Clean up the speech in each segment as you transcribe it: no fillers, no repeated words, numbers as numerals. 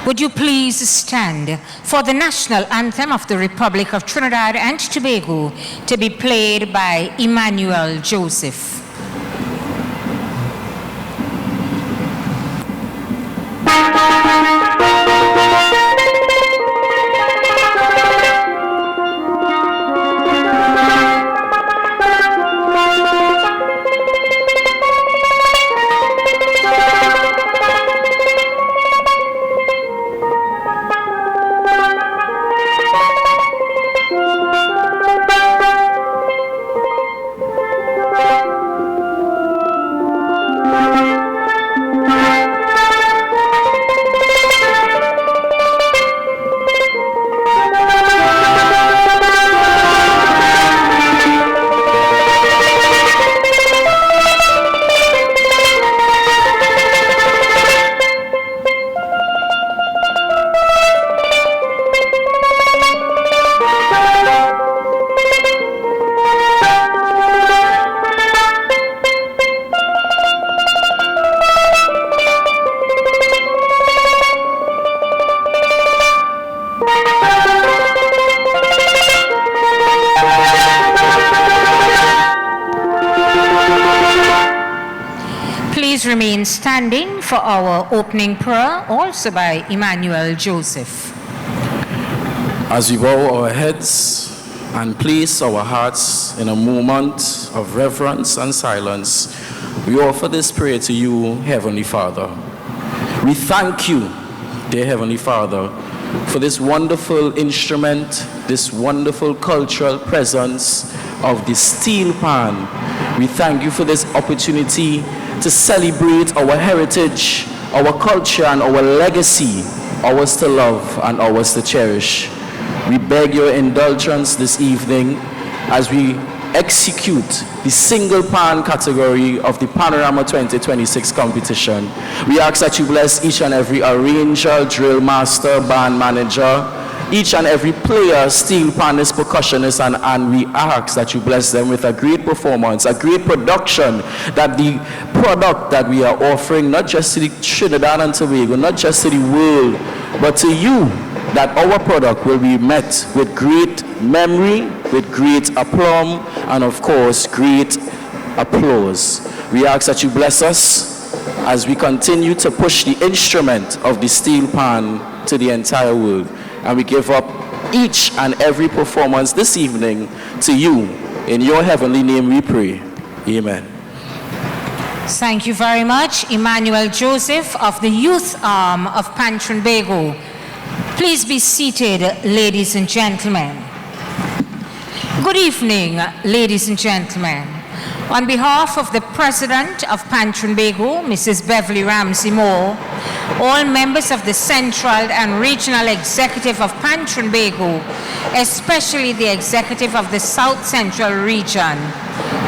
Would you please stand for the national anthem of the Republic of Trinidad and Tobago to be played by Emmanuel Joseph. Remain standing for our opening prayer, also by Emmanuel Joseph. As we bow our heads and place our hearts in a moment of reverence and silence, we offer this prayer to you, Heavenly Father. We thank you, dear Heavenly Father, for this wonderful instrument, this wonderful cultural presence of the steel pan. We thank you for this opportunity to celebrate our heritage, our culture, and our legacy, ours to love and ours to cherish. We beg your indulgence this evening as we execute the single pan category of the Panorama 2026 competition. We ask that you bless each and every arranger, drill master, band manager, each and every player, steel panist, percussionist, and we ask that you bless them with a great performance, a great production, that the product that we are offering, not just to the Trinidad and Tobago, not just to the world, but to you, that our product will be met with great memory, with great aplomb, and of course, great applause. We ask that you bless us as we continue to push the instrument of the steel pan to the entire world. And we give up each and every performance this evening to you. In your heavenly name we pray. Amen. Thank you very much, Emmanuel Joseph of the youth arm of Trinbago. Please be seated, ladies and gentlemen. Good evening, ladies and gentlemen. On behalf of the President of Trinbago, Mrs. Beverly Ramsey Moore, all members of the Central and Regional Executive of Trinbago, especially the Executive of the South Central Region,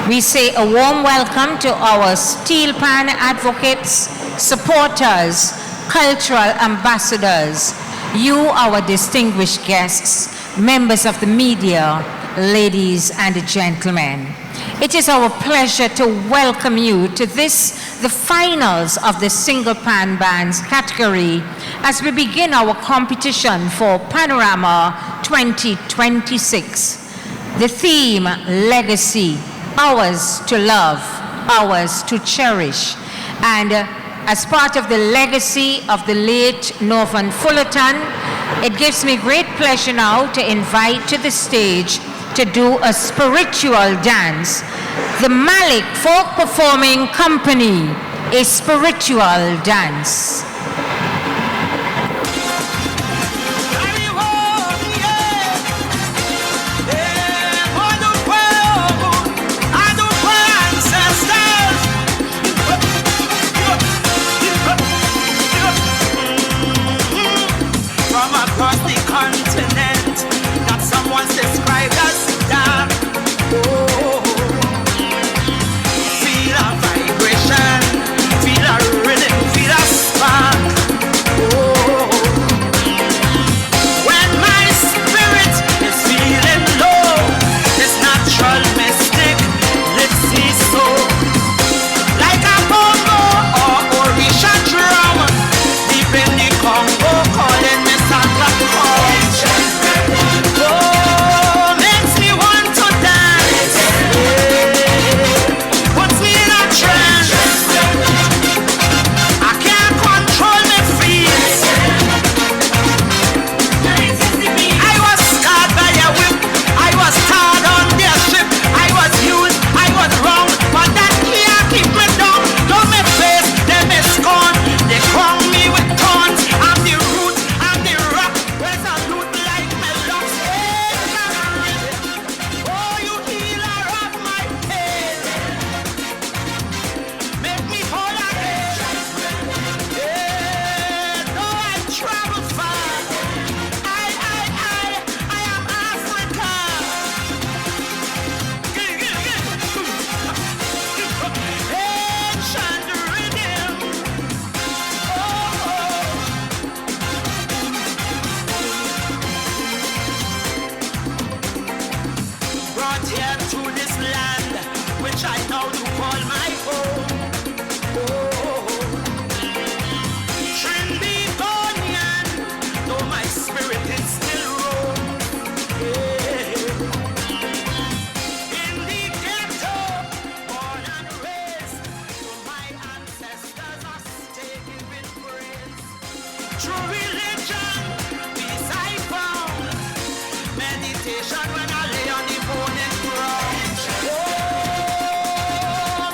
we say a warm welcome to our steel pan advocates, supporters, cultural ambassadors, you, our distinguished guests, members of the media, ladies and gentlemen. It is our pleasure to welcome you to the finals of the single pan bands category as we begin our competition for Panorama 2026. The theme, legacy, ours to love, ours to cherish. And as part of the legacy of the late Norman Fullerton, it gives me great pleasure now to invite to the stage to do a spiritual dance. The Malik Folk Performing Company, a spiritual dance. From across the continent, that someone's described as dark. Oh, feel a vibration, feel a rhythm, feel a spark. true religion, peace I found. Meditation when I lay on the morning ground. Oh,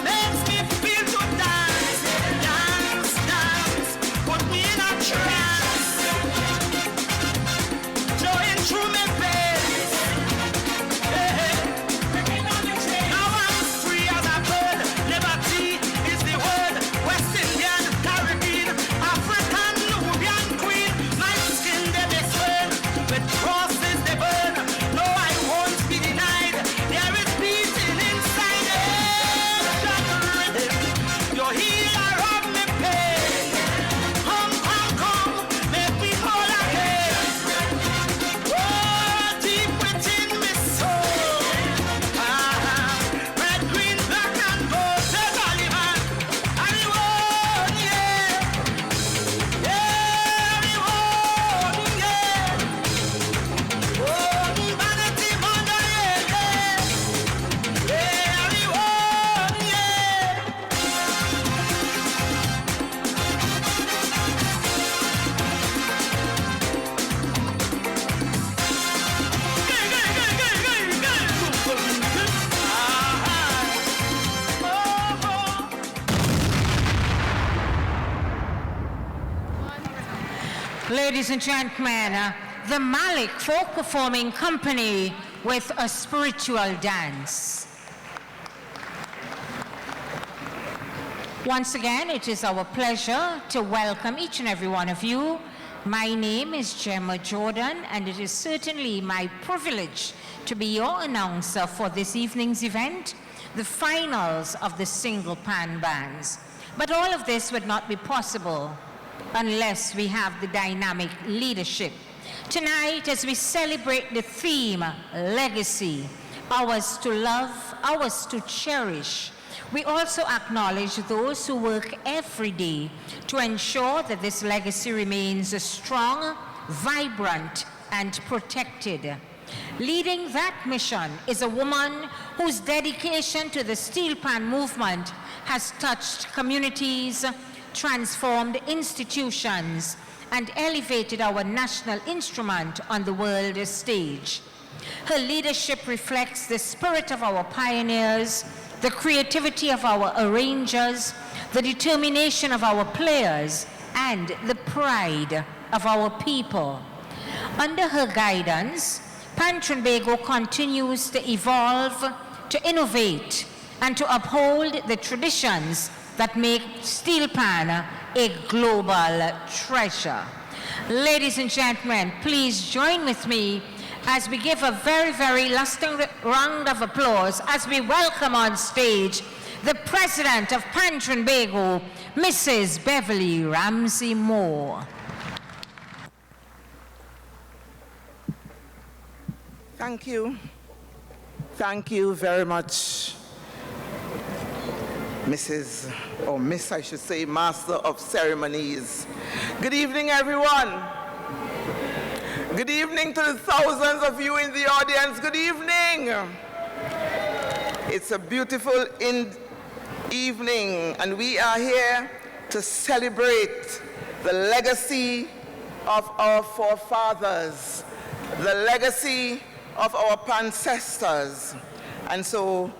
makes me feel to dance, dance, dance. Put me in a trance, flowing through my veins. Hey, hey. Now I'm free as a bird. Liberty is the word. West Indian, Caribbean, African, Nubian queen. My skin they may swell, with crosses they burn. No, I won't be denied. There is beating inside. Your healer of me pain. Come, come, come, make me whole again. Oh, deep within me soul. Red, green, black, and gold. Take all the man. Everyone, yeah. Yeah, everyone, yeah. Oh, vanity, mother, yeah, yeah. Yeah, everyone, yeah. Ladies and gentlemen, the Malik Folk Performing Company with a spiritual dance. Once again, it is our pleasure to welcome each and every one of you. My name is Gemma Jordan, and it is certainly my privilege to be your announcer for this evening's event, the finals of the single pan bands. But all of this would not be possible unless we have the dynamic leadership. Tonight, as we celebrate the theme, legacy, ours to love, ours to cherish, we also acknowledge those who work every day to ensure that this legacy remains strong, vibrant, and protected. Leading that mission is a woman whose dedication to the steel pan movement has touched communities, transformed institutions, and elevated our national instrument on the world stage. Her leadership reflects the spirit of our pioneers, the creativity of our arrangers, the determination of our players, and the pride of our people. Under her guidance, Trinbago continues to evolve, to innovate, and to uphold the traditions that make steel pan a global treasure. Ladies and gentlemen, please join with me as we give a very, very lasting round of applause as we welcome on stage the President of Trinbago, Mrs. Beverly Ramsey Moore. Thank you. Thank you very much, Mrs. or Miss, I should say, Master of Ceremonies. Good evening, everyone. Good evening to the thousands of you in the audience. Good evening. It's a beautiful evening, and we are here to celebrate the legacy of our forefathers, the legacy of our ancestors. And so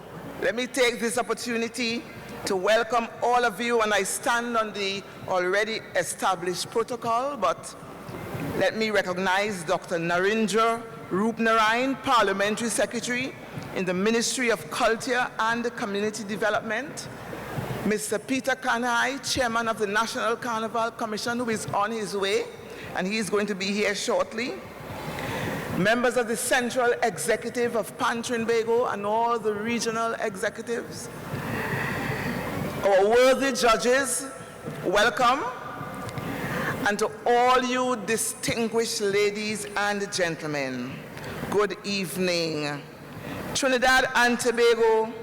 let me take this opportunity to welcome all of you, and I stand on the already established protocol, but let me recognize Dr. Narendra Rupnarayan, Parliamentary Secretary in the Ministry of Culture and Community Development, Mr. Peter Kanhai, Chairman of the National Carnival Commission, who is on his way, and he is going to be here shortly, members of the Central Executive of Trinbago and all the regional executives, our worthy judges, welcome, and to all you distinguished ladies and gentlemen, good evening. Trinidad and Tobago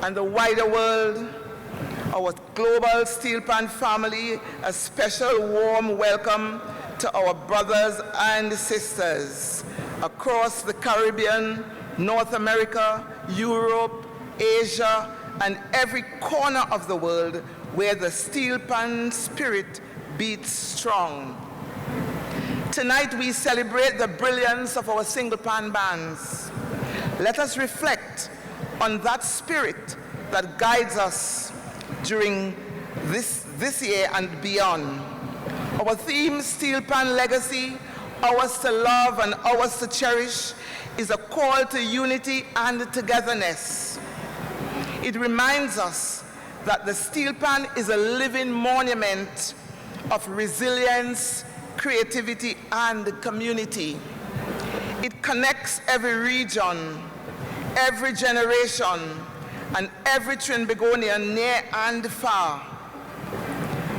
and the wider world, our global steel pan family, a special warm welcome to our brothers and sisters across the Caribbean, North America, Europe, Asia, and every corner of the world where the steel pan spirit beats strong. Tonight we celebrate the brilliance of our single pan bands. Let us reflect on that spirit that guides us during this year and beyond. Our theme, Steel Pan Legacy, Ours to Love and Ours to Cherish, is a call to unity and togetherness. It reminds us that the steel pan is a living monument of resilience, creativity, and community. It connects every region, every generation, and every Trinbagonian near and far.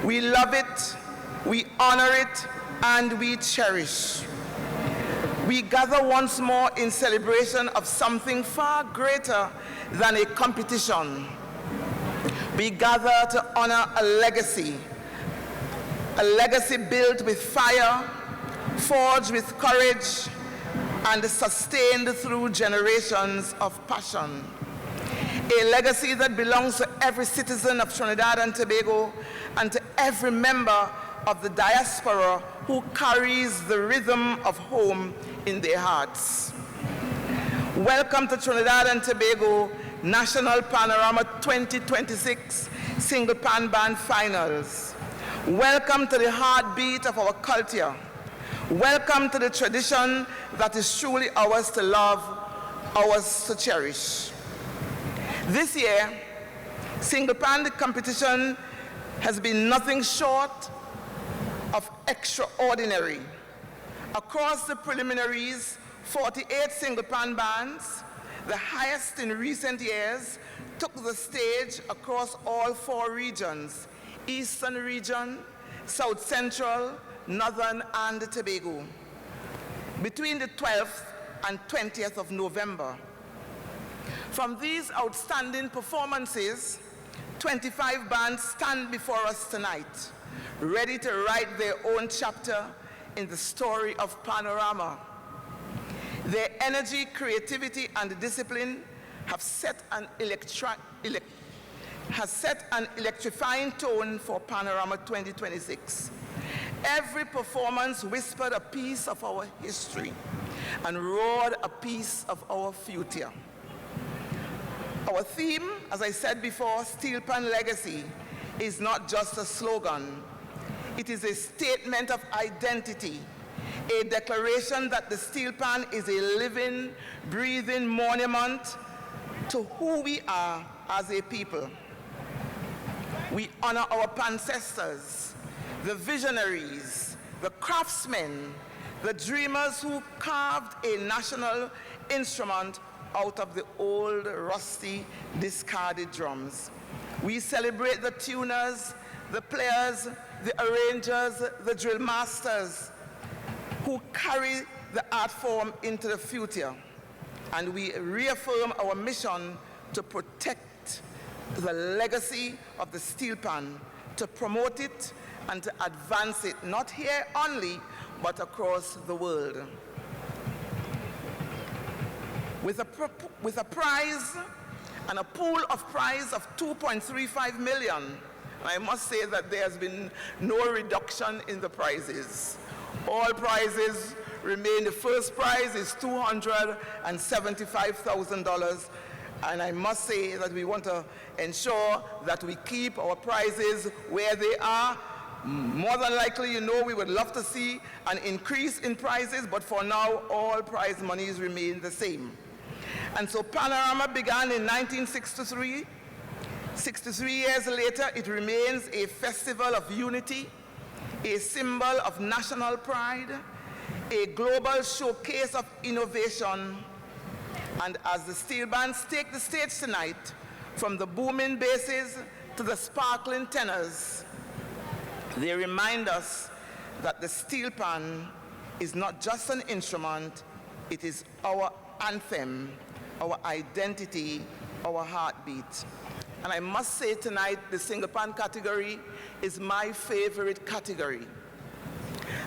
We love it, we honor it, and we cherish. We gather once more in celebration of something far greater than a competition. We gather to honor a legacy built with fire, forged with courage, and sustained through generations of passion. A legacy that belongs to every citizen of Trinidad and Tobago and to every member of the diaspora who carries the rhythm of home in their hearts. Welcome to Trinidad and Tobago National Panorama 2026 Single Pan Band Finals. Welcome to the heartbeat of our culture. Welcome to the tradition that is truly ours to love, ours to cherish. This year, single pan competition has been nothing short of extraordinary. Across the preliminaries, 48 single pan bands, the highest in recent years, took the stage across all 4 regions: Eastern region, South Central, Northern, and Tobago. Between the 12th and 20th of November. From these outstanding performances, 25 bands stand before us tonight, ready to write their own chapter in the story of Panorama. Their energy, creativity, and discipline have set an electrifying tone for Panorama 2026. Every performance whispered a piece of our history and roared a piece of our future. Our theme, as I said before, Steel Pan Legacy, is not just a slogan. It is a statement of identity, a declaration that the steel pan is a living, breathing monument to who we are as a people. We honor our ancestors, the visionaries, the craftsmen, the dreamers who carved a national instrument out of the old, rusty, discarded drums. We celebrate the tuners, the players, the arrangers, the drill masters who carry the art form into the future. And we reaffirm our mission to protect the legacy of the steel pan, to promote it and to advance it, not here only, but across the world. With a prize and a pool of prize of 2.35 million, and I must say that there has been no reduction in the prizes. All prizes remain. The first prize is $275,000, and I must say that we want to ensure that we keep our prizes where they are. More than likely, you know, we would love to see an increase in prizes, but for now, all prize monies remain the same. And so Panorama began in 1963. 63 years later, it remains a festival of unity, a symbol of national pride, a global showcase of innovation. And as the steel bands take the stage tonight, from the booming basses to the sparkling tenors, they remind us that the steel pan is not just an instrument, it is our anthem, our identity, our heartbeat. And I must say tonight, the single pan category is my favorite category.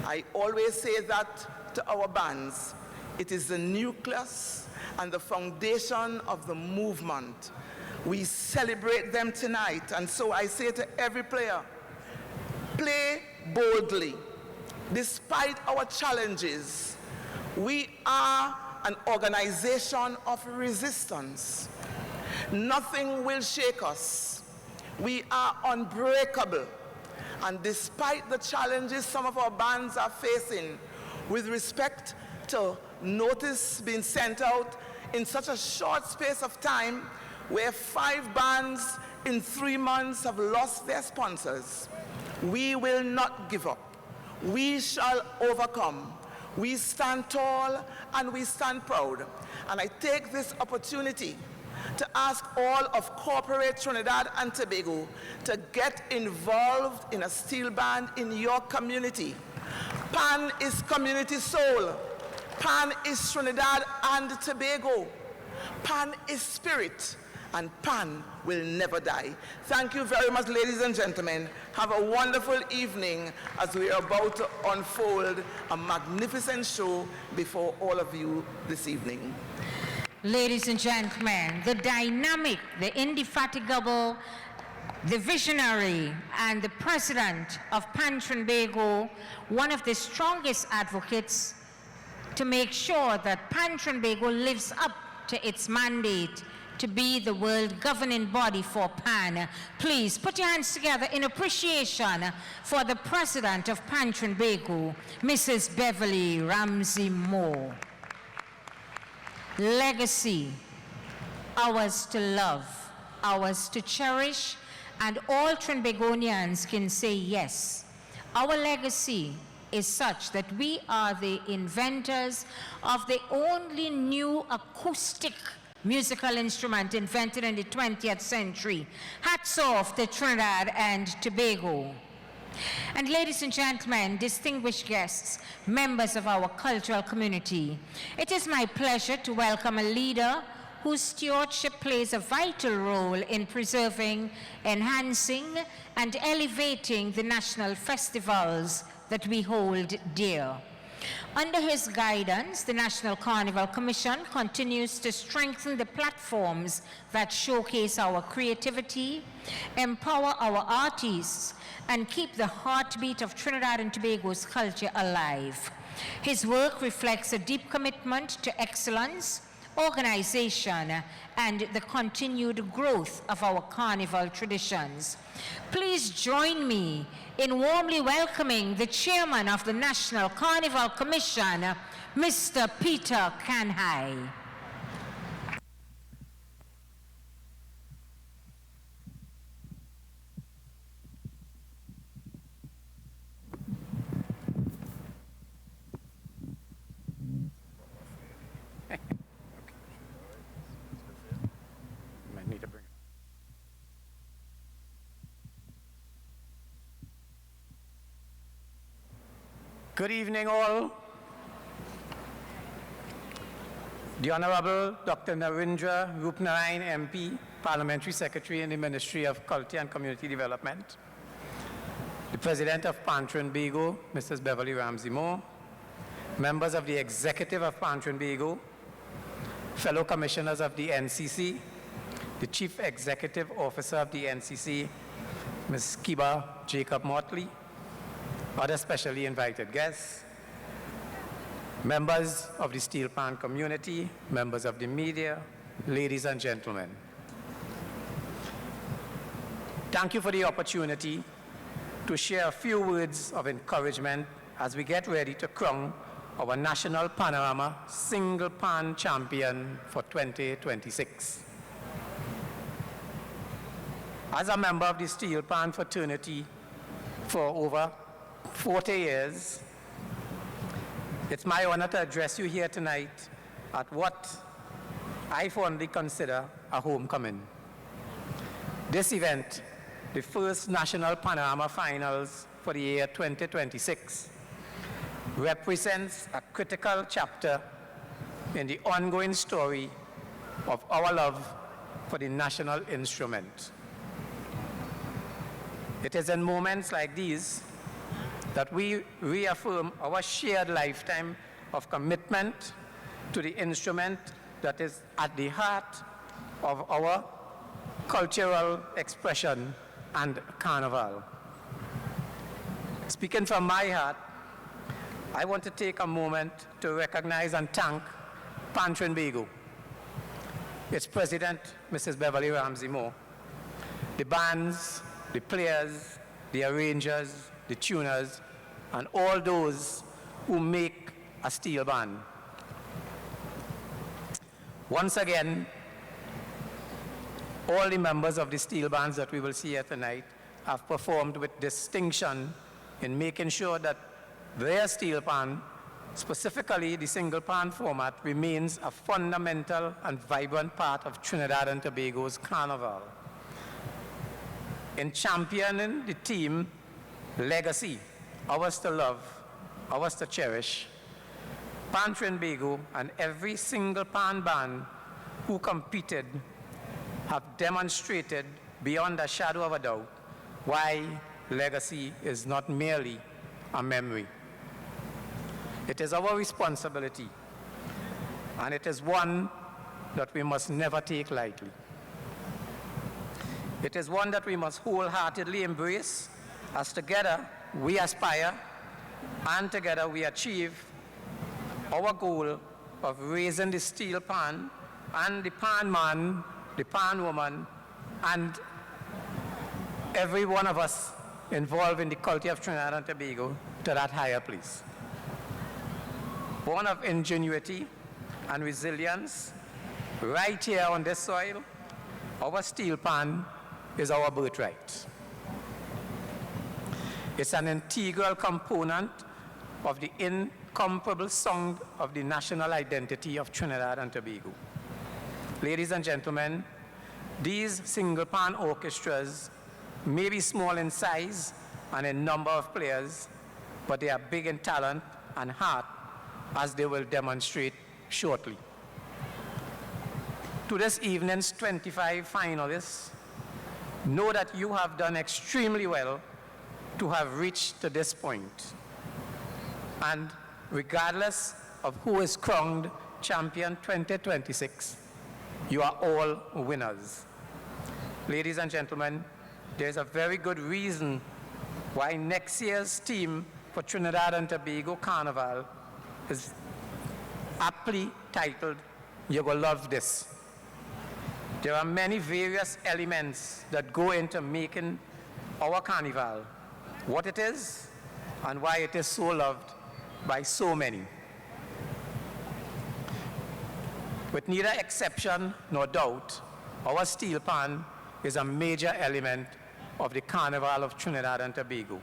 I always say that to our bands. It is the nucleus and the foundation of the movement. We celebrate them tonight, and so I say to every player, play boldly, Despite our challenges, we are an organization of resistance. Nothing will shake us. We are unbreakable. And despite the challenges some of our bands are facing with respect to notice being sent out in such a short space of time, where 5 bands in 3 months have lost their sponsors, we will not give up. We shall overcome. We stand tall and we stand proud. And I take this opportunity to ask all of corporate Trinidad and Tobago to get involved in a steel band in your community. Pan is community soul. Pan is Trinidad and Tobago. Pan is spirit, and Pan will never die. Thank you very much, ladies and gentlemen. Have a wonderful evening as we are about to unfold a magnificent show before all of you this evening. Ladies and gentlemen, the dynamic, the indefatigable, the visionary, and the president of Pan Trinbago, one of the strongest advocates to make sure that Pan Trinbago lives up to its mandate to be the world governing body for Pan. Please put your hands together in appreciation for the president of Pan Trinbago, Mrs. Beverly Ramsey Moore. Legacy, ours to love, ours to cherish, and all Trinbagonians can say yes. Our legacy is such that we are the inventors of the only new acoustic musical instrument invented in the 20th century. Hats off to Trinidad and Tobago. And ladies and gentlemen, distinguished guests, members of our cultural community, it is my pleasure to welcome a leader whose stewardship plays a vital role in preserving, enhancing, and elevating the national festivals that we hold dear. Under his guidance, the National Carnival Commission continues to strengthen the platforms that showcase our creativity, empower our artists, and keep the heartbeat of Trinidad and Tobago's culture alive. His work reflects a deep commitment to excellence, organization, and the continued growth of our carnival traditions. Please join me in warmly welcoming the chairman of the National Carnival Commission, Mr. Peter Kanhai. Good evening, all. The Honorable Dr. Narendra Rupnarayan, MP, Parliamentary Secretary in the Ministry of Culture and Community Development. The President of Pan Trinbago, Mrs. Beverly Ramsey Moore. Members of the Executive of Pan Trinbago. Fellow Commissioners of the NCC. The Chief Executive Officer of the NCC, Ms. Kiba Jacob Motley. Other specially invited guests, members of the steel pan community, members of the media, ladies and gentlemen. Thank you for the opportunity to share a few words of encouragement as we get ready to crown our National Panorama Single Pan Champion for 2026. As a member of the steel pan fraternity for over 40 years, it's my honor to address you here tonight at what I fondly consider a homecoming. This event, the first National Panorama Finals for the year 2026, represents a critical chapter in the ongoing story of our love for the national instrument. It is in moments like these that we reaffirm our shared lifetime of commitment to the instrument that is at the heart of our cultural expression and carnival. Speaking from my heart, I want to take a moment to recognize and thank Pan Trinbago, its president, Mrs. Beverly Ramsey Moore, the bands, the players, the arrangers, the tuners, and all those who make a steel band. Once again, all the members of the steel bands that we will see here tonight have performed with distinction in making sure that their steel pan, specifically the single pan format, remains a fundamental and vibrant part of Trinidad and Tobago's carnival. In championing the theme, legacy, ours to love, ours to cherish, Pan Trinbago and every single pan band who competed have demonstrated beyond a shadow of a doubt why legacy is not merely a memory. It is our responsibility, and it is one that we must never take lightly. It is one that we must wholeheartedly embrace, as together we aspire and together we achieve our goal of raising the steel pan and the pan man, the pan woman, and every one of us involved in the culture of Trinidad and Tobago to that higher place. Born of ingenuity and resilience, right here on this soil, our steel pan is our birthright. It's an integral component of the incomparable sound of the national identity of Trinidad and Tobago. Ladies and gentlemen, these single pan orchestras may be small in size and in number of players, but they are big in talent and heart, as they will demonstrate shortly. To this evening's 25 finalists, know that you have done extremely well to have reached to this point. And regardless of who is crowned champion 2026, you are all winners. Ladies and gentlemen, there's a very good reason why next year's theme for Trinidad and Tobago Carnival is aptly titled, "You Will Love This." There are many various elements that go into making our carnival what it is and why it is so loved by so many. With neither exception nor doubt, our steel pan is a major element of the Carnival of Trinidad and Tobago.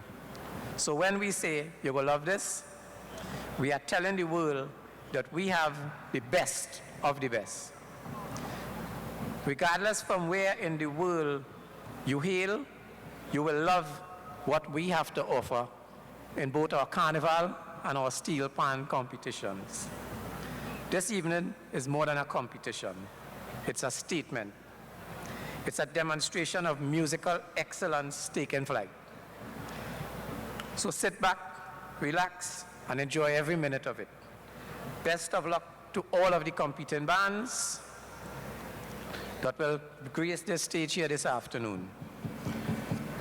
So when we say, "You will love this," we are telling the world that we have the best of the best. Regardless from where in the world you hail, you will love what we have to offer in both our carnival and our steel pan competitions. This evening is more than a competition. It's a statement. It's a demonstration of musical excellence taking flight. So sit back, relax, and enjoy every minute of it. Best of luck to all of the competing bands that will grace this stage here this afternoon.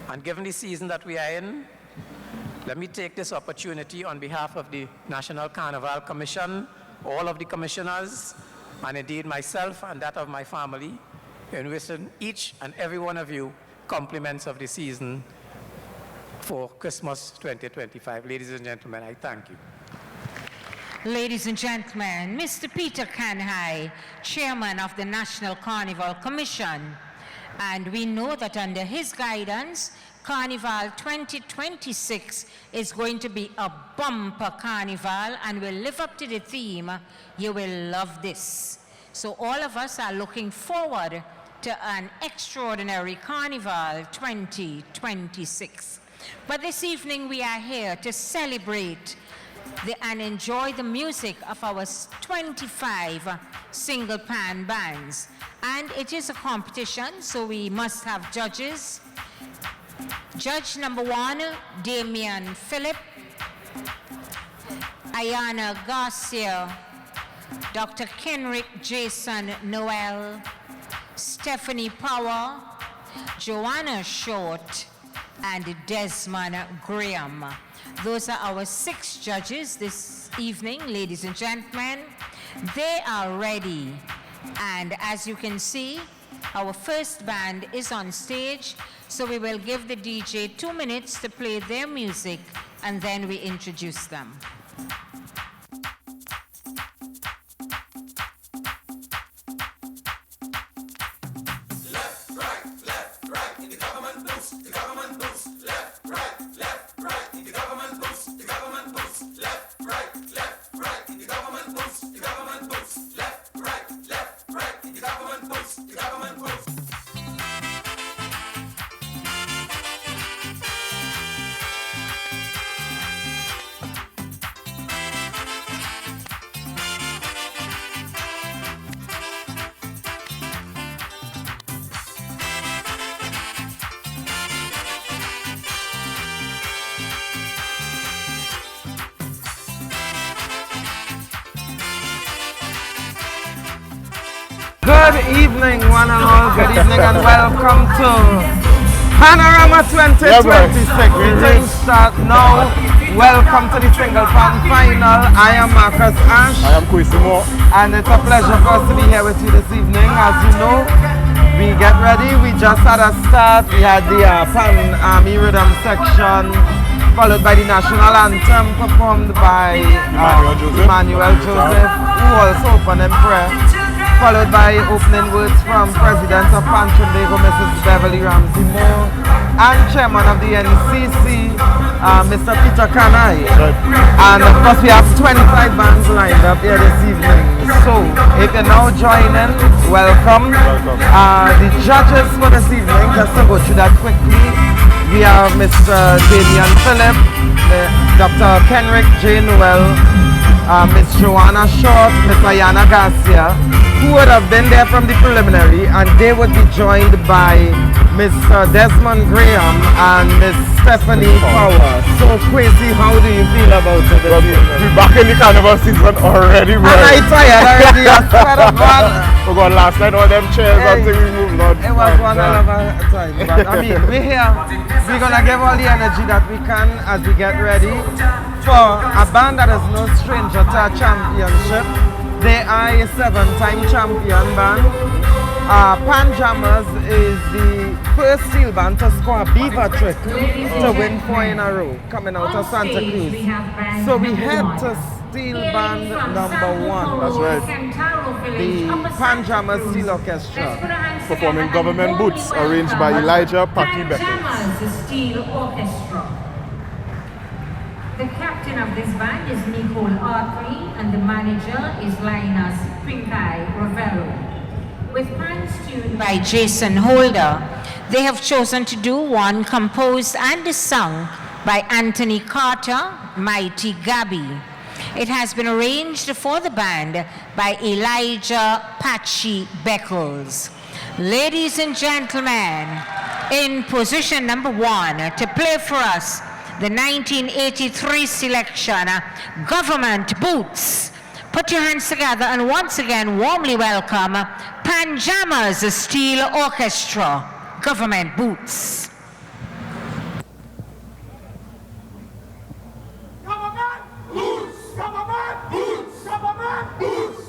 And given the season that we are in, let me take this opportunity on behalf of the National Carnival Commission, all of the commissioners, and indeed myself and that of my family, in wishing each and every one of you compliments of the season for Christmas 2025. Ladies and gentlemen, I thank you. Ladies and gentlemen, Mr. Peter Kanhai, Chairman of the National Carnival Commission. And we know that under his guidance, Carnival 2026 is going to be a bumper carnival and will live up to the theme, "You Will Love This." So all of us are looking forward to an extraordinary Carnival 2026. But this evening we are here to celebrate and enjoy the music of our 25 single pan bands. And it is a competition, so we must have judges. Judge number 1, Damian Phillip, Ayana Garcia, Dr. Kenrick Jason Noel, Stephanie Power, Joanna Short, and Desmond Graham. Those are our 6 judges this evening, ladies and gentlemen. They are ready. And as you can see, our first band is on stage, so we will give the DJ 2 minutes to play their music, and then we introduce them. Good evening, one and all. Good evening and welcome to Panorama 2026. Things start now. Welcome to the single pan final. I am Marcus Ash. I am Quisimo. And it's a pleasure for us to be here with you this evening. As you know, we get ready. We just had a start. We had the Pan Army rhythm section, followed by the national anthem performed by Emmanuel Joseph, who also opened in prayer, followed by opening words from President of Pan Trinbago, Mrs. Beverly Ramsey Moore, and Chairman of the NCC, Mr. Peter Kanai. And of course we have 25 bands lined up here this evening. So if you're now joining, welcome. The judges for this evening, just to go through that quickly, we have Mr. Damian Phillip, Dr. Kenrick J. Noel, Miss Joanna Short, Miss Ayana Garcia, who would have been there from the preliminary, and they would be joined by Mr. Desmond Graham and Miss Stephanie Power. So Quincy, how do you feel about it? We're back in the carnival season already, bro. And I tired already, I swear to God. We got last night all them chairs until we moved on. It was one hell of a time, but I mean, we're here. We're gonna give all the energy that we can as we get ready for a band that is no stranger to a championship. They are a 7-time champion band. Panjamas is the first steel band to score a beaver trick to win 4 in a row, coming out of Santa Cruz. So we head to steel band number 1. That's right. The Panjamas Steel Orchestra. Performing Government Boots, arranged by Elijah Packy Beckles. Panjamas Steel Orchestra. The captain of this band is Nicole Arkley, and the manager is Linus Pinkai Ravello. With pans tuned by Jason Holder, they have chosen to do one composed and sung by Anthony Carter, Mighty Gabby. It has been arranged for the band by Elijah Pachi Beckles. Ladies and gentlemen, in position number 1 to play for us the 1983 selection, Government Boots. Put your hands together and once again warmly welcome Panjamas Steel Orchestra, Government Boots. Government boots! Government boots! Government boots!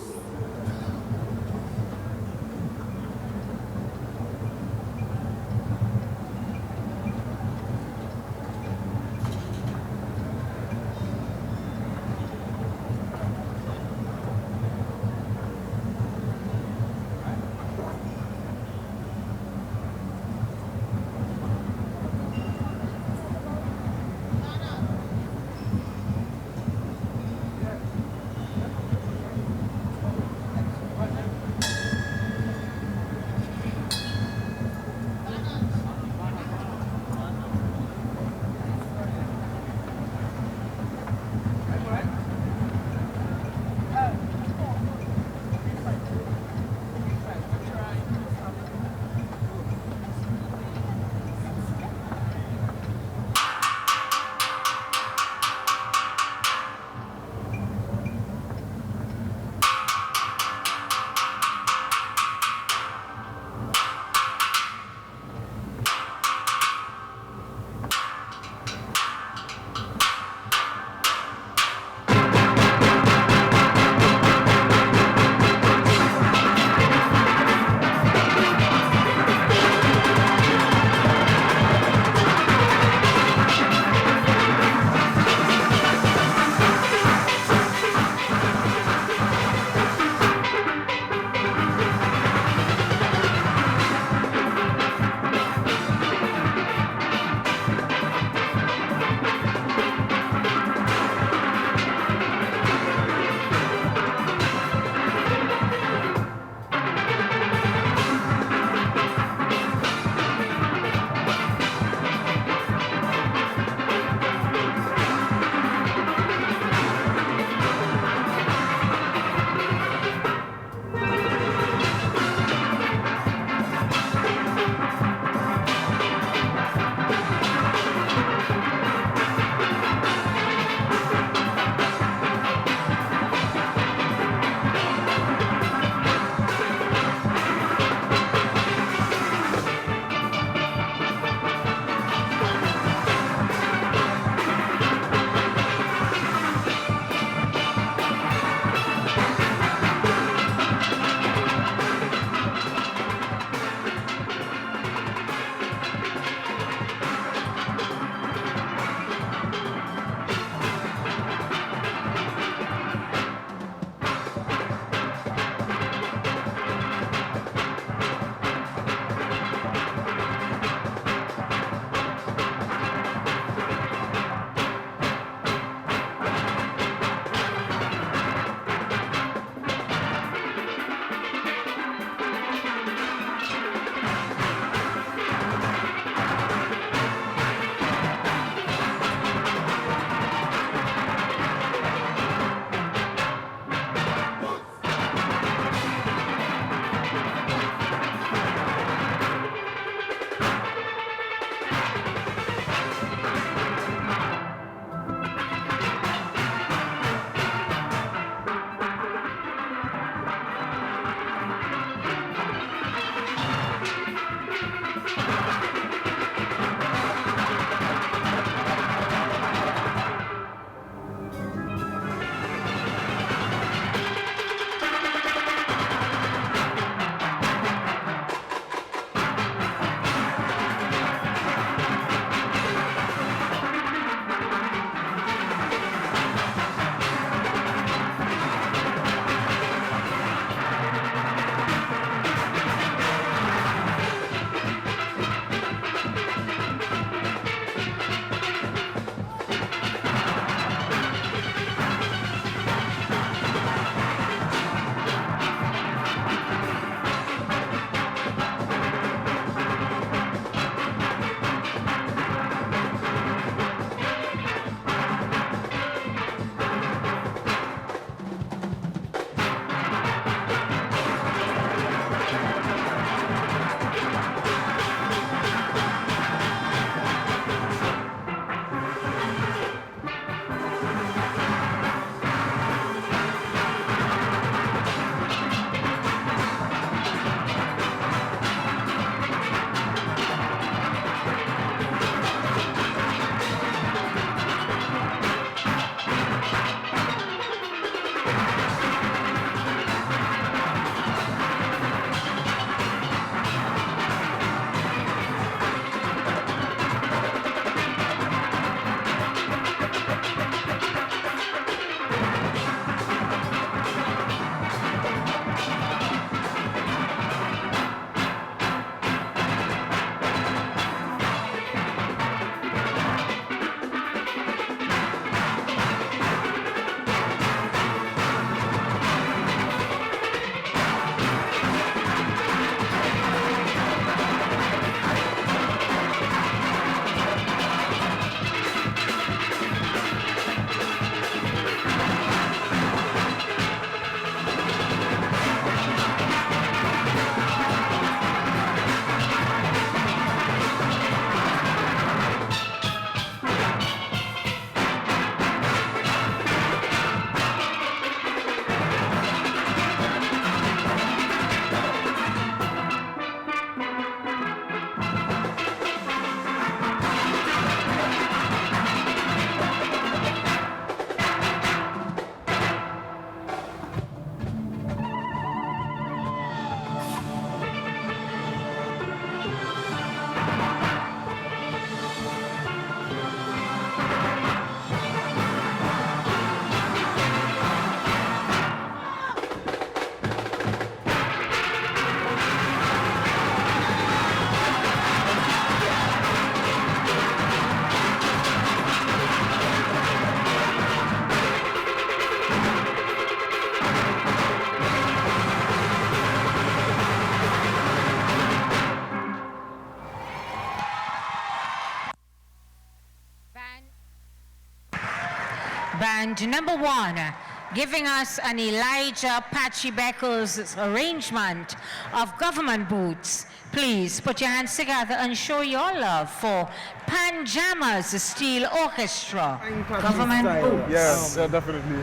band number 1, giving us an Elijah Patchy Beckles arrangement of Government Boots. Please put your hands together and show your love for Panjamas Steel Orchestra. Government Boots. Yes, yeah, definitely.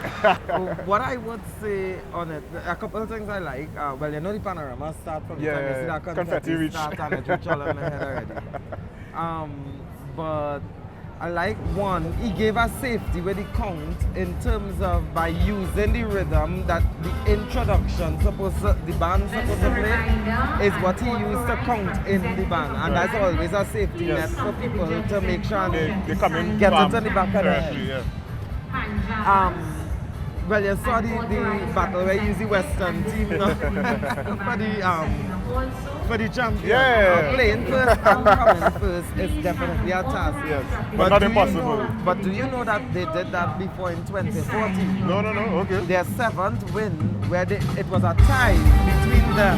What I would say on it, a couple of things I like. Well, you know the Panorama start from the time you see that confetti reach. start and it reach all on my head already. But I like one, he gave us safety with the count in terms of by using the rhythm that the introduction the band supposed to play is what he used to count in the band, and that's always a safety net for people to make sure They come in get it in the back of the head. Yeah. Well, you saw the battle where you use the Western team for the champion. Yeah. Playing first and coming first is definitely a task. Yes, but not impossible. But do you know that they did that before in 2014? No, okay. Their 7th win, where it was a tie between them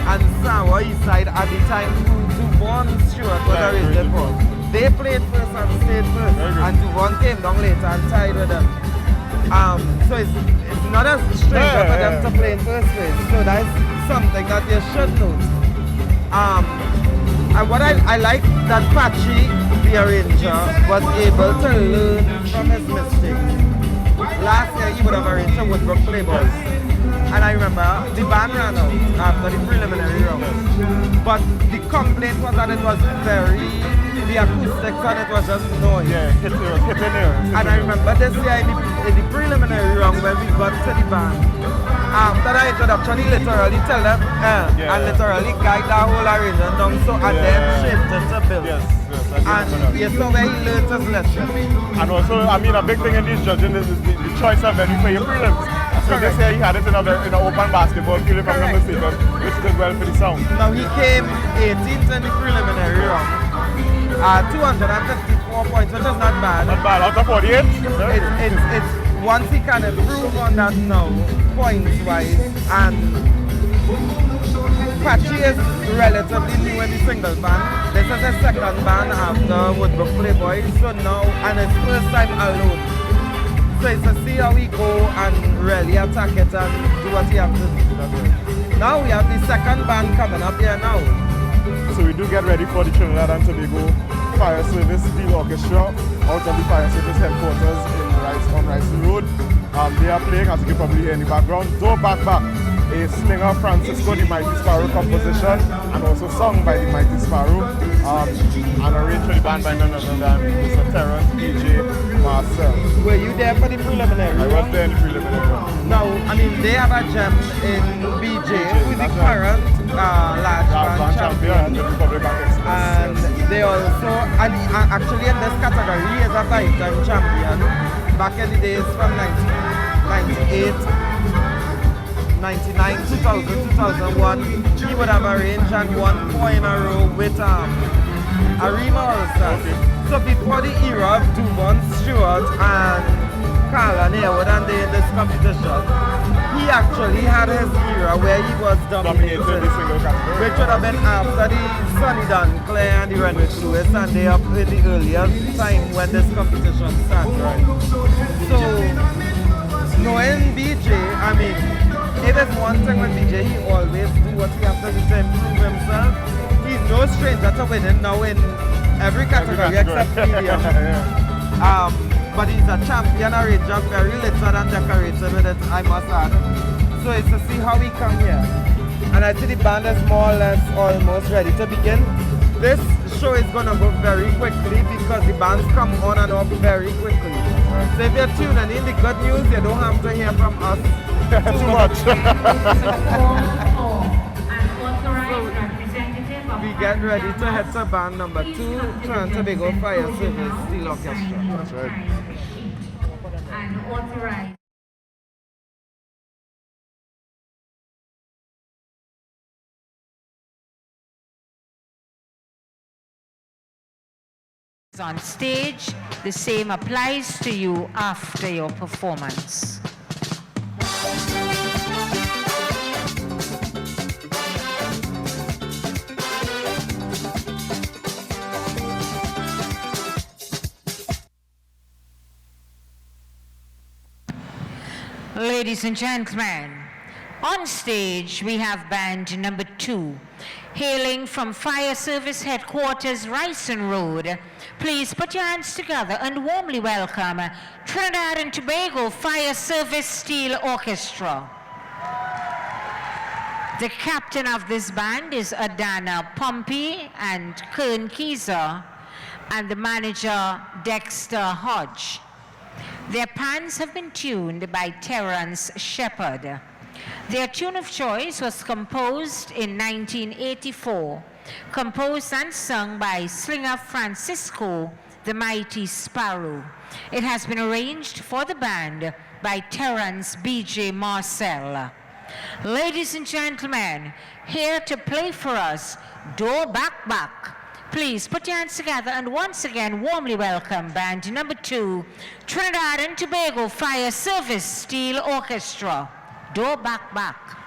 and Sawa Eastside at the time Duvon Stewart was arranged for. They played first and stayed first, and Duvon came down later and tied with them. So it's not as strange for them to play in first place. So that's something that you should note. And what I like that Patchy, the arranger, was able to learn from his mistakes. Last year he would have arranged a Woodbrook Playboys. And I remember the band ran out after the preliminary round. But the complaint was that it was the acoustics and it was just noise. Yeah, it was hitting there. And I remember this year in the preliminary round when we got to the band, after that introduction, he literally tell them, and literally guide that whole arrangement down, and then shift it to build. Yes, and you saw where he learned his lesson. And also, I mean, a big thing in this judging is the choice of venue for your prelims. So this year he had it in an open basketball field, if I'm not mistaken, which did well for the sound. Now he came 18th in the preliminary round. 254 points, which is not bad. Not bad, out of 48? It's once he can improve on that now, points-wise, and Patchy is relatively new in the single band. This is his second band after Woodbrook Playboy, so now, and it's first time alone. So it's to see how we go and really attack it and do what he has to do. Now we have the second band coming up here now. So we do get ready for the Trinidad and Tobago Fire Service Steel Orchestra out of the Fire Service headquarters on Rice Road. They are playing, as you can probably hear in the background, Do Back Back, a Slinger Francisco the Mighty Sparrow composition, and also sung by the Mighty Sparrow, and arranged for the band by none other than Mr. Terrence DJ Marcel. Were you there for the preliminary? I was there in the preliminary round. Now, I mean, they have a gem in BJ, who is the current large band champion. In the Republic of Excellence. And they also, and actually in this category, he is a 5-time champion. Back in the days from 1998, 99, 2000, 2001, he would have arranged and won 4 in a row with Arima Allstars. So before the era of Duvon Stewart and Carl and Haywood and they in this competition, he actually had his era where he was dominating, which would have been after the Sonny Dunclair and the Renwick Lewis, and they up in the earlier time when this competition started. Right. So, knowing BJ, I mean, it is one thing with BJ, he always do what he has to do to improve himself. He's no stranger to winning now in every category except medium. But he's a champion arranger, very little and decorated with it, I must add. So it's to see how we come here. And I see the band is more or less almost ready to begin. This show is going to go very quickly because the bands come on and off very quickly. So if you're tuning in, the good news, you don't have to hear from us too much. We get ready to head to band number 2, Tobago Fire Service Steel Orchestra. That's right. And authorize. On stage, the same applies to you after your performance. Ladies and gentlemen, on stage we have band number 2, hailing from Fire Service Headquarters, Ryson Road. Please put your hands together and warmly welcome Trinidad and Tobago Fire Service Steel Orchestra. The captain of this band is Adana Pompey and Kern Kieser, and the manager Dexter Hodge. Their pans have been tuned by Terence Shepard. Their tune of choice was composed in 1984, composed and sung by Slinger Francisco, the Mighty Sparrow. It has been arranged for the band by Terence B.J. Marcel. Ladies and gentlemen, here to play for us, Do Back Back. Please put your hands together and once again warmly welcome band number 2, Trinidad and Tobago Fire Service Steel Orchestra. Do Back Back.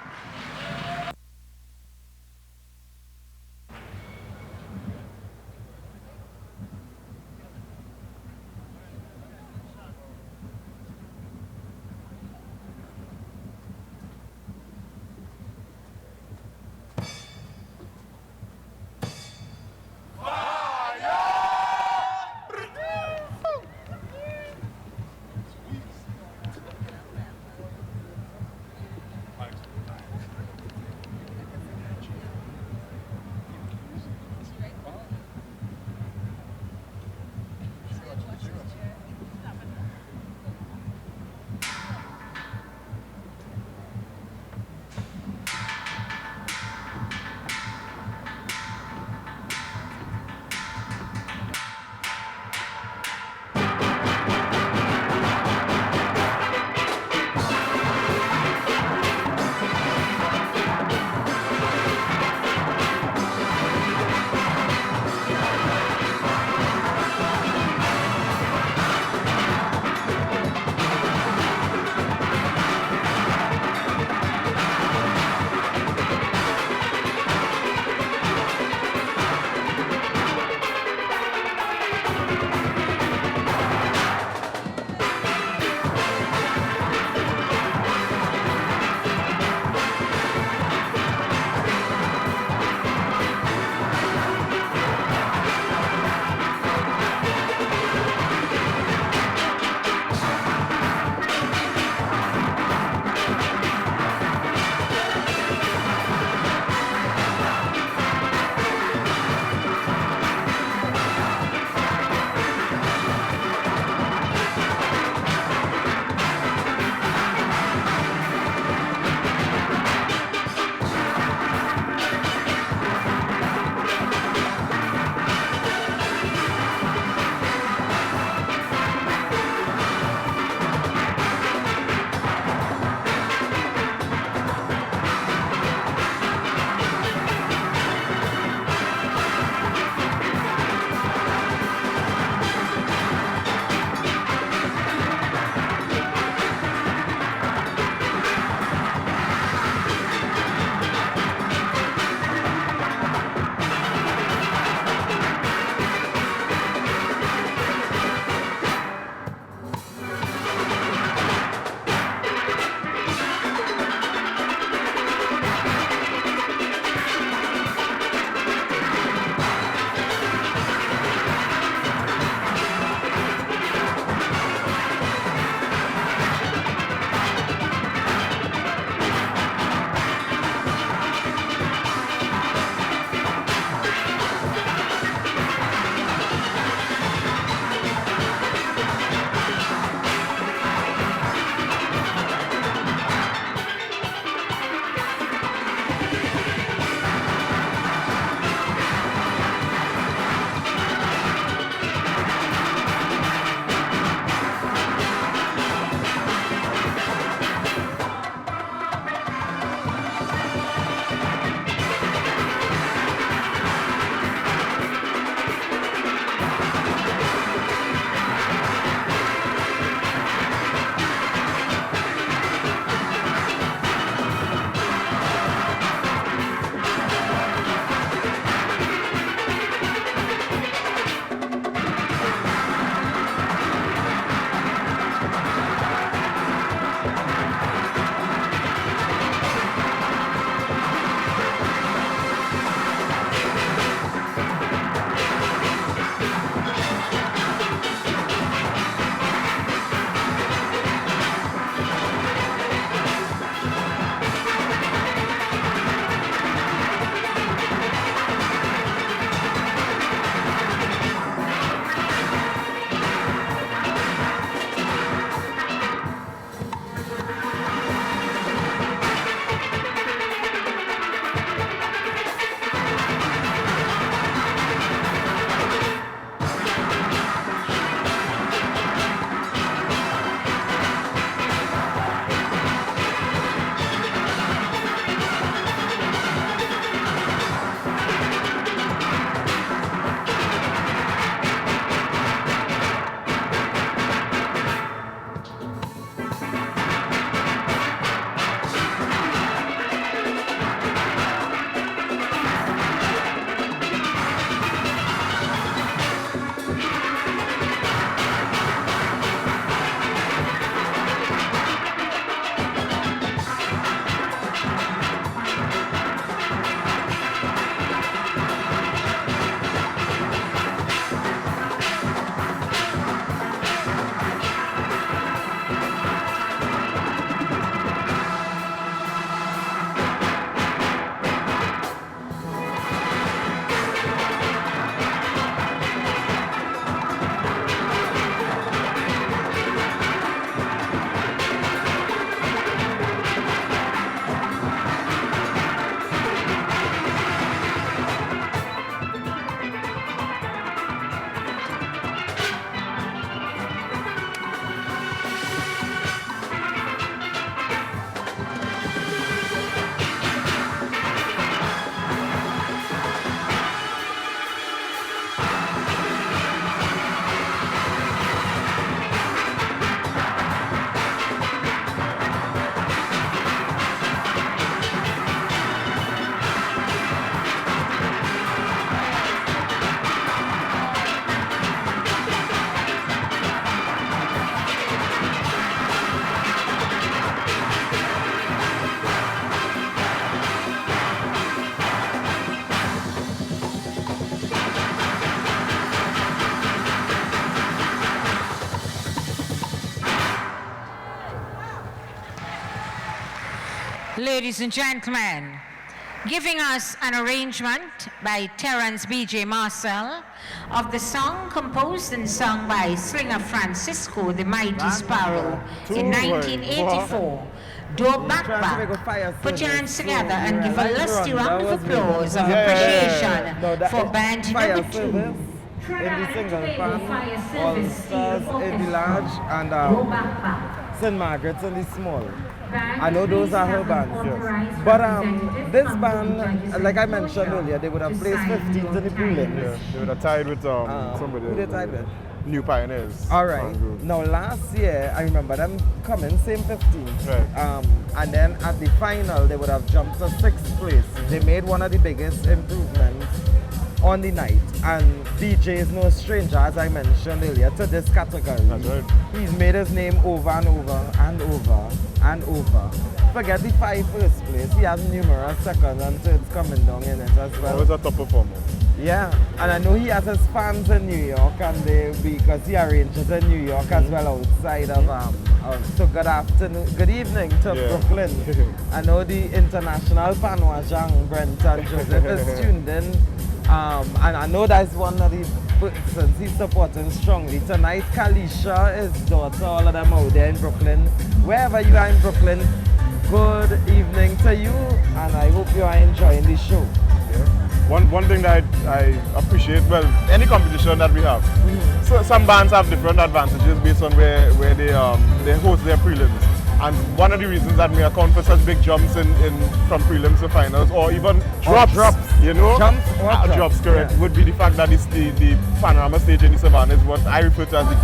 Ladies and gentlemen, giving us an arrangement by Terence B.J. Marcel of the song composed and sung by Slinger Francisco, the Mighty Sparrow, in 1984. Do Back Back. Put your hands together and give a lusty round of applause of appreciation for band number 2. In the single pan, Allstars in the large, and St. Margaret's in the small. I know those are her bands, yes. But this band, like I mentioned earlier, they would have placed 15th in the prelims. Yeah, they would have tied with somebody. Who they tied with? New Pioneers. All right. Now last year, I remember them coming same 15th. Right. And then at the final, they would have jumped to 6th place. They made one of the biggest improvements on the night, and DJ is no stranger, as I mentioned earlier, to this category. That's right. He's made his name over and over and over and over. Forget the 5 first place, he has numerous seconds and thirds coming down in it as well. Always a top performer. Yeah, and I know he has his fans in New York, and because he arranges in New York as well outside of so good afternoon, good evening to Brooklyn. I know the international Panwajang, Brenton Joseph is tuned in. And I know that's one of the persons he's supporting strongly. Tonight, Kalisha, his daughter, all of them out there in Brooklyn. Wherever you are in Brooklyn, good evening to you, and I hope you are enjoying the show. Yeah. One thing that I appreciate, well, any competition that we have, so some bands have different advantages based on where they host their prelims. And one of the reasons that we account for such big jumps from prelims to finals, or even drops, you know, drops, correct, would be the fact that it's the Panorama stage in the Savannah is what I refer to as the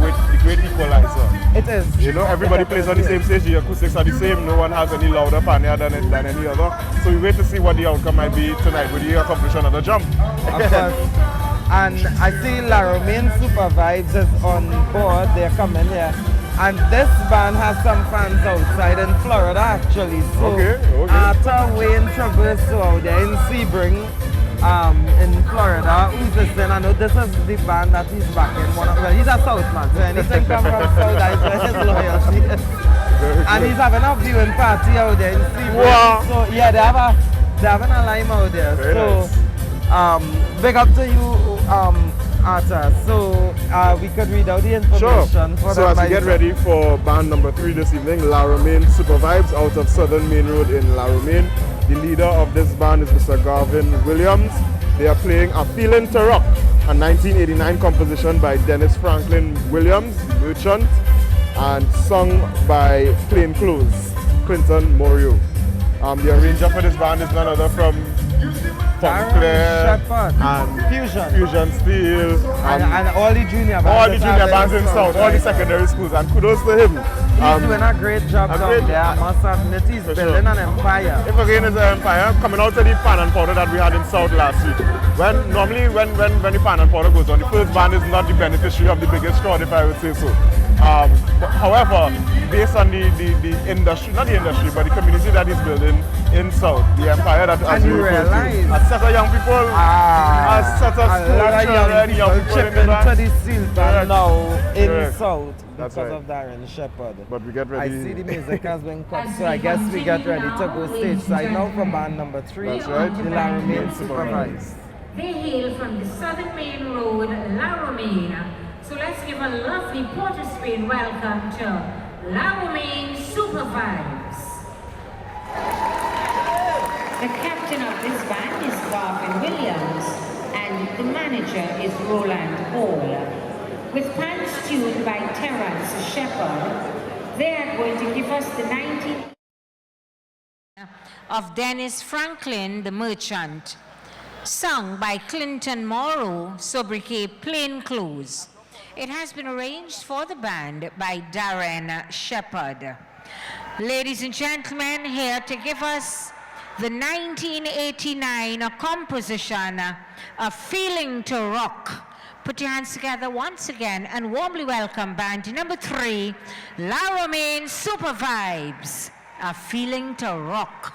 great equalizer. It is. You know, everybody plays on the same stage, the acoustics are the same, no one has any louder pania than any other. So we wait to see what the outcome might be tonight with the accomplish another jump. Of course. And I see La Romaine Super Vibes is on board, they're coming here. And this band has some fans outside in Florida actually. So after Wayne Traverso out there in Sebring, in Florida, who's listening, I know this is the band that he's backing. He's a South man, so anything come from South, that's where his loyalty. And he's having a viewing party out there in Sebring. Wow. So yeah, they're having a lime out there. Very nice. Big up to you, Arthur. So we could read out the information for so as we get ready for band number 3 this evening, La Romaine Super Vibes out of Southern Main Road in La Romaine. The leader of this band is Mr. Garvin Williams. They are playing A Feeling to Rock, a 1989 composition by Dennis Franklin Williams, Merchant, and sung by Plainclothes, Clinton Morio. The arranger for this band is none other from Shepard and Fusion Steel and all the junior bands. All the junior bands in South, all the secondary schools, and kudos to him. He's doing a great job down there, I must admit. He's building an empire. If again is an empire, coming out to the pan and powder that we had in South last week. Normally when the pan and powder goes on, the first band is not the beneficiary of the biggest crowd, if I would say so. However, based on the industry, not the industry, but the community that he's building in South, the empire that, as you realize, a set of young people, a set of young people chipping to the seal band now in South because of Darren Shepherd. But we get ready. I see the music has been cut, so I guess we get ready to go stage side now for band number 3. That's right. The La Romaine Super Vibes. They hail from the Southern Main Road, La Romaine. So let's give a lovely Port of Spain welcome to La Romaine Super Vibes. The captain of this band is Garvin Williams, and the manager is Roland Hall. With pants tuned by Terence Shepard, they are going to give us the 19 of Dennis Franklin, the Merchant, sung by Clinton Morrow, sobriquet Plainclothes. It has been arranged for the band by Darren Shepard. Ladies and gentlemen, here to give us the 1989 composition, A Feeling to Rock. Put your hands together once again and warmly welcome band number 3, La Romaine Super Vibes, A Feeling to Rock.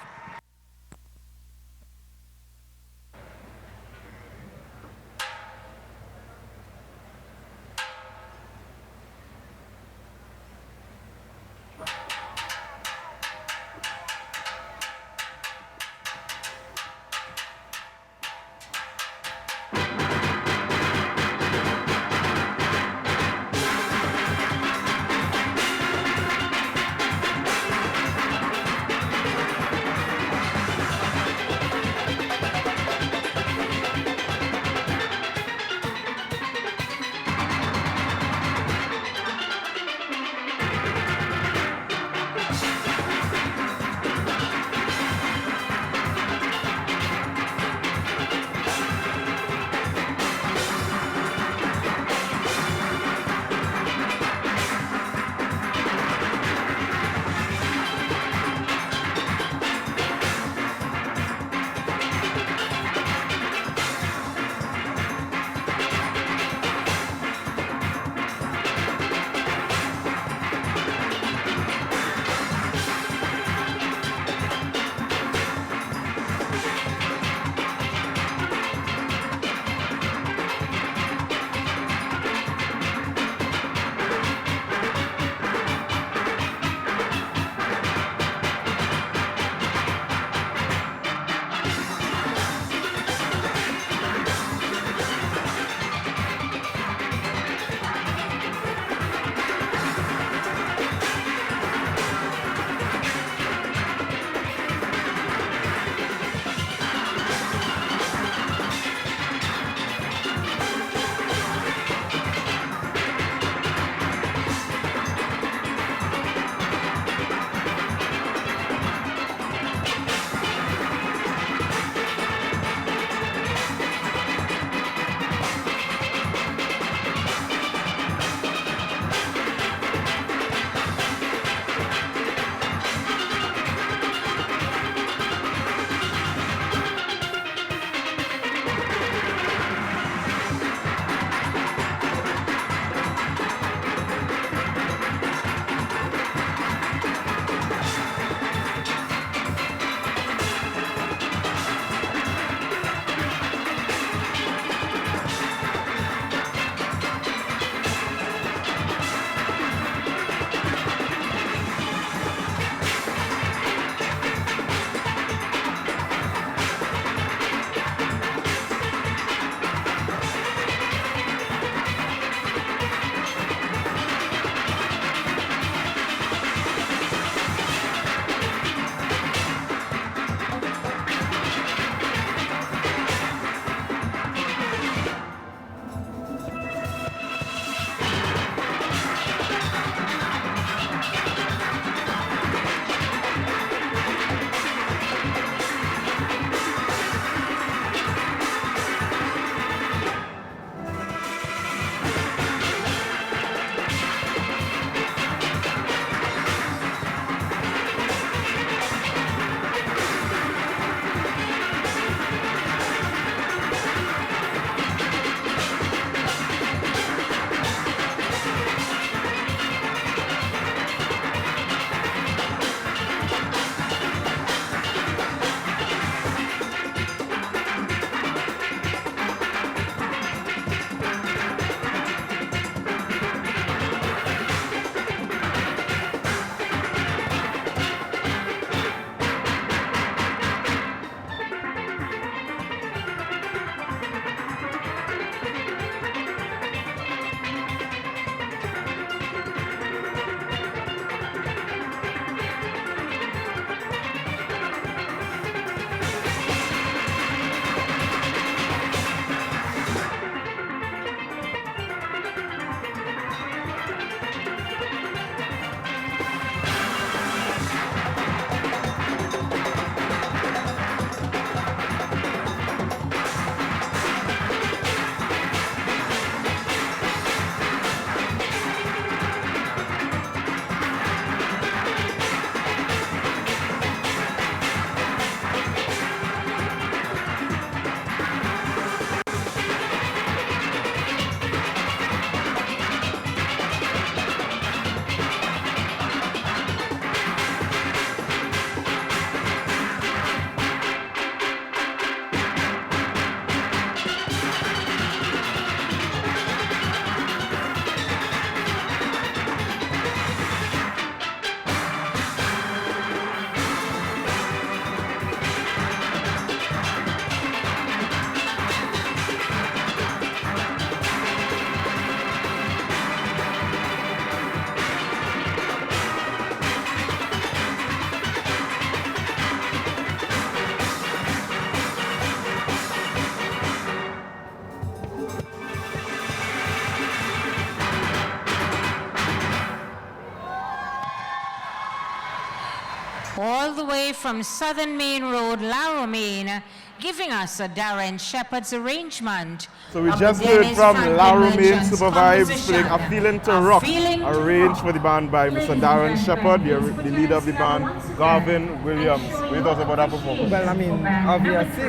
the way from Southern Main Road, Laramine, giving us a Darren Shepherd's arrangement. So we of just the heard Dennis from Franklin Laramine Legends Super Vibes composition, playing A Feeling to A Rock, Feeling to arranged Rock. for the band by Mr. Darren Shepherd, the leader of the band, Garvin Williams. What do you thought about that performance? Well, I mean, obviously,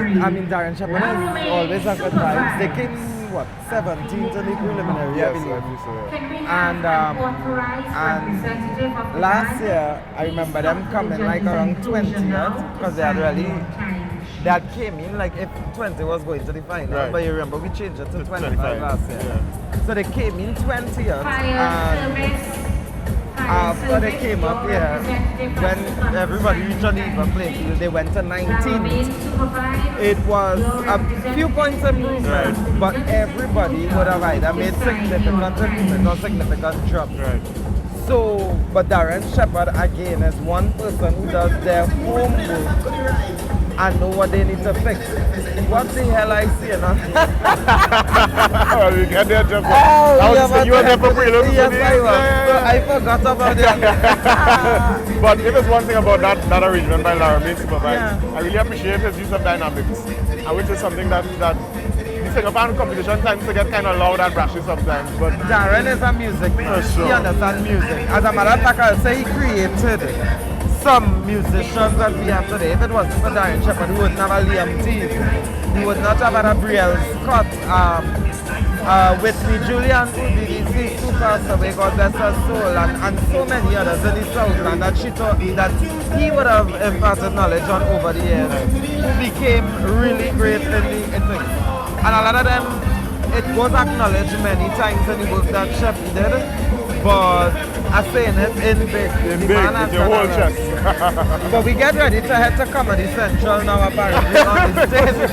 Darren Shepherd is always a good vibes. They came, what, 17th in the preliminary, Yes, I believe. I believe so, yeah. And last year, I remember them coming like around 20th, because they had came in like if 20 was going to the final, Right. but you remember we changed it to 25 25, last year. yeah. So they came in 20th, and after they came up here, when everybody reached an even play field, they went to 19th. It was a few points improvement, but everybody would have either made significant improvement or significant drops. Right. So, but Darren Shepherd again is one person who does their homework and know what they need to fix. What the hell I see now? Well, we get there just Oh, you were there for prelims. Yes, I was. So I forgot about that. But if there's one thing about that arrangement by Laramine Super Vibes, Yeah. I really appreciate his use of dynamics, and which is something that the Syncopant competition tends to get kind of loud and brashy sometimes. But Darren is a music man. For sure. He understands music. As a matter of fact, I'll say he created some musicians that we have today. If it wasn't for Darren Shepherd, we wouldn't have a Liam T. We would not have had a Brielle Scott. Whitney Julian, who did who passed away, God bless her soul, and so many others in the Southland that he would have imparted knowledge on over the years, who became really great in things. And a lot of them, it was acknowledged many times in the work that Shep did, but I'm saying it in big. in The big, man has with your done whole a lot. chest. But we get ready to head to Comedy Central now apparently on the stage.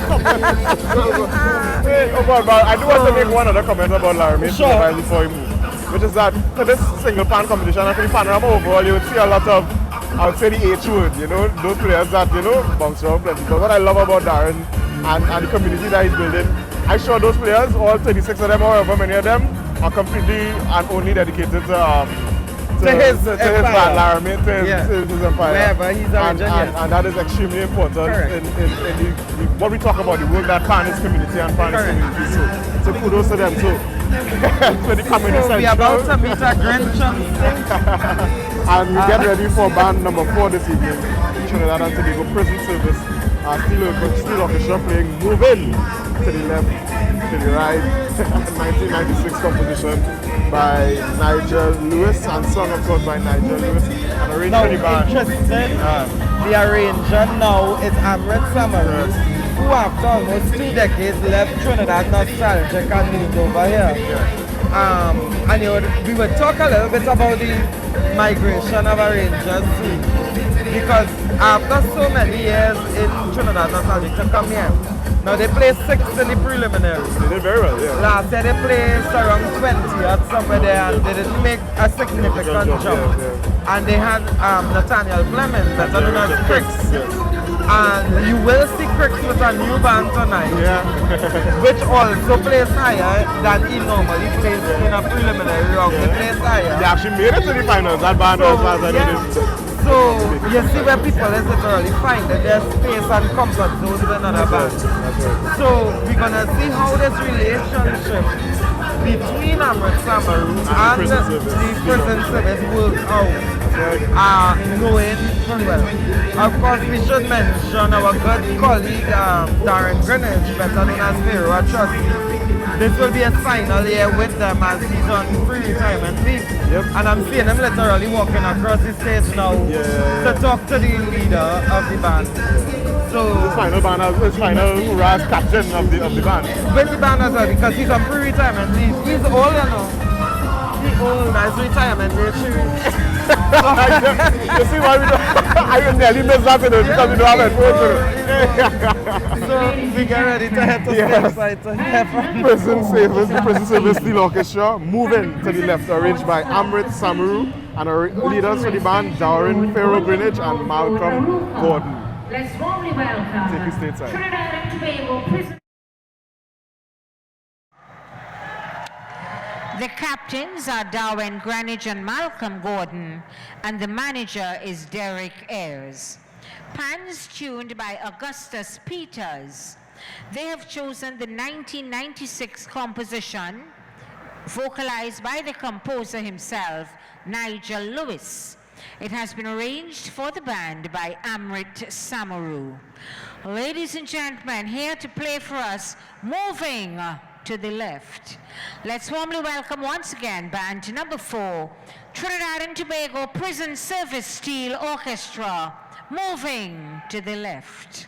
Hey, oh God, but I do want to make one other comment about Laramine Sure. Super Vibes before we move, which is that for this single pan competition and for the Panorama overall, you would see a lot of, I would say the H word, those players that, bounce around plenty. But what I love about Darren and the community that he's building, I'm sure those players, all 36 of them, or however many of them, are completely and only dedicated to his band, empire. Laramine, to Yeah. his empire. Wherever he's originated. And that is extremely important Correct. in what we talk about, the work that Pan is community and Pan is Correct. community. So kudos to them too. For the community So we're about to meet a Grinch and we get ready for band number 4 this evening, Trinidad and Tobago Prison Service. Steel Orchestra playing Move In to the left, to the right, 1996 composition by Nigel Lewis and sung of course by Nigel Lewis and arranged Now, for the band. interesting, the arranger now is Amrit Samaru, who after almost 2 decades left Trinidad nostalgic and moved over here. And we would talk a little bit about the migration of arrangers too, because after so many years in Trinidad nostalgic to come here, now they play 6 in the preliminaries. They did very well, yeah. Last year they placed around 20 at somewhere there and they didn't make a significant Good job, jump. yeah. And they had Nathaniel Fleming, better known as Cricks. Yes. And you will see Cricks with a new band tonight, Yeah. which also plays higher than he normally plays in a preliminary round. They plays higher. They actually made it to the finals, that band as far as I know. So you see where people is literally finding their space and comfort zones in another band. That's right. So we're gonna see how this relationship between Amrit Samaru and prison the service. prison service works out. Knowing very well. Of course, we should mention our good colleague Darren Greenwich, better known as Pharaoh. I trust this will be his final year with them as he's on pre-retirement leave. Yep. And I'm seeing him literally walking across the stage now to talk to the leader of the band. So His final band, his final hurrah as captain of the band. with the band as well, because he's on pre-retirement leave. He's old, He's old, that's retirement age. You see why we don't, I nearly missed that today because we don't have it. So we get ready to head to the side to hear from The Prison Service Steel Orchestra, moving to the left, arranged by Amrit Samaru, and our leaders for the band, Darren Pharaoh Greenwich and Malcolm Gordon. Let's warmly welcome Take you stateside. Trinidad and Tobago prison. The captains are Darwin Greenwich and Malcolm Gordon, and the manager is Derek Ayres. Pans tuned by Augustus Peters. They have chosen the 1996 composition, vocalized by the composer himself, Nigel Lewis. It has been arranged for the band by Amrit Samaru. Ladies and gentlemen, here to play for us, Moving to the Left. Let's warmly welcome once again band number 4, Trinidad and Tobago Prison Service Steel Orchestra, Moving to the Left.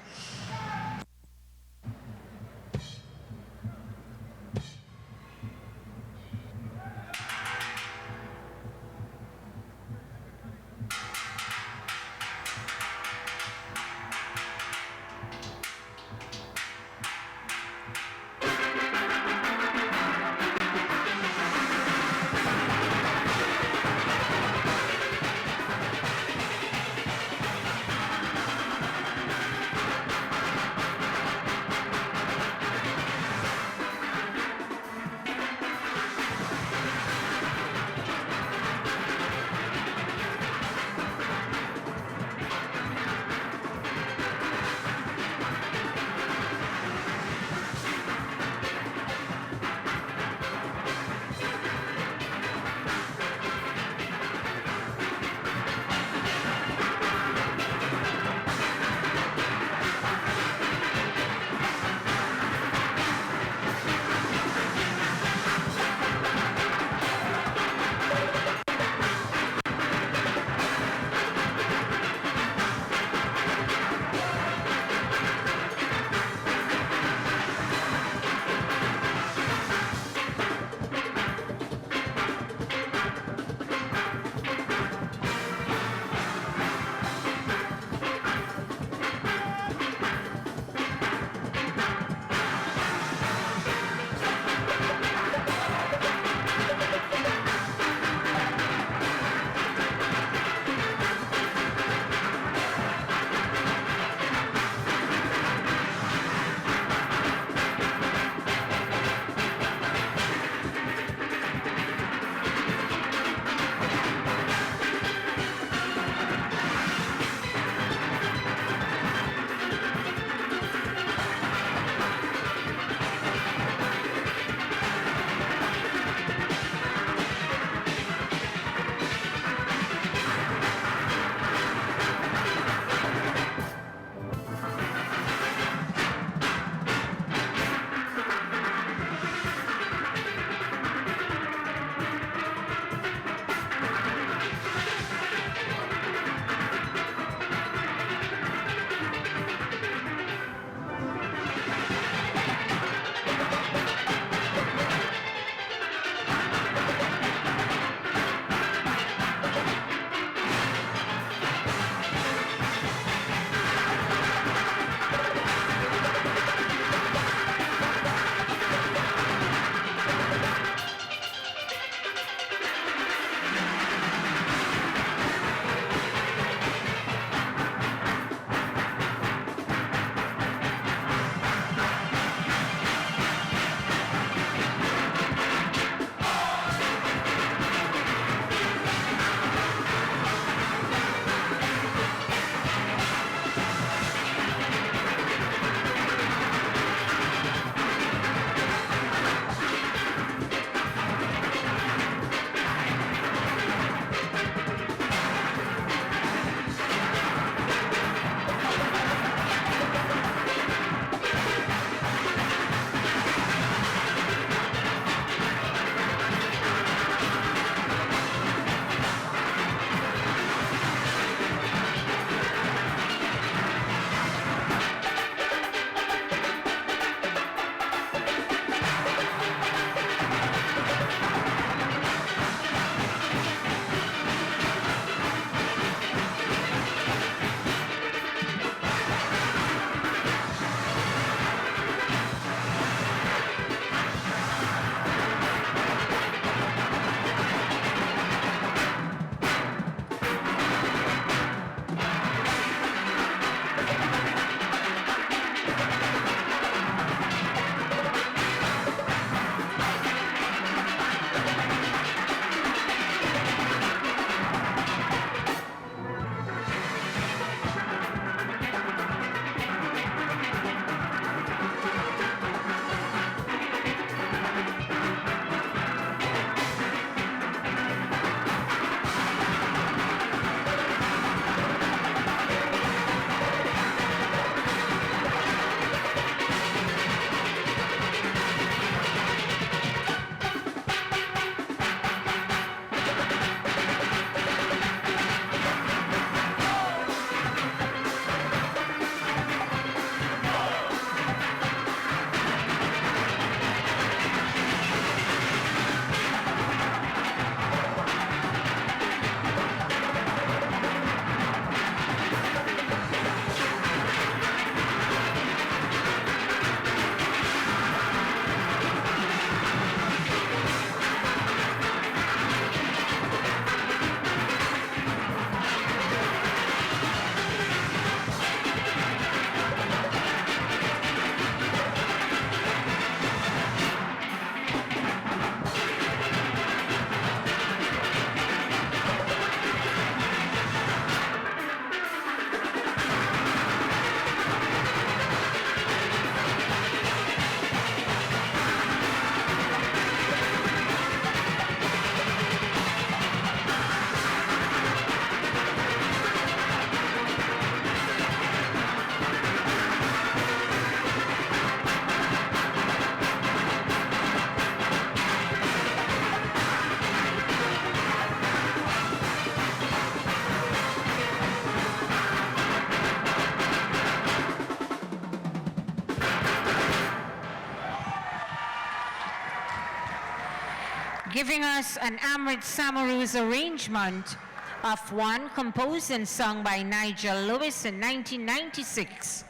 giving us an Amrit Samaru's arrangement of one composed and sung by Nigel Lewis in 1996,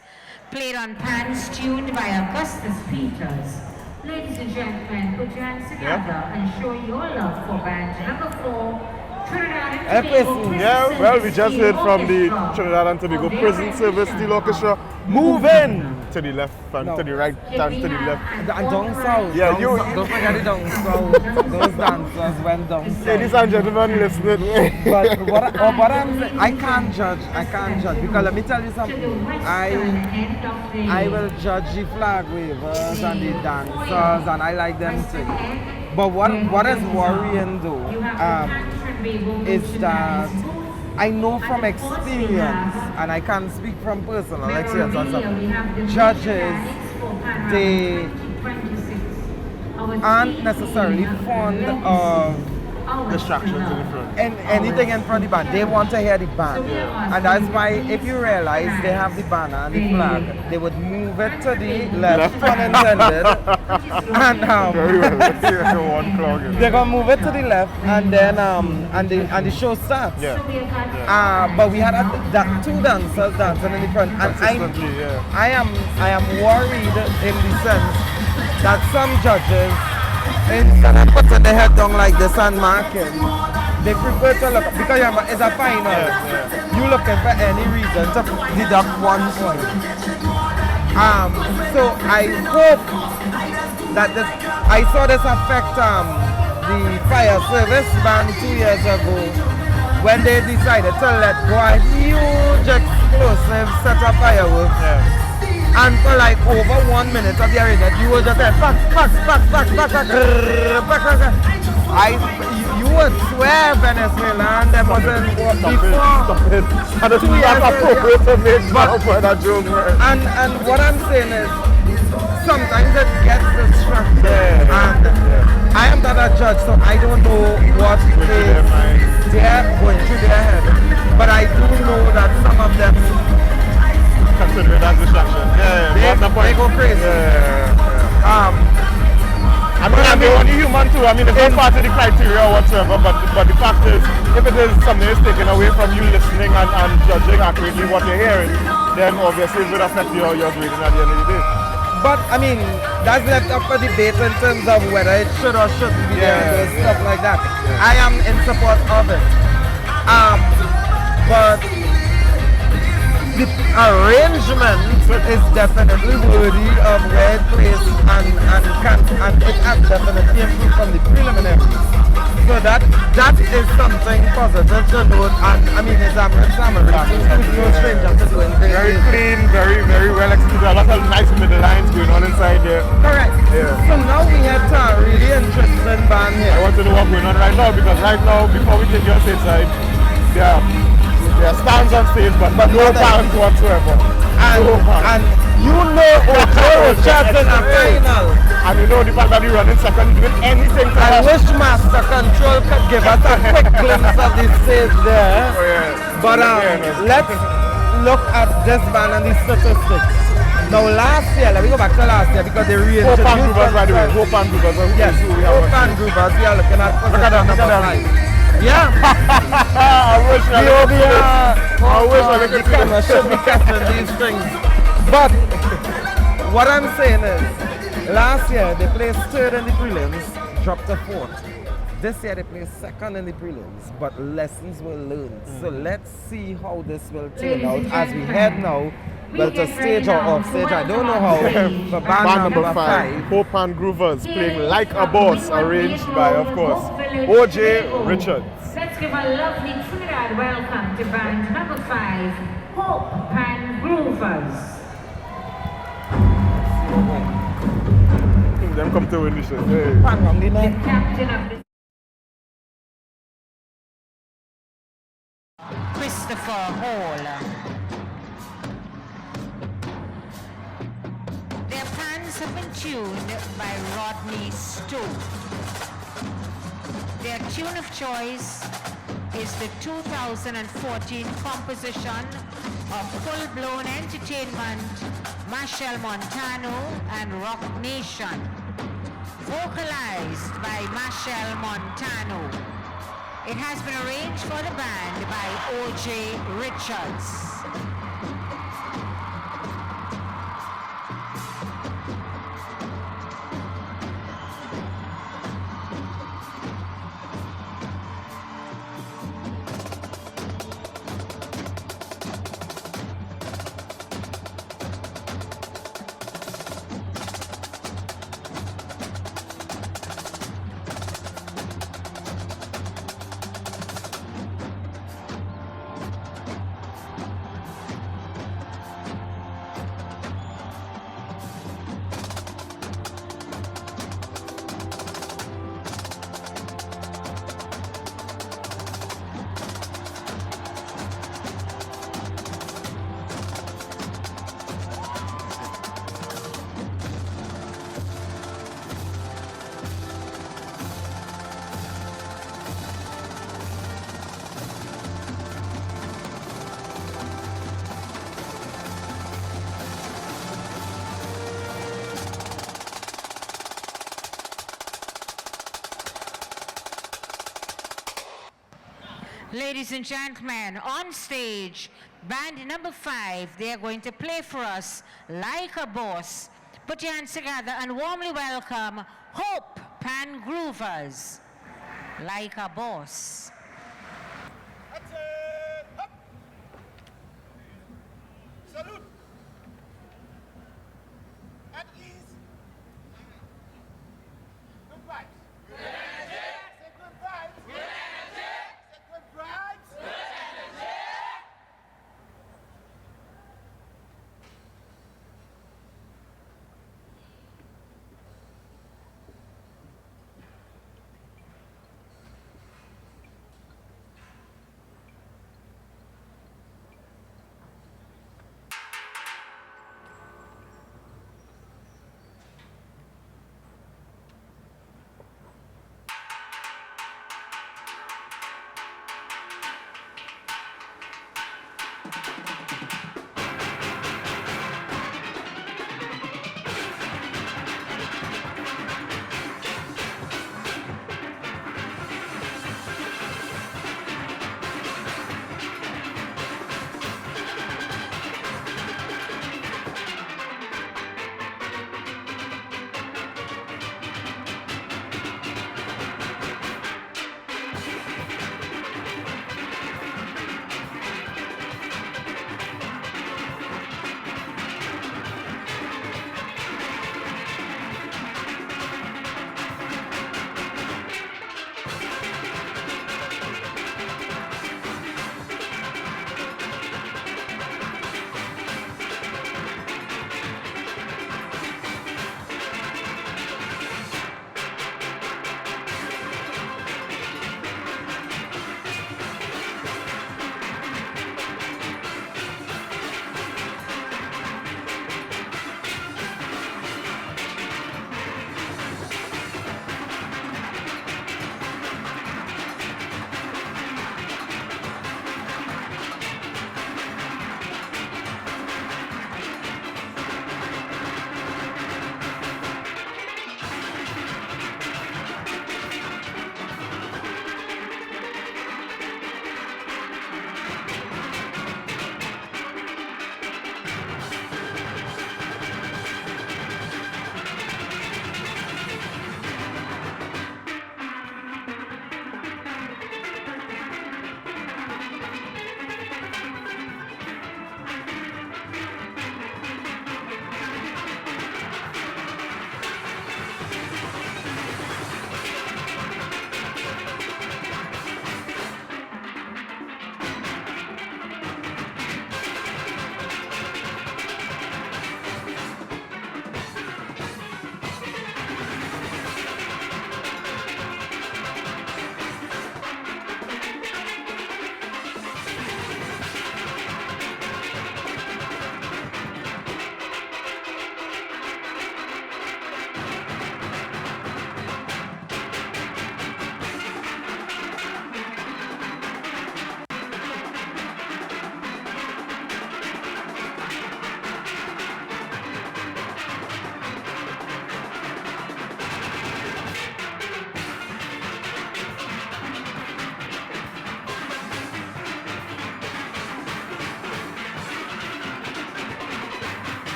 played on pans tuned by Augustus Peters. Ladies and gentlemen, put your hands together and show your love for band number 4, Trinidad and Tobago Prison Yeah, well, we just Steel heard from the Orchestra. Trinidad and Tobago Of their Prison Service Steel Orchestra. Move in to the left and to the right and to the left. And down south. Yeah, down you- south. Don't forget it down south. Those dancers went down south. Ladies and gentlemen, listening. But what I'm saying, I can't judge because let me tell you something. I will judge the flag wavers and the dancers and I like them too. But what is worrying though is that I know from experience, and I can speak from personal experience on some judges, they aren't necessarily fond of Distractions in the front. and anything in front of the band. They want to hear the band. And that's why if you realize they have the banner and the flag, they would move it to the left, pun intended. And Very well. Let's see if one clog is. they're gonna move it to the left and then and the show starts. Yeah. But we had two dancers dancing in the front, and Consistently, yeah. I am worried in the sense that some judges, instead of putting their head down like this and marking, they prefer to look because it's a final. You looking for any reason to deduct 1 point. So I hope that I saw this affect the fire service band 2 years ago when they decided to let go a huge explosive set of fireworks. And for like over 1 minute of hearing it, you were just like, back. You would swear Venezuela and there wasn't before. And it's not appropriate to make fun of that joke. And what I'm saying is, sometimes it gets distracted. And I am not a judge, so I don't know what they're going through their head. But I do know that some of them, Consider it as distraction. they go crazy. I mean, they're only human too. I mean, it's not part of the criteria or whatsoever, but the fact is, if it is something that's taken away from you listening and judging accurately what you're hearing, then obviously it will affect your grading at the end of the day. But I mean, that's left up for debate in terms of whether it should or shouldn't be there and stuff like that. I am in support of it. But the arrangement is definitely worthy of where it plays and it has definitely improved from the preliminaries. So that is something positive to note, and I mean it's Amrit Samaru, no stranger to doing things. Very clean, very well executed. A lot of nice middle lines going on inside there. Correct. Yeah. So now we have a really interesting band I here. want to know what's going on right now because right now, before we take your stage side, there are stands on stage, but no fans whatsoever. And you know Ojo Richards in a final. And you know the fact that he running second doing anything to I us. wish Master Control could give us a quick glimpse of the stage there. Oh, yeah. But let's look at this band and the statistics. Now last year, let me go back to last year because they reintroduced Hope and Groovers, by the way. Hope and Groovers. Yes, Hope and Groovers. We are looking at position number 5. Yeah. I wish I The camera should be capturing these things. But what I'm saying is, last year they placed 3rd in the prelims, dropped to 4th. This year they placed 2nd in the prelims, but lessons were learned. So let's see how this will turn out as we head now. Well, to stage or off stage, I don't know how. For band number 5. Hope and Groovers playing Like a Boss, arranged by, of course, O.J. Richards. Let's give a lovely Trinidad welcome to band number 5, Hope Pan Groovers. Them come to win this shit. Hey. The captain of the Christopher Hall. Their pans have been tuned by Rodney Stowe. Their tune of choice is the 2014 composition of Full Blown Entertainment, Machel Montano, and Rock Nation. vocalized by Machel Montano. It has been arranged for the band by O.J. Richards. Ladies and gentlemen, on stage, band number 5, they are going to play for us Like a Boss. Put your hands together and warmly welcome Hope Pan Groovers. Like a Boss. That's it. Up. Salute. At ease. Good vibes. Good energy. Say good vibes. Good energy. Say good vibes. Good energy.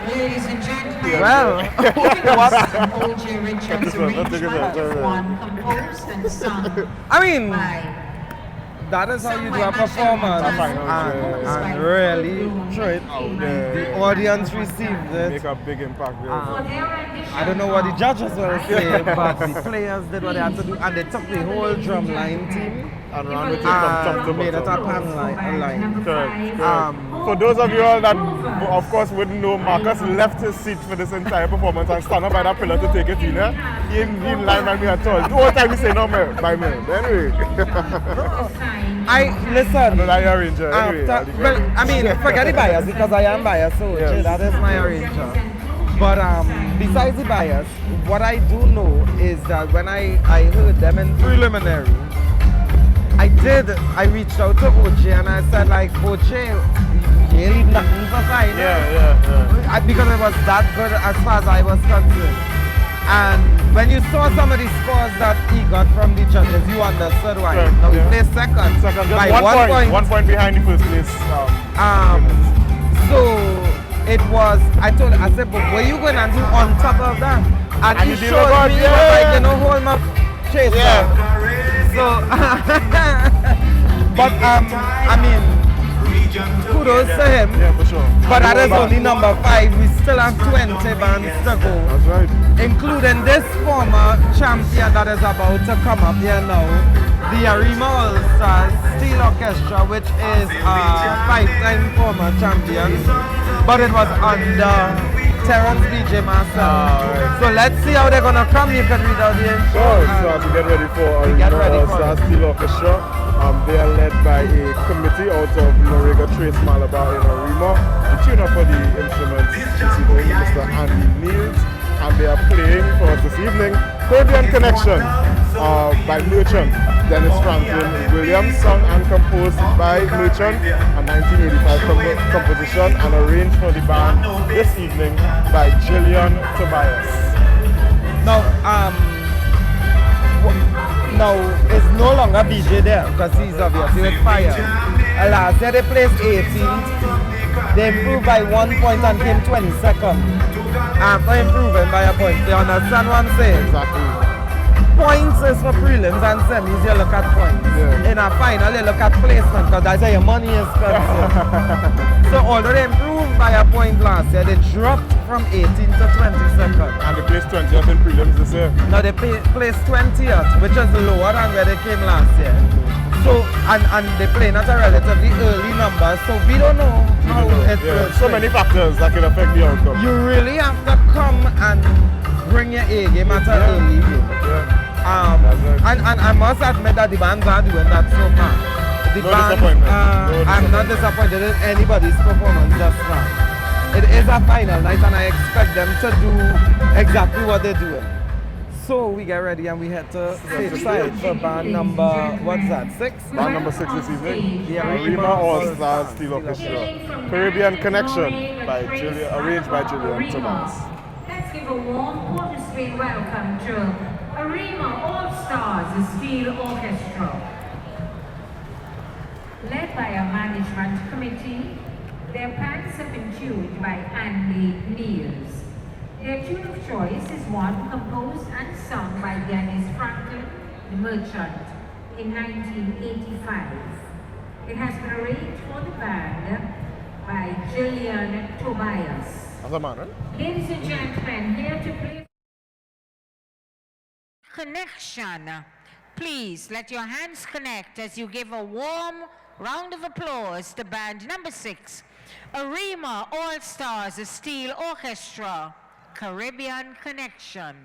Ladies and gentlemen, Well, what? O.J. Richards This one, let's take it arrangement out. of one composed and sung I mean, by that is how you do a performance, and really, through it, the audience received it. Make a big impact there. I don't know what the judges will say, but the players did what they had to do, and they took the whole drum line team And ran with it from top to and made it a bottom. pan line. Correct. For those of you all that, of course, wouldn't know, Marcus left his seat for this entire performance and stand up by that pillar to take it in. He didn't line by me at all. The whole time he say no, man, by me. But anyway. Listen. I know that you're arranger. Anyway, Well, I mean, forget the bias because I am biased, so Yes. that is my arranger. But besides the bias, what I do know is that when I heard them in preliminary, I reached out to Oche and I said like, Oche, you leave nothing for final. Yeah. Because it was that good as far as I was concerned. And when you saw some of the scores that he got from the judges, you understood why. Correct, Now he yeah. placed second. Second, just by 1 point. 1 point behind the first place. So it was, I said, but what are you going to do on top of that? And he you did showed about- me, yeah. like, you know, hold my chase. So, but I mean, kudos to him. Yeah, for sure. But that is only number 5. We still have 20 bands to go. That's right. Including this former champion that is about to come up here now, the Arima Allstars Steel Orchestra, which is a 5-time former champion, but it was under Terrence BJ Marcel. So let's see how they're gonna come. You can read out the intro. So as we get ready for Arima Allstars Steel Orchestra, they are led by a committee out of Noriega Trace Malabar in Arima. The tuner for the instruments this evening, Mr. Andy Niels, and they are playing for us this evening Caribbean Connection by Merchant, Dennis Franklin Williams, sung and composed by Merchant, a 1985 composition, and arranged for the band this evening by Jillian Tobias. Now it's no longer BJ there because he's obviously with fire. Last year they placed 18th. They improved by 1 point and came 22nd. After improving by a point, you understand what I'm saying? Exactly. Points is for prelims and semis, you look at points. Yeah. In a final, you look at placement because that's where your money is concerned. So although they improved by a point last year, they dropped from 18th to 22nd. And they placed 20th in prelims this year. Now they placed 20th, which is lower than where they came last year. So, and they playing at a relatively early number, so we don't know how it will So many factors that can affect the outcome. You really have to come and bring your A game at an early game. And I must admit that the bands are doing that so far. The No bands, disappointment. I'm not disappointed in anybody's performance thus far. It is a final night and I expect them to do exactly what they're doing. So we get ready and we head to stage side for band number, what's that, 6? Band number 6 this evening, The Arima Allstars Steel Orchestra. Caribbean Connection by arranged by Julian Thomas. Let's give a warm orchestral welcome to Arima Allstars Steel Orchestra. Led by a management committee, their pans have been tuned by Andy Niels. Their tune of choice is one composed and sung by Dennis Franklin, the Merchant, in 1985. It has been arranged for the band by Jillian Tobias. That's a man, right? Ladies and gentlemen, here to play Connection. Please let your hands connect as you give a warm round of applause to band number 6, Arima Allstars Steel Orchestra, Caribbean Connection.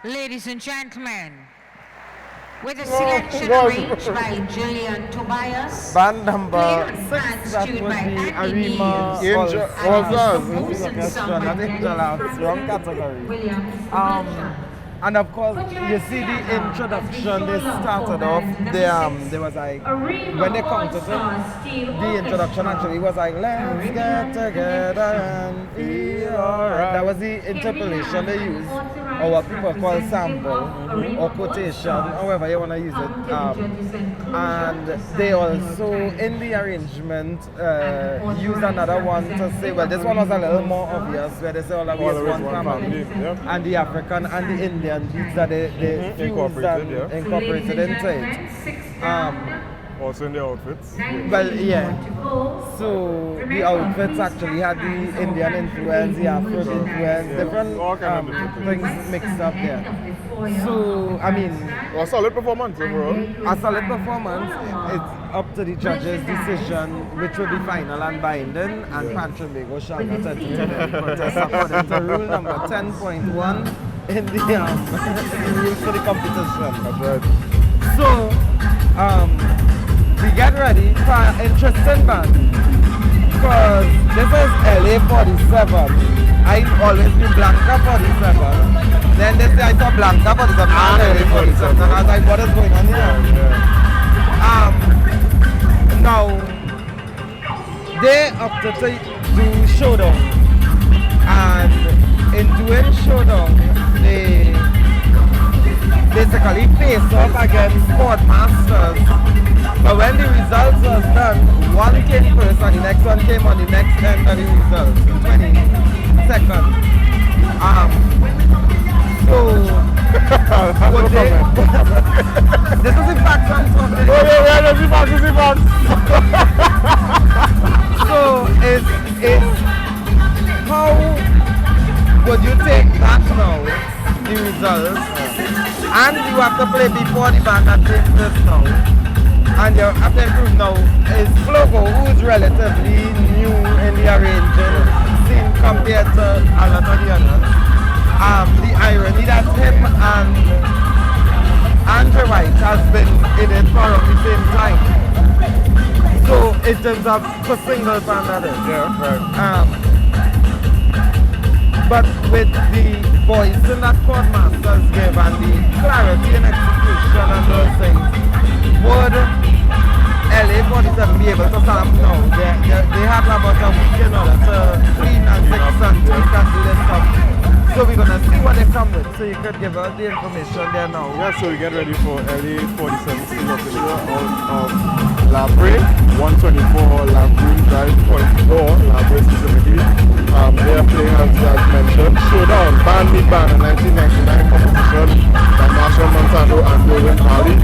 Ladies and gentlemen, with a selection arranged by Julian Tobias, Band number played on 6, fans that tuned would by be Andy Arima, Niels, Angel- and was was us. composed and sung by Not Dennis Angel Arts, Franklin, wrong category. Williams, And of course, you see the introduction, they started off, there was like, when they counted it, the introduction actually was like, let's get together and feel alright. That was the interpolation they used, or what people call sample, or quotation, however you want to use it. And they also, in the arrangement, used another one to say, well, this one was a little more obvious, where they say all of All is of one it's one family, family, yeah. and the African and the Indian beats that they fused Incorporated, and yeah. incorporated into it. Also in the outfits. Well, yeah. So the outfits actually had the Indian influence, the Afro influence, different all kind of different things mixed up there. So, I mean, A solid performance overall. a solid performance. It's up to the judges' decision, which will be final and binding, and Pan Trinbago shall not enter the contest according to rule number 10.1 in the rules for the competition. That's right. So, we get ready for an interesting band, because this is LA 47. I always be Blanca 47. Then they say I saw Blanca 47 and LA 47. And I was like, what is going on here? Now, they opted to do showdown. And in doing showdown, they basically face off against Chord Masters. But when the results was done, one came first and the next one came on the next end of the results, 22nd. Would they, this is in fact some sort of... So it's how would you take that now, the results, and you have to play before the band that takes this now, and you have to improve now, is Flogo, who is relatively new in the arranging scene compared to a lot of the others. The irony that him and Andrew White has been in it for around the same time. So it ends up for single band that is. Yeah, right. But with the voicing that Chord Masters give and the clarity and execution and those things, would LA 47 be able to stand up now? They have about a week in order to clean and fix and tweak and do this stuff. So we're gonna see what they come with. So you could give us the information there now. Yeah, so we get ready for LA 47 still official out of Labre, 124 Labre Drive, point 4, Labre specifically. They are playing, as mentioned, Showdown, Band Meet Band, a 1999 competition by Marshall Montano and Rowan Harley.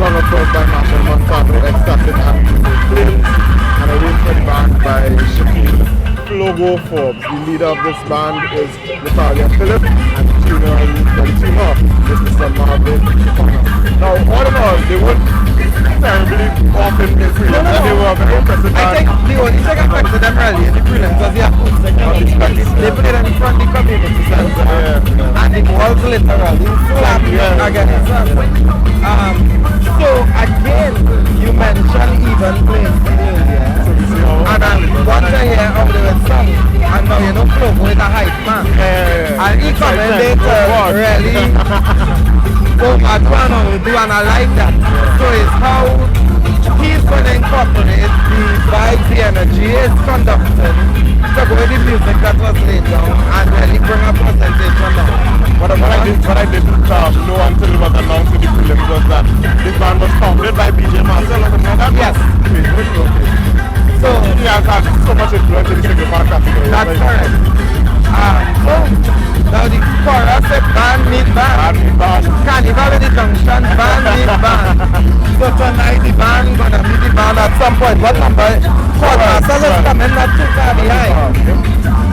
Song of course by Marshall Montano, Ecstatic and Flames, and arranged for the band by Shaquille Flogo Forbes. The leader of this band is Natalia Phillip, and the tuner is Mr. Marvin Connor. Now, all in all, they weren't terribly often in prelims, and they were a very impressive I band. think the only thing affected them really in the prelims was the acoustic. They put it in front of the community center, and it was literally slapping against us. So again, you mentioned even playing earlier, and I want to hear how they were sung, and now you know Flogo is a hype man, and he commentator really go at one and do, and I like that. So it's how he's going to incorporate the vibes, the energy, his conducting, to go with the music that was laid down and really bring a presentation down. What I didn't know until it was announced in the prelims was that this band was founded by BJ Marcel. Yes. So he has had so much influence in the single band category. That's correct. So now the chorus is band meet band. Carnival in the Junction, band meet band. So tonight the band gonna meet the band at some point. What number? Chord Masters is coming not too far behind.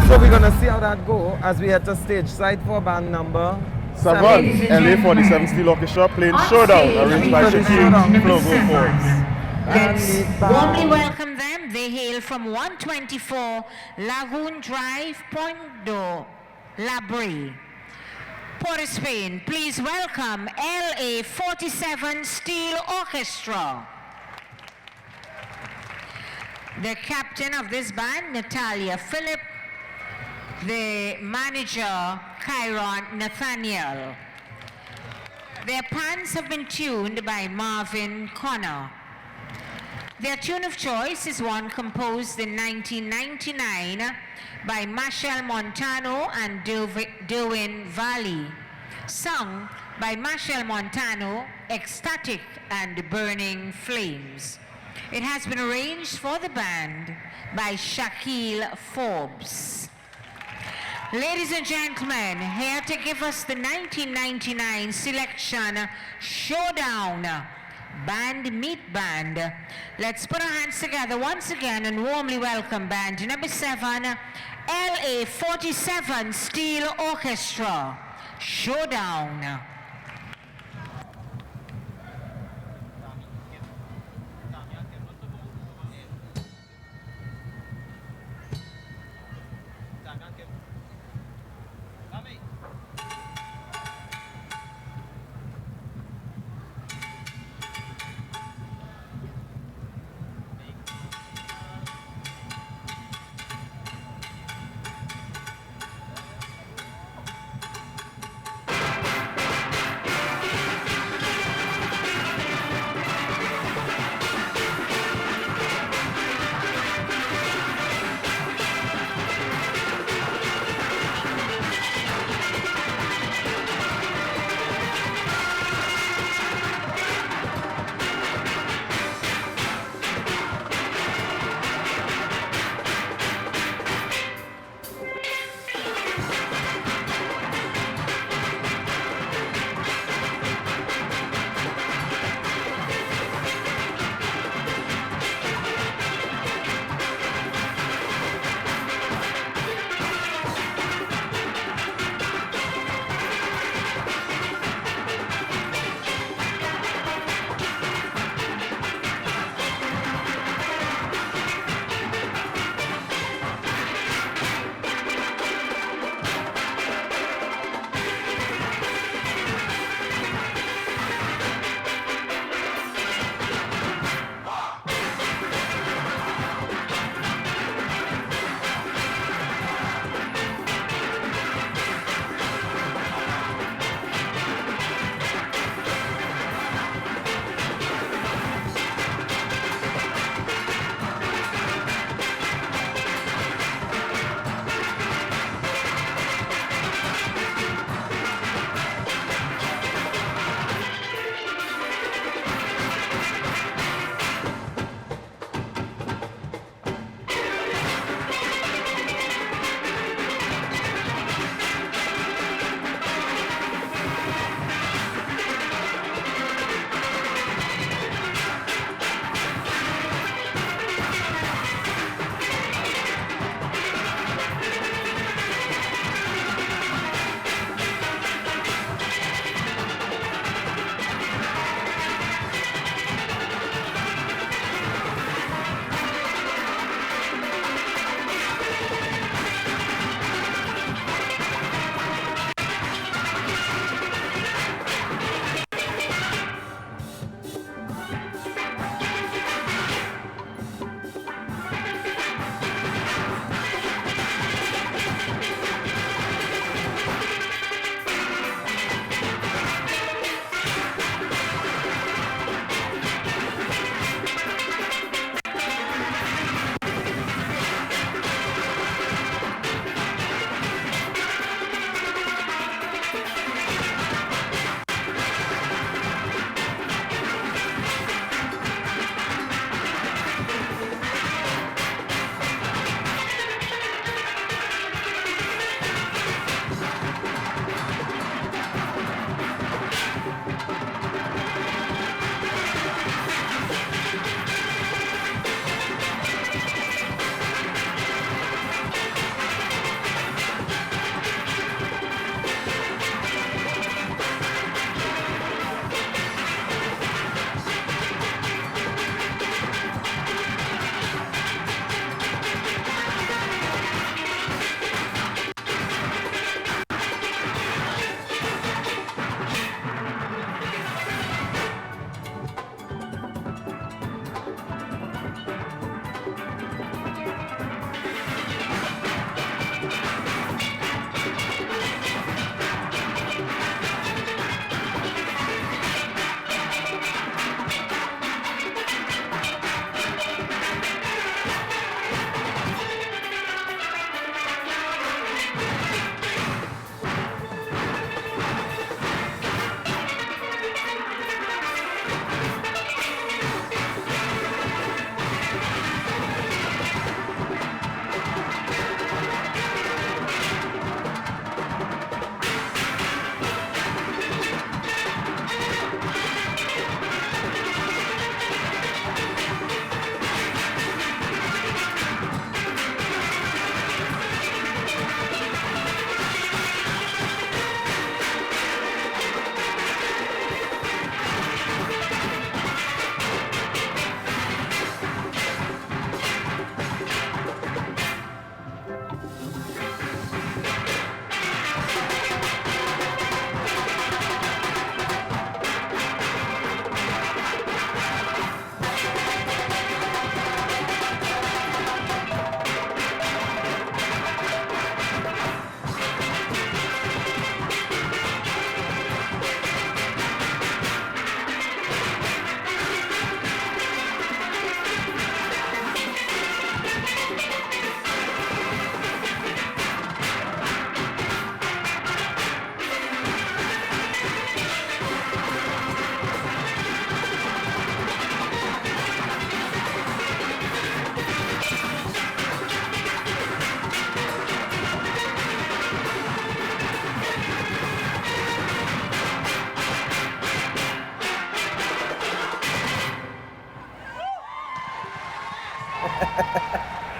So we're gonna see how that go as we head to stage side for band number 7. LA 47 Steel Orchestra playing Showdown, arranged by Shaquille Flogo Forbes. Let's warmly welcome them. They hail from 124 Lagoon Drive, Point d'Or, Labre. Port of Spain, please welcome LA 47 Steel Orchestra. The captain of this band, Natalia Phillip. The manager, Chiron Nathaniel. Their pans have been tuned by Marvin Connor. Their tune of choice is one composed in 1999 by Machel Montano and Derwin Valley, sung by Machel Montano, Ecstatic and Burning Flames. It has been arranged for the band by Shaquille Forbes. Ladies and gentlemen, here to give us the 1999 selection Showdown Band Meet Band. Let's put our hands together once again and warmly welcome band number 7, LA 47 Steel Orchestra, Showdown.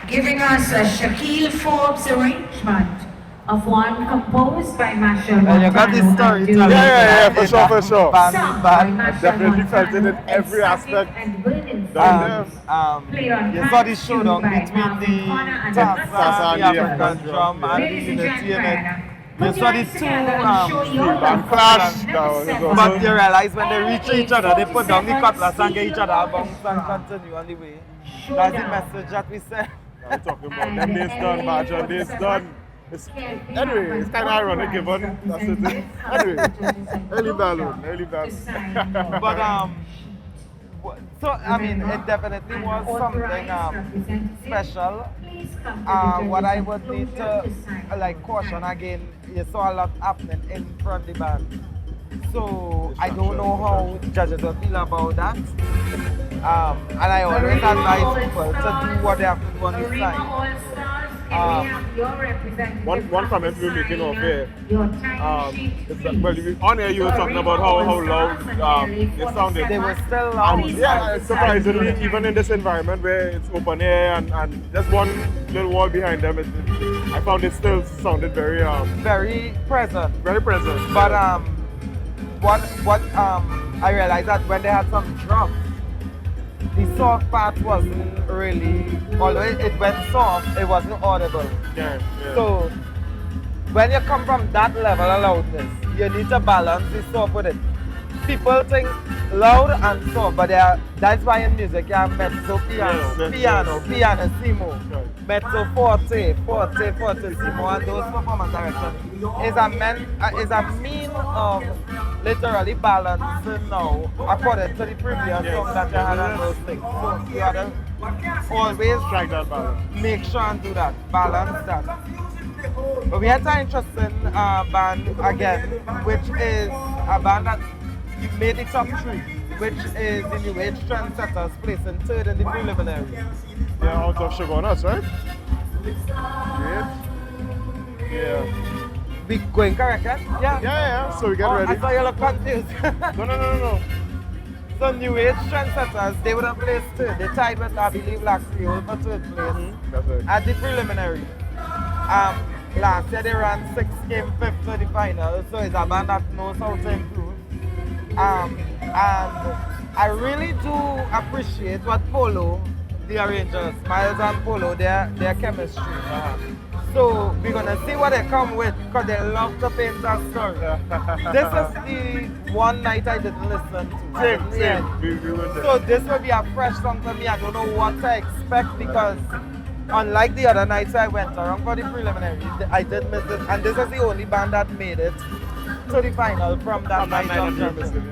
Giving us a Shaquille Forbes arrangement of one composed by Marshall Well, you got this Montano story. and Dewey Yeah, for Clark. sure, for sure. Band, Sung by band. Marshall Definitely felt it in Montano every and aspect. Sackett and Williams. You saw the showdown between the Tasa and the African drum and the Ladies and Unity in it. gentlemen, You put saw your the hands two together and show your and love. clash. Number That was seven. awesome. But you realize when they reach each other, they put down the cutlass and get each other a bounce and continue on the way. That's the message that we send. We're talking about them days done, Marshall days done. Anyway, it's kind of ironic given that's the thing. Anyway, early balloon. But so I mean, it definitely was something special. What I would need to like caution again, you saw a lot happening in front of the band. So I don't know how judges will feel about that. And I always advise people to do what they have to do on the Arima side. Allstars, can we have your representative One comment we were making off here. your time sheet, Is that, well, on air you were talking about how loud it sounded. They were still loud. And yeah, surprisingly, even in this environment where it's open air and just one little wall behind them, I found it still sounded very very present. very present. But what I realized that when they had some drums, the soft part wasn't really, although it went soft, it wasn't audible. Yeah. So when you come from that level of loudness, you need to balance the soft with it. People think loud and soft, but that's why in music you have mezzo piano, pianissimo, mezzo forte, fortissimo, and those performance directions is a mean of literally balancing now according to the previous song that you had on those things. So you have to always Strike that balance. make sure and do that, balance that. But we had an interesting band again, which is a band that made the top 3, which is the new Age Trendsetters, placing 3rd in the preliminary. Yeah, out of Shogunas, right? Great. Yeah. We going correct, eh? Yeah. Yeah. So we get I ready. saw you look confused. No. So New Age Trendsetters, they would have placed 3rd. They tied with, I believe, Lacriol for 3rd place That's right. at the preliminary. Last year they ran 6 game 5th to the final, so it's a band that knows how to improve. And I really do appreciate what Polo, the arrangers, Miles and Polo, their chemistry. So we're gonna see what they come with, because they love to paint a story. This is the one night I didn't listen to. Same. We were there. So this will be a fresh song to me. I don't know what to expect, because unlike the other nights I went around for the preliminary, I did miss it. And this is the only band that made it to the final from that night of Germany.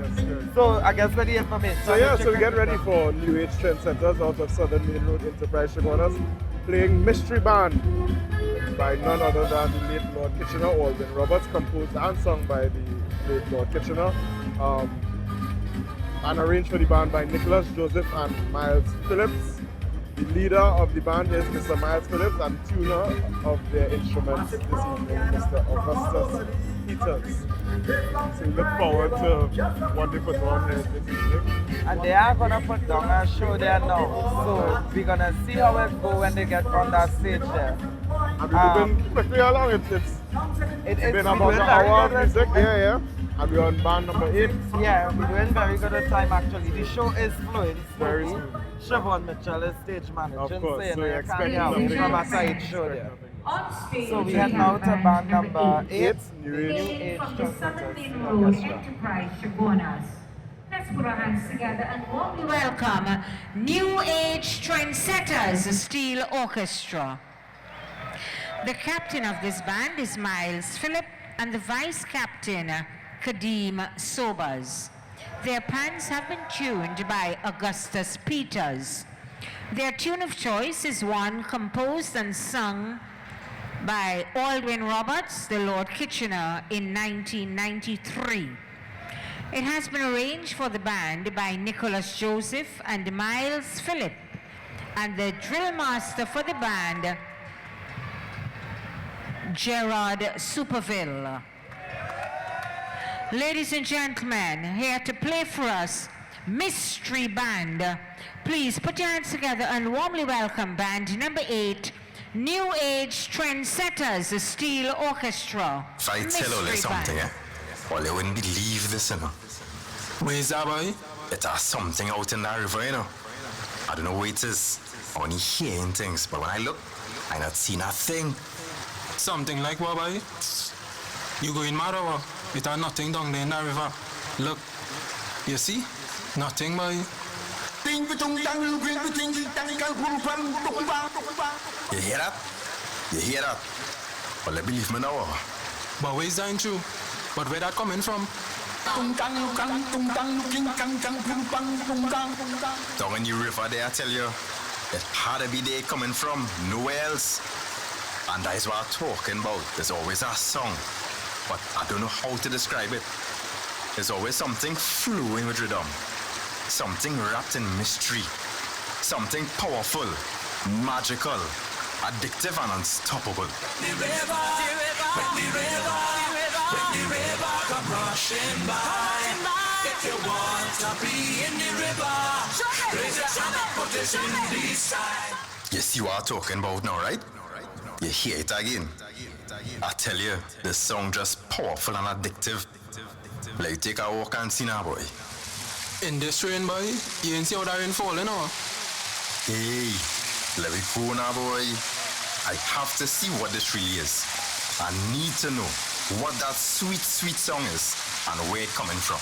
So I guess with the information. So we get ready for New Age Trendsetters out of Southern Main Road Enterprise Shogunas, playing Mystery Band by none other than the late Lord Kitchener, Alvin Roberts, composed and sung by the late Lord Kitchener, and arranged for the band by Nicholas Joseph and Miles Phillips. The leader of the band is Mr. Miles Phillips, and tuner of their instruments this evening, Mr. Augustus Peters. So we look forward to what they put on here this evening. And they are gonna put down a show there now. So we're gonna see how it go when they get on that stage there. And we're moving quickly along. It's been about an hour of music. Yeah. And we're on band number 8. Yeah, we're doing very good at time actually. The show is flowing Very smoothly. smooth. Siobhan Mitchell is stage managing, Of course, so you so know, you you expect can't have nothing from a less. side show there. On stage, So we we head now have to band number 8, New Age. Hailing from the Southern Main Trendsetters Road Orchestra. Enterprise Shogunas. Let's put our hands together and warmly welcome Welcome, New Age Trendsetters Steel Orchestra. The captain of this band is Miles Phillip and the vice captain, Kadeem Sobers. Their pans have been tuned by Augustus Peters. Their tune of choice is one composed and sung by Alwyn Roberts, the Lord Kitchener, in 1993. It has been arranged for the band by Nicholas Joseph and Miles Phillip, and the drill master for the band, Gerard Superville. Ladies and gentlemen, here to play for us Mystery Band. Please put your hands together and warmly welcome band number 8, New Age Trendsetters, the Steel Orchestra. If I tell you something, well, you wouldn't believe this, you know. Where is that, boy? It has something out in that river, you know. I don't know where it is. I only hearing things, but when I look, I not seen a thing. Something like what, boy? You going mad or what? It has nothing down there in that river. Look, you see? Nothing, boy. You hear that? You hear that? Well, believe me now. But where is that true? But where that coming from? Down in the river there, I tell you, it had to be there coming from nowhere else. And that is what I'm talking about. There's always a song, but I don't know how to describe it. There's always something flowing with rhythm, something wrapped in mystery, something powerful, magical, addictive and unstoppable. The river, when the river come rushing by. If you want to be in the river, raise your hand and put it in the side. You see what I'm talking about now, right? You hear it again. I tell you, this song just powerful and addictive. Like take a walk and see now, boy. In this rain, boy, you ain't see how that rain falling, or? Hey, let me go now, boy. I have to see what this really is. I need to know what that sweet, sweet song is and where it's coming from.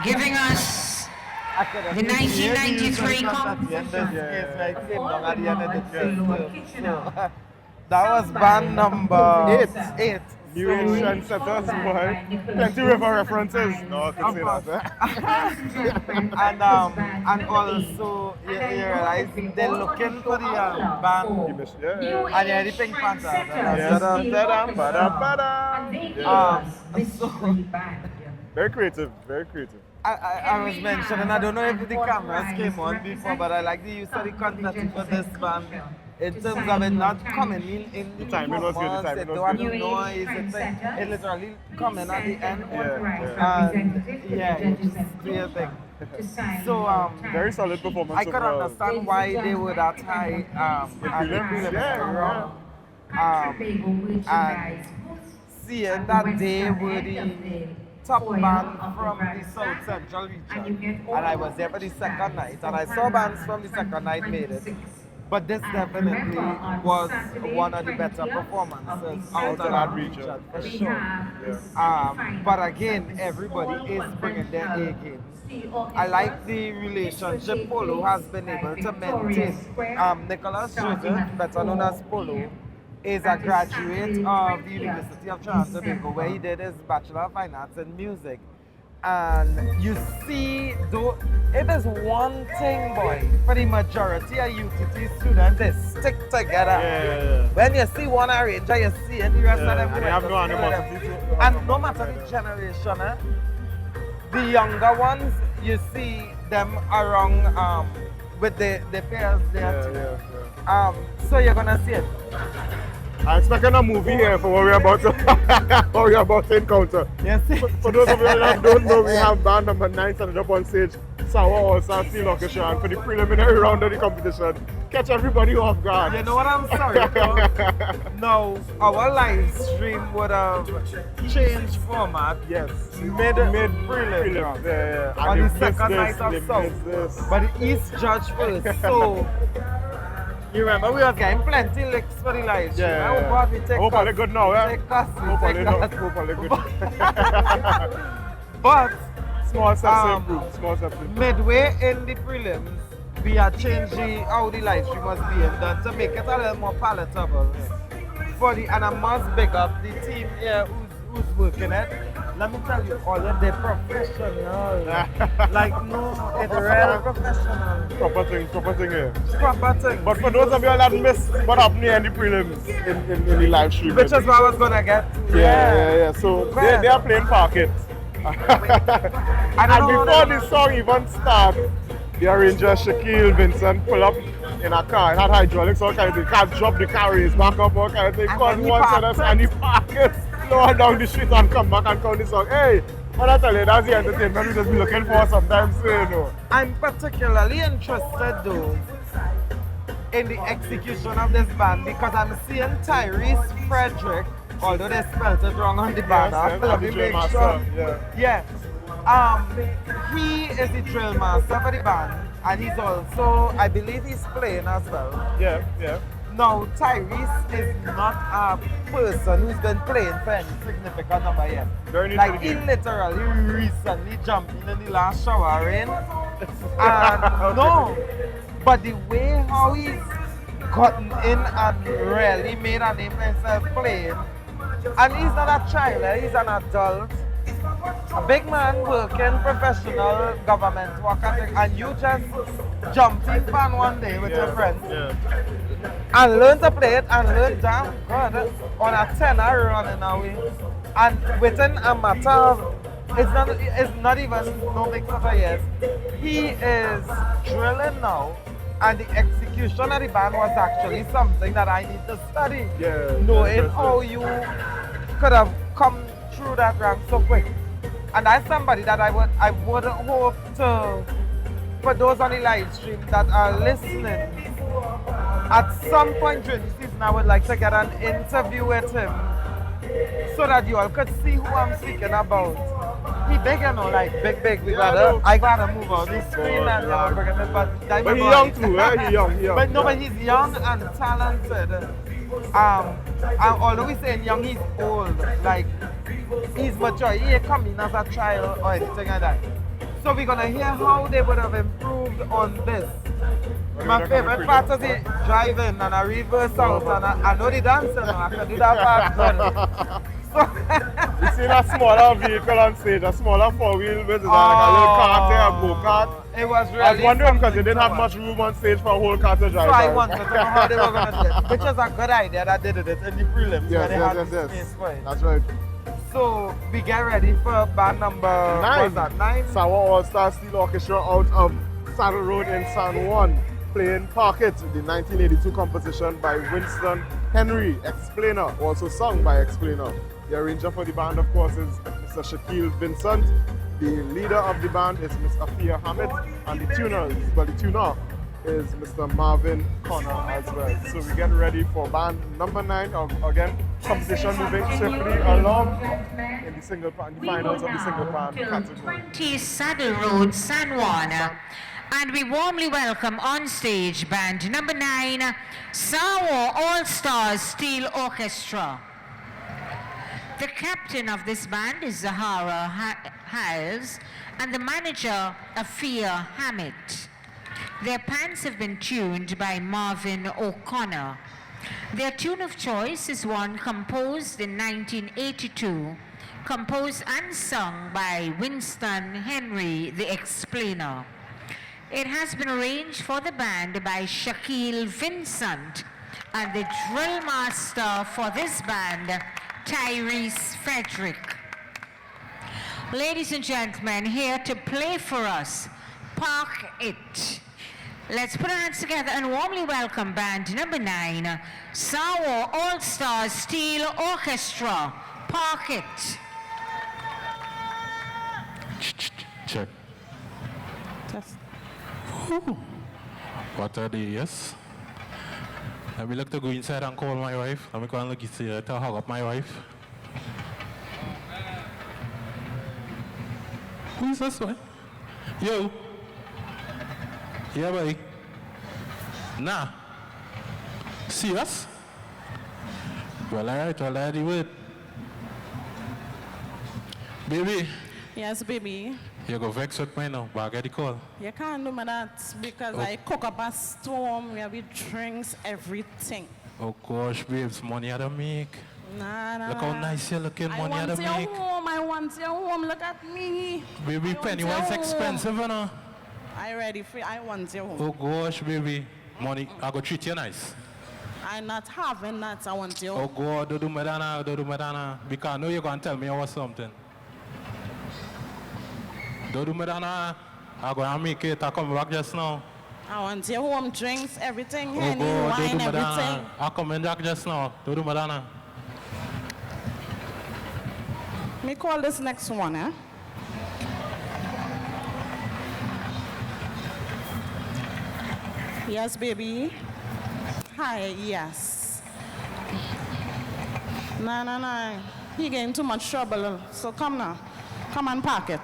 giving us the 1993 That was band number 8. New Age Trendsetters, boy. Plenty river references. No, I can say that. And also, you realize they're looking for the band. Yeah. And yeah, the Pink Panther. Very creative, very creative. I was mentioning, I don't know if the cameras came on before, but I like the use of the confetti for this band. In terms of it not coming in the timing was good, the timing was good. Noise, it literally coming at the end. Yeah. And yeah, it just do your thing. So Very solid performance. I could understand why they were that high at the preliminary round. And seeing that they were the top band from the South Central region, and I was there for the second night, and I saw bands from the second night made it. But this definitely was one of the better performances out of that region, for sure. But again, everybody is bringing their A game. I like the relationship Polo has been able to maintain. Nicholas Joseph, better known as Polo, is a graduate of the University of Trinidad and Tobago, where he did his Bachelor of Fine Arts in Music. And you see, though, it is one thing, boy, for the majority of UTT students, they stick together. Yeah. When you see one arranger, you see the rest of them. And they have no animosity. And no matter the generation, the younger ones, you see them around with the peers there too. So you're gonna see it. I'm expecting a movie here for what we're about to encounter. Yes. For those of you that don't know, we have band number 9 standing up on stage, Sour Allstars Steel Orchestra, and for the preliminary round of the competition, catch everybody off guard. You know what I'm sorry for? No, our live stream would have changed format. Yes. Mid prelim. Yeah. On And the second night of South. But the East judge first. So you remember we were getting plenty licks for the live stream. Yeah. I hope God we take Hope all good now, eh? Take cost. Hope all good. But Small steps to improve. Small steps to improve. midway in the prelims, we are changing how the live stream was being done to make it a little more palatable. And I must big up the team here who's working it. Let me tell you, all of they're professional. Like, no, it's real professional. Proper thing here. Proper thing. But for those of you that missed what happened here in the prelims, in the live stream. Which is what I was going to get to. Yeah. So they are playing parquet. And before the song even starts, the arranger Shaquille Vincent pull up in a car. It had hydraulics, all kind of thing. Can't drop the car, raise back up, all kind of thing. Cause one side us and he parked lower down the street and come back and count the song. Hey, what I tell you, that's the entertainment we just be looking for sometimes, you know. I'm particularly interested though in the execution of this band because I'm seeing Tyrese Frederick, although they spelled it wrong on the banner. Let me make sure. Yeah. He is the drill master for the band, and he's also, I believe he's playing as well. Yeah. Now, Tyrese is not a person who's been playing for any significant number yet. Like, he literally recently jumped in the last shower rain. And no, but the way how he's gotten in and really made a name for himself playing, and he's not a child, he's an adult. A big man working professional government work and you just jumped in fan one day with your friends and learn to play it and learn damn good on a tenor running away. And within a matter of, it's not even no big sort of years, he is drilling now, and the execution of the band was actually something that I need to study. Knowing how you could have come through that rank so quick. And that's somebody that I would hope to, for those on the live stream that are listening, at some point during the season I would like to get an interview with him so that you all could see who I'm speaking about. He big, you know, like big. I gotta move on the screen and bring him in, but he's young too, right? He's young. But he's young and talented. And although we're saying young, he's old. Like, he's mature. He ain't come in as a child or anything like that. So we're gonna hear how they would have improved on this. My favorite part is the driving and I reverse out and I know the dancer now, I can do that part good. You see that smaller vehicle on stage, a smaller four-wheel with like a little cart there, a go-kart. It was really I was wondering because they didn't have something much room on stage for a whole car to drive. So I by. wanted to know how they were going to do it, which was a good idea that they did it in the prelims where they had the space for it. That's right. So we get ready for band number 9. Sour All-Star Steel Orchestra out of Saddle Road in San Juan, playing Pocket, the 1982 composition by Winston Henry, Explainer, also sung by Explainer. The arranger for the band, of course, is Mr. Shaquille Vincent. The leader of the band is Mr. Afia Hamid, and the tuner is Mr. Marvin Connor as well. So we get ready for band number 9. Again, competition moving swiftly along in the single pan, the finals of the single pan category. 20 Saddle Road, San Juan. And we warmly welcome on stage band number 9, Sawa All-Stars Steel Orchestra. The captain of this band is Zahara Hiles and the manager Afia Hamid. Their pans have been tuned by Marvin O'Connor. Their tune of choice is one composed in 1982, composed and sung by Winston Henry, the Explainer. It has been arranged for the band by Shaquille Vincent and the drill master for this band, Tyrese Frederick. Ladies and gentlemen, here to play for us, Park It. Let's put our hands together and warmly welcome band number 9, Sawa All-Stars Steel Orchestra, Park It. Check. Test. What are they, yes? Let me look to go inside and call my wife. Let me go and look to hug up my wife. Who is this one? Yo. Yeah, boy. Nah. Serious? Well, alright, well, I do it. Baby. Yes, baby. You go vex with me now, but I get the call. You can't do me that because I cook up a storm where we drinks everything. Oh gosh, babes, money I don't make. Nah. Look how nice you're looking, money I don't make. I want your home, look at me. Baby, Pennywise expensive, you know. I ready for I want your home. Oh gosh, baby, money, I go treat you nice. I'm not having that, I want your Oh God, don't do me that now, don't do me that now. Because I know you're going to tell me I was something. Don't do me that now. I'm going to make it, I come back just now. I want your home, drinks, everything, Oh honey, God, wine, don't do me that everything. now. I come in back just now, don't do me that now. Me call this next one, eh? Yes, baby. Hi, yes. No. He getting too much trouble, so come now. Come and park it.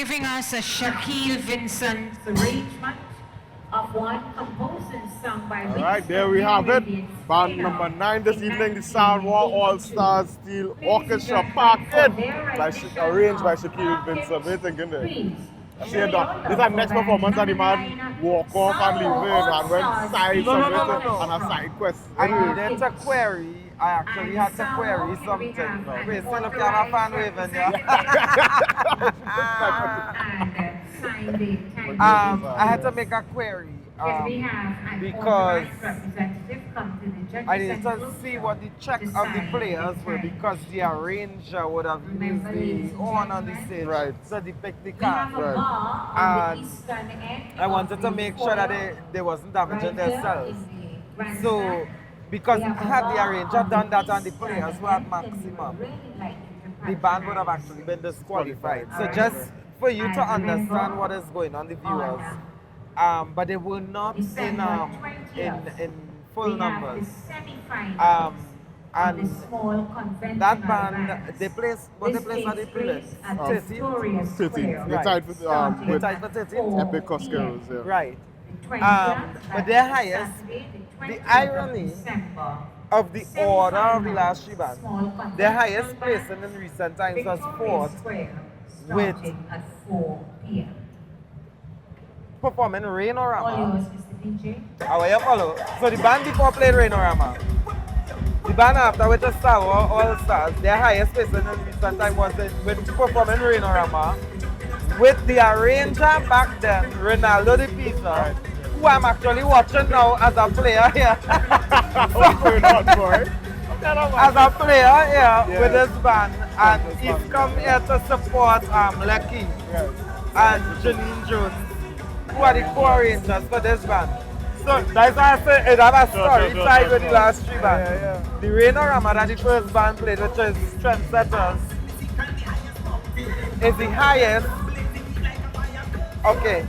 giving us a Shaquille Vincent arrangement of one composed and sung by All right, there we have it. Band number 9 this evening, the Salwa All-Stars Steel Orchestra Parked, arranged by Shaquille Vincent. What are you thinking there? I see it done. This is our next performance and the man walk off and leave it and went side and a side quest. I needed to query. I actually had to query something. Wait, still if you have a fan waving, yeah? I had to make a query because I needed to see what the check of the players were because the arranger would have used the horn on the stage to depict the card. And I wanted to make sure that they wasn't damaging themselves. So, because had the arranger done that and the players were at maximum, the band would have actually been disqualified. So just for you to understand what is going on, the viewers, but they were not in full numbers. And that band, they placed, what they placed on the playlist? 13th. They tied for 13th. Epic Costars, yeah. Right. But their highest, the irony of the order of the last three bands, their highest placing in recent times was fourth with performing Rainorama. How you follow? So the band before played Rainorama. The band after, which is Salwa All-Stars, their highest placing in recent time was with performing Rainorama with the arranger back then, Ronaldo de Pisa, who I'm actually watching now as a player here. As a player here with this band, and he's come here to support Lecky and Janine Jones, who are the co-arrangers for this band. So that's why I say it have a story tied with the last three bands. The Rainorama that the first band played, which is Trendsetters, is the highest. Okay,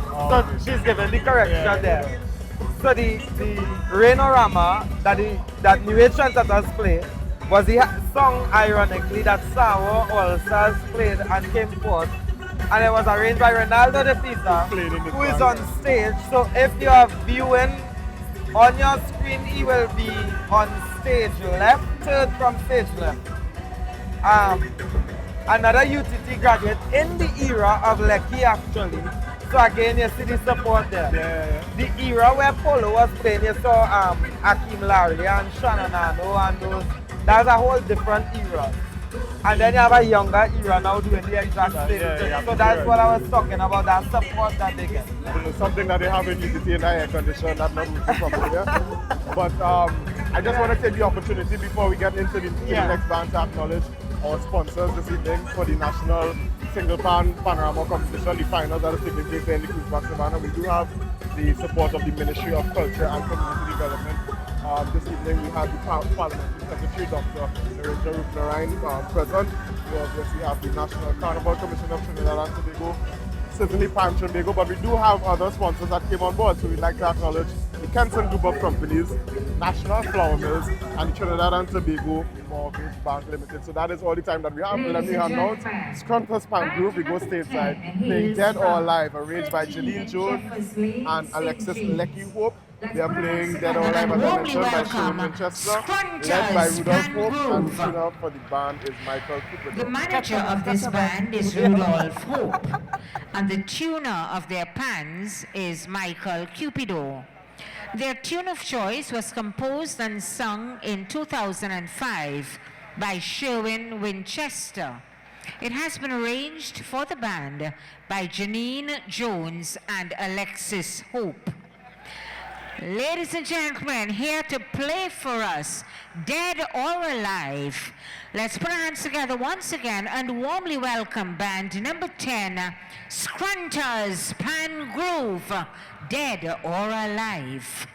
so she's given the correction there. So the Rainorama that New Age Trendsetters played was the song, ironically, that Salwa All-Stars played and came forth. And it was arranged by Ronaldo de Pisa, who is on stage. So if you are viewing on your screen, he will be on stage left, third from stage left. Another UTT graduate in the era of Lecky actually. So again, you see the support there. The era where Polo was playing, you saw Akim Larry and Shananano and those. That's a whole different era. And then you have a younger era now doing the exact same thing. So that's what I was talking about, that support that they get. Something that they have in UTT and air condition, that's not really from here. But I just want to take the opportunity before we get into the next band to acknowledge our sponsors this evening for the National Single Pan Panorama competition, the finals that is taking place in the Queen's Park Savannah. We do have the support of the Ministry of Culture and Community Development. This evening we have the Parliamentary Secretary, Dr. Narendra Rupnarayan, present. We obviously have the National Carnival Commission of Trinidad and Tobago, Symphony Pan Trinbago, but we do have other sponsors that came on board, so we'd like to acknowledge the Kenson Group of Companies, National Flour Mills, and the Trinidad and Tobago Mortgage Bank Limited. So that is all the time that we have. Let me announce Scrunchers Pan Groove, we go stateside, playing Dead or Alive, arranged by Janine Jones and Alexis Lecky Hope. They are playing Dead or Alive, as I mentioned, by Sherwin Winchester, led by Rudolph Hope, and the singer for the band is Michael Cooper. The manager of this band is Rudolph Hope, and the tuner of their pans is Michael Cupido. Their tune of choice was composed and sung in 2005 by Sherwin Winchester. It has been arranged for the band by Janine Jones and Alexis Hope. Ladies and gentlemen, here to play for us, Dead or Alive. Let's put our hands together once again and warmly welcome band number 10, Scrunchers Pan Groove, Dead or Alive.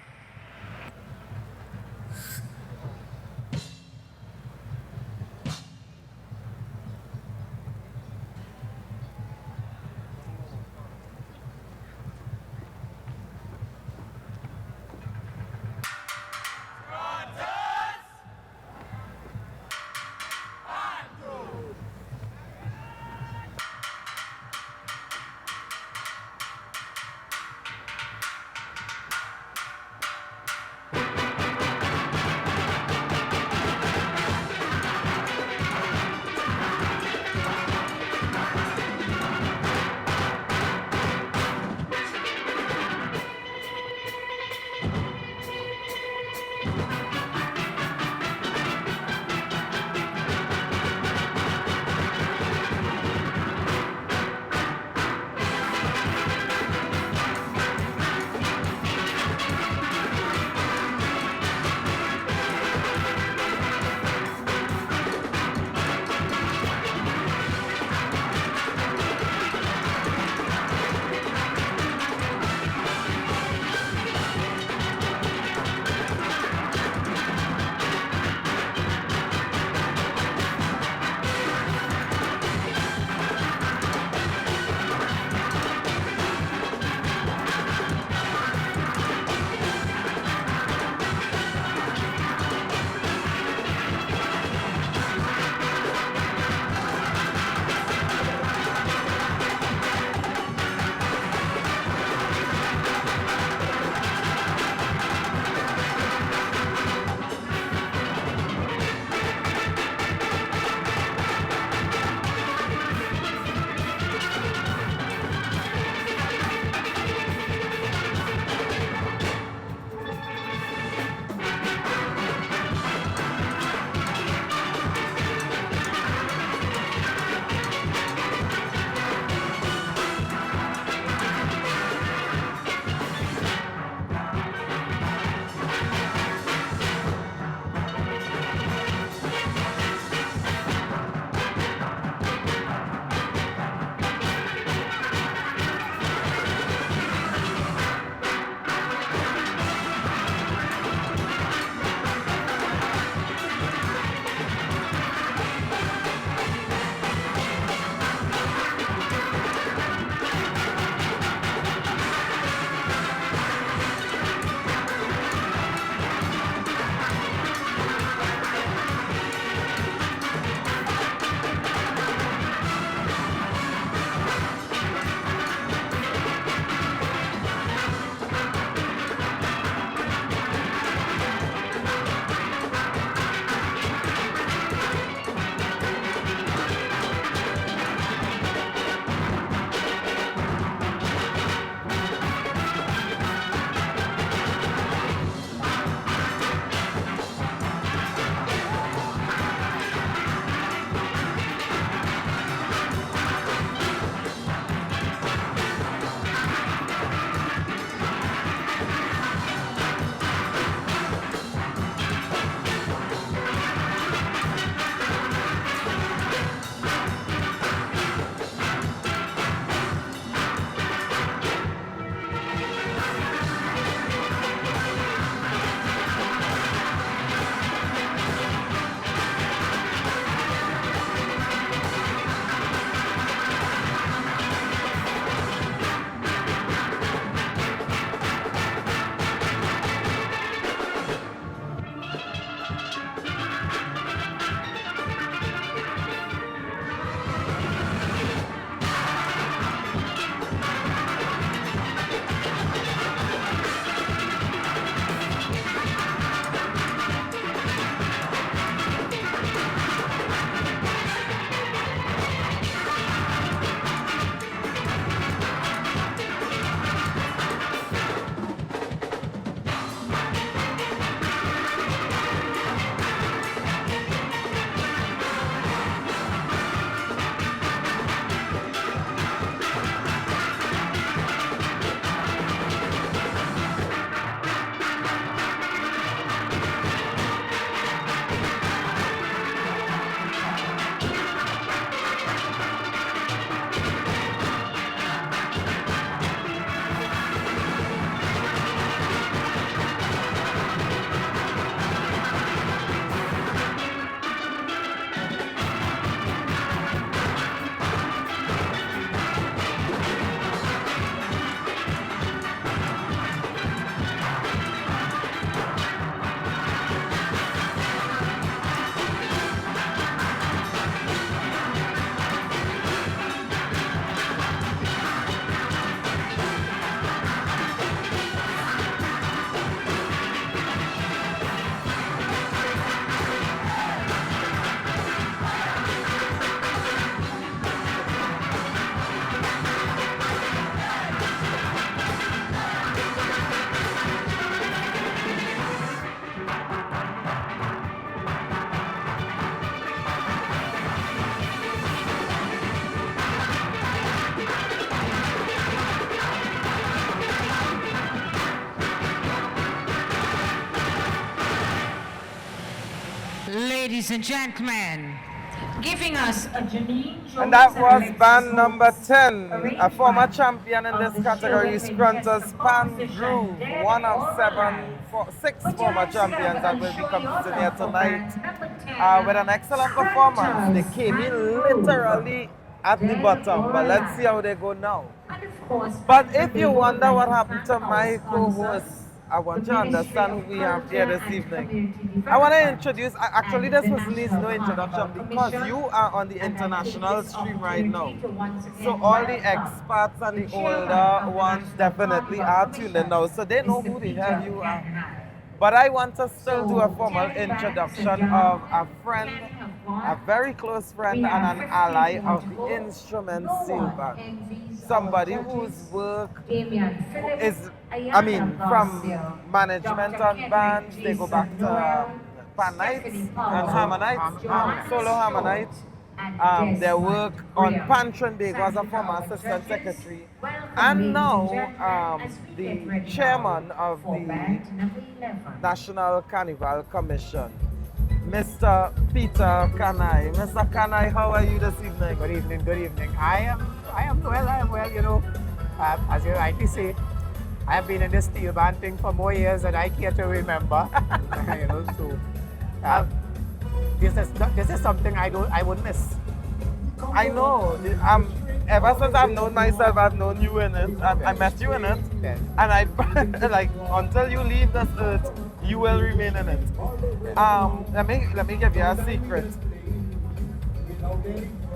ladies and gentlemen, giving us a And that was band number 10, a former champion in this category, Scrunchers Pan Groove, one of six former champions that will be competing here tonight with an excellent performance. They came in literally at the bottom, but let's see how they go now. But if you wonder what happened to my co-host, I want you to understand who we have here this evening. I want to introduce, actually this person needs no introduction because you are on the international stream right now. So all the expats and the older ones definitely are tuned in now, so they know who the hell you are. But I want to still do a formal introduction of a friend, a very close friend and an ally of the instrument steel band. Somebody whose work is, from management on bands, they go back to Pan Nights and Hammer Nights, Solo Hammer Nights. Their work on Pan Trinbago as a former assistant secretary, and now the chairman of the National Carnival Commission, Mr. Peter Kanai. Mr. Kanai, how are you this evening? Good evening, good evening. I am well, you know. As you rightly say, I have been in this steel band thing for more years than I care to remember. You know, so this is something I would miss. I know. Ever since I've known myself, I've known you in it. I met you in it, yes. And I like until you leave this earth, you will remain in it. Let me give you a secret.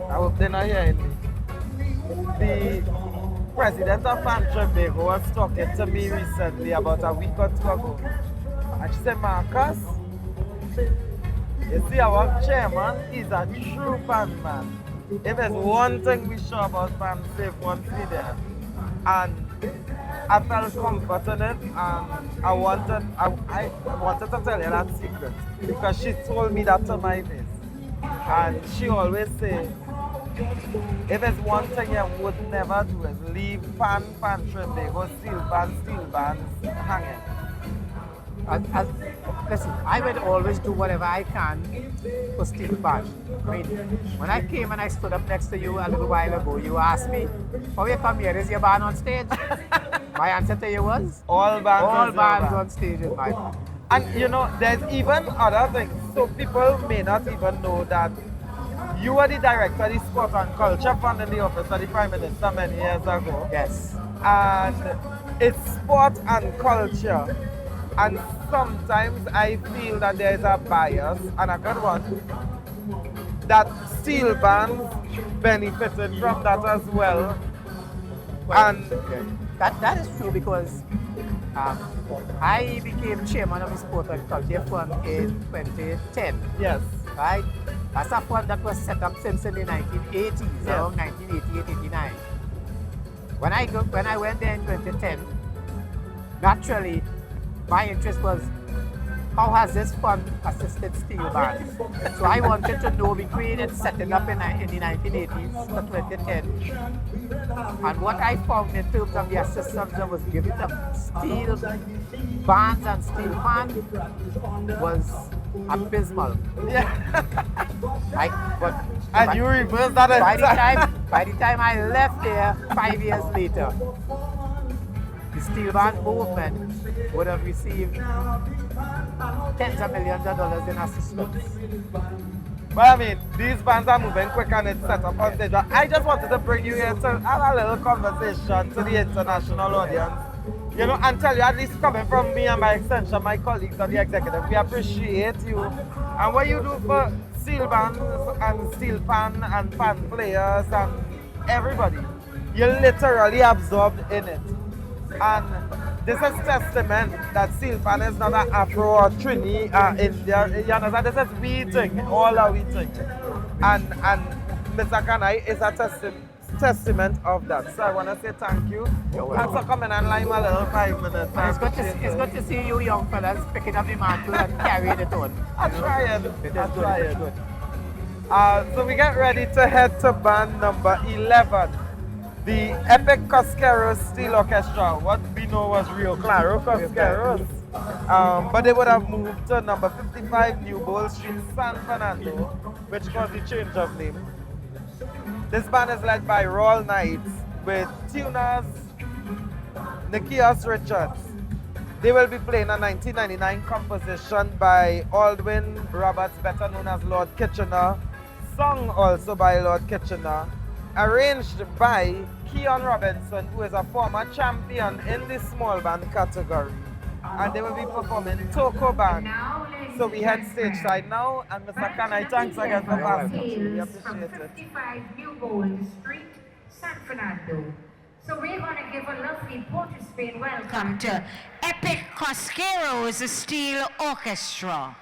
I hope they're not hearing me. The president of Pan Trinbago was talking to me recently about a week or two ago, and she said, Marcus, you see our chairman is a true pan man. If there's one thing we sure about pan, safe once we there. And I felt comfort in it, and I wanted to tell you that secret because she told me that to my face. And she always say, if there's one thing you would never do is leave pan Trinbago, steel bands hanging. Listen, I will always do whatever I can for steel band. I mean, when I came and I stood up next to you a little while ago, you asked me, how you come here? Is your band on stage? My answer to you was, all bands on stage is my band. And you know, there's even other things. So people may not even know that you were the director of the Sport and Culture Fund in the office of the Prime Minister many years ago. Yes. And it's sport and culture. And sometimes I feel that there is a bias, and a good one, that steel bands benefited from that as well. And that is true because I became chairman of the Sport and Culture Fund in 2010. Yes. Right? That's a fund that was set up since in the 1980s, yes. Around 1988, 89. When I went there in 2010, naturally, my interest was, how has this fund assisted steel bands? So I wanted to know, we created setting up in the 1980s to 2010. And what I found in terms of the assistance that was given to steel bands and steel pan was abysmal. Yeah. But you reversed that by the time I left there 5 years later, the steel band movement would have received tens of millions of dollars in assistance. But I mean, these bands are moving quick and it's set up on stage. But I just wanted to bring you here to have a little conversation to the international audience. You know, and tell you, at least coming from me and by extension, my colleagues on the executive, we appreciate you. And what you do for steel bands and steel pan and pan players and everybody, you're literally absorbed in it. And this is testament that steel pan is not an Afro or Trini India. You understand? This is we thing, all our we thing. And Mr. Kanai is a testament of that. So I want to say thank you. Thanks for coming and lime a little 5 minutes. It's good to see you young fellas picking up the mantle and carrying it on. I'm trying. Good. So we get ready to head to band number 11. The Epic Costars Steel Orchestra. What we know was Rio Claro Costars. But they would have moved to number 55 New Bowl Street, San Fernando, which caused the change of name. This band is led by Royal Knights with tuners Nikias Richards. They will be playing a 1999 composition by Aldwin Roberts, better known as Lord Kitchener, sung also by Lord Kitchener, arranged by Keon Robinson, who is a former champion in the small band category. And they will be performing Toko Band. So we head stage side now, and Mr. Kanai, thanks again for passing. We appreciate it. 55 New Gold Street, San Fernando. So we're going to give a lovely Port of Spain welcome to Epic Cosqueros Steel Orchestra.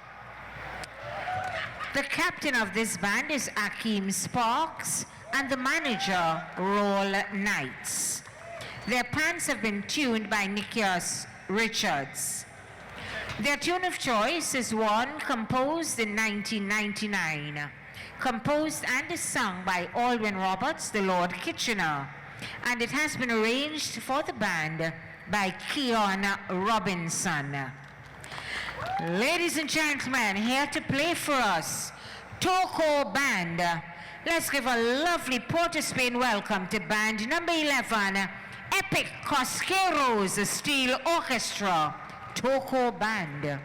The captain of this band is Akeem Sparks, and the manager, Roll Knights. Their pants have been tuned by Nikias Richards. Their tune of choice is one composed in 1999, composed and is sung by Aldwin Roberts, the Lord Kitchener, and it has been arranged for the band by Keon Robinson. Ladies and gentlemen, here to play for us, Toko Band. Let's give a lovely Port of Spain welcome to band number 11, Epic Cosqueros Steel Orchestra, Toko Band.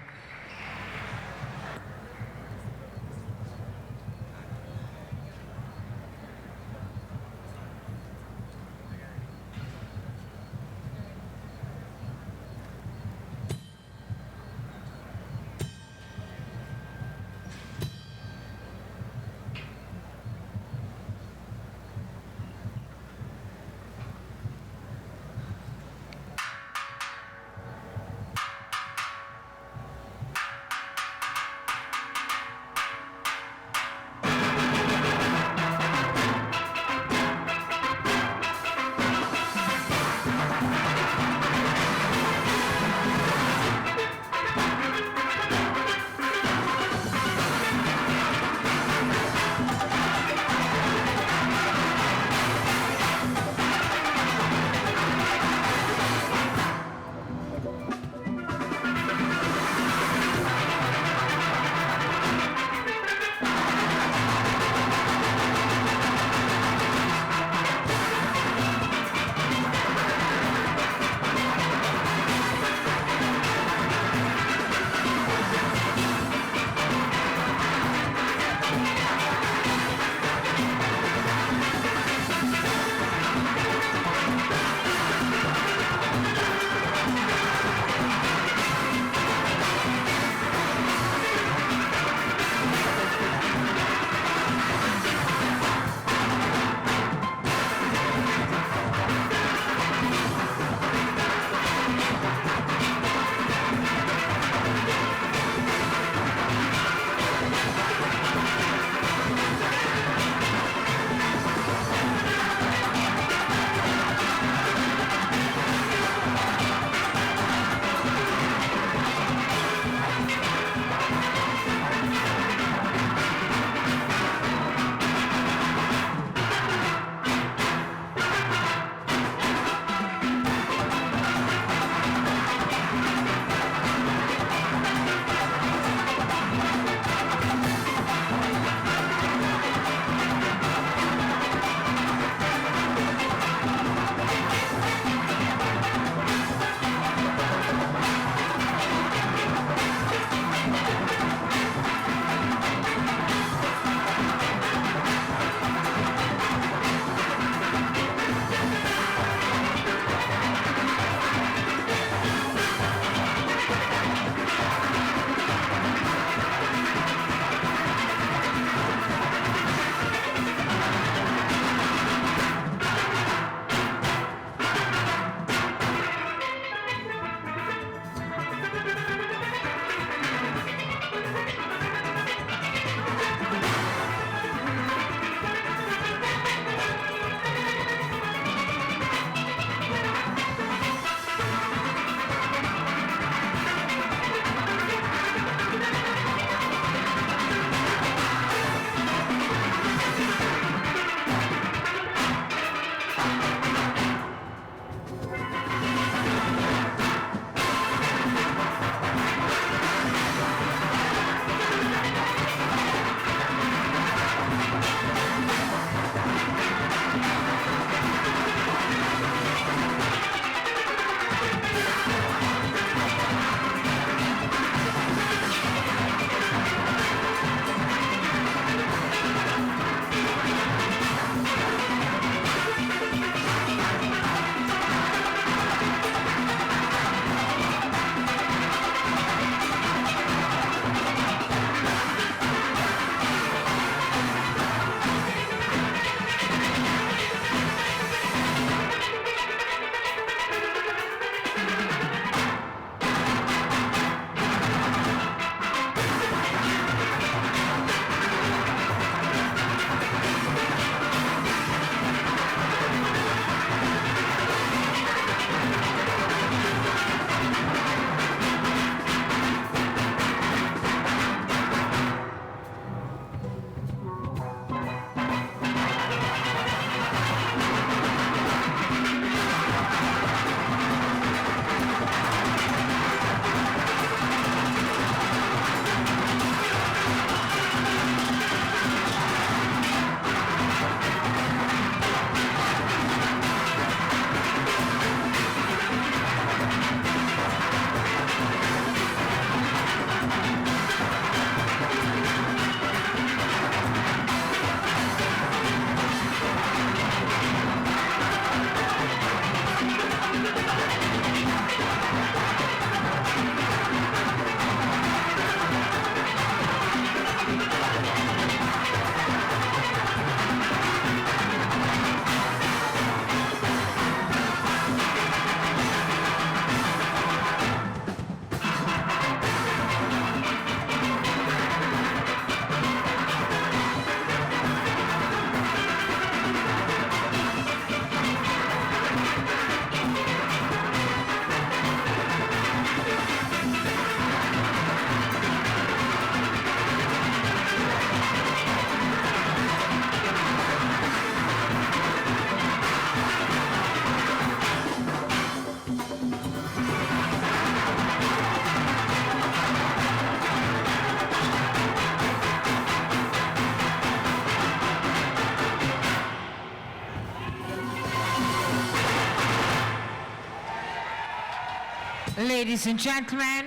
Ladies and gentlemen,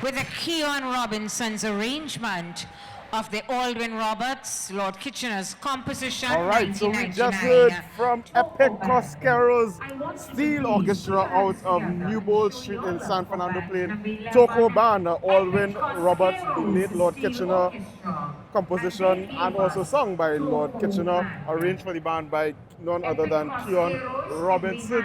with the Keon Robinson's arrangement of the Aldwin Roberts, Lord Kitchener's composition, All right, so we 1999. just heard from Epic Cosqueros Steel Orchestra out of Newbold Street in San Fernando Plain. Toko Band, Aldwin Roberts, the late Lord Kitchener composition, and also sung by Lord Kitchener, arranged for the band by none other than Keon Robinson.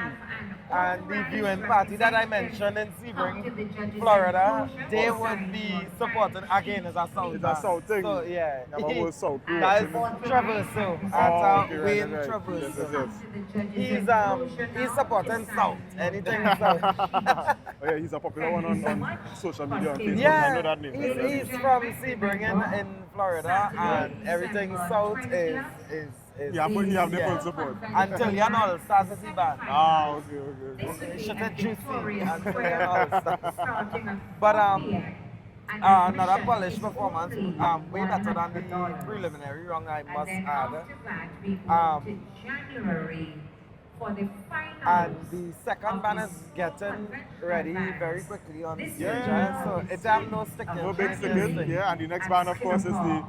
And the viewing party that I mentioned in Sebring, Florida, they would be supported again as a South. It's a South thing. So, yeah. Yeah, but we're South group. That is Traverso. That's Wayne Traverso. He's supporting South. Anything South. Oh, yeah, he's a popular one on social media and Facebook. Yeah, I know that name. he's from Sebring in Florida, and everything South is yeah, but he have the full support. Until you know Allstars is the band. Ah, okay. Shut it juicy until you know Allstars. But another polished performance, way better than the preliminary round, I must add. And the second band is getting ready very quickly on stage. Yeah. So it's no sticking. No big sticking, yeah. And the next band, of course, is the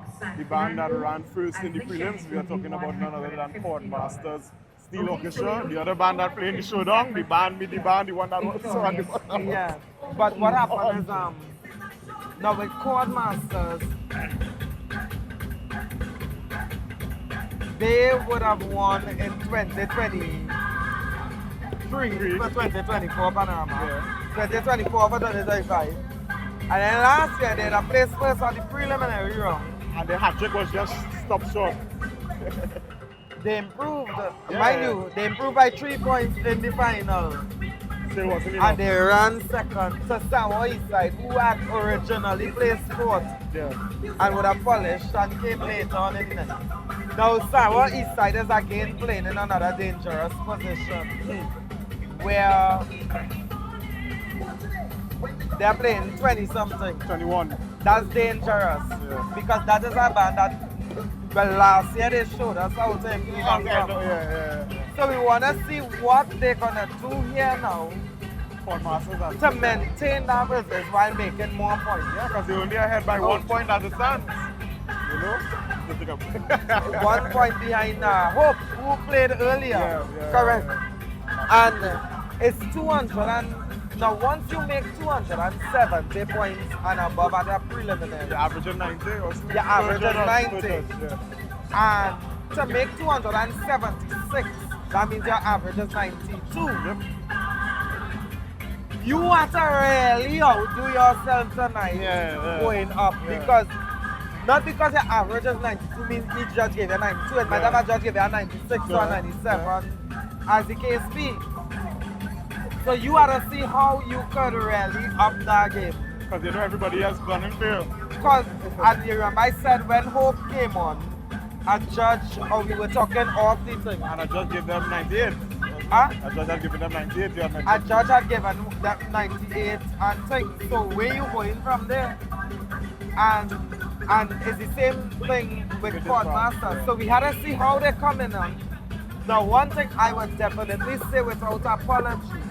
band that ran first in the prelims. We are talking about none other than Chord Masters Steel Orchestra. The other band that played the showdown, the band, the one that was so on the bottom. Yeah. But what happened is, now with Chord Masters, they would have won in 2023 for 2024 Panorama. Yeah. 2024 for 2025. And then last year they had a place first on the preliminary round. And the hat trick was just stopped short. They improved, mind you, they improved by 3 points in the final. Still wasn't enough. And they ran second to Samoa Eastside, who had originally placed fourth. Yeah. And would have polished and came later on in the Now Samoa Eastside is again playing in another dangerous position where they're playing 20-something. 21. That's dangerous because that is a band that, well, last year they showed us how to improve. So we want to see what they're going to do here now to maintain that business while making more points. Yeah, because they're only ahead by 1 point as it stands. You know? 1 point behind Hope, who played earlier. Correct. And it's 200. And now, once you make 270 points and above at the preliminary, you average of 90 or so. You average of 90. And to make 276, that means your average is 92. Yep. You want to really outdo yourself tonight going up because not because your average is 92 means each judge gave you 92 and might have a judge gave you a 96 or a 97 as the case be. So you want to see how you could really up that game. Because you know everybody has gone and failed. Because, and you remember I said when Hope came on, a judge, or we were talking off the thing. And a judge gave them 98. Huh? A judge had given them 98. A judge had given them 98 and things. So where you going from there? And it's the same thing with Chord Masters. So we had to see how they're coming on. Now one thing I would definitely say without apology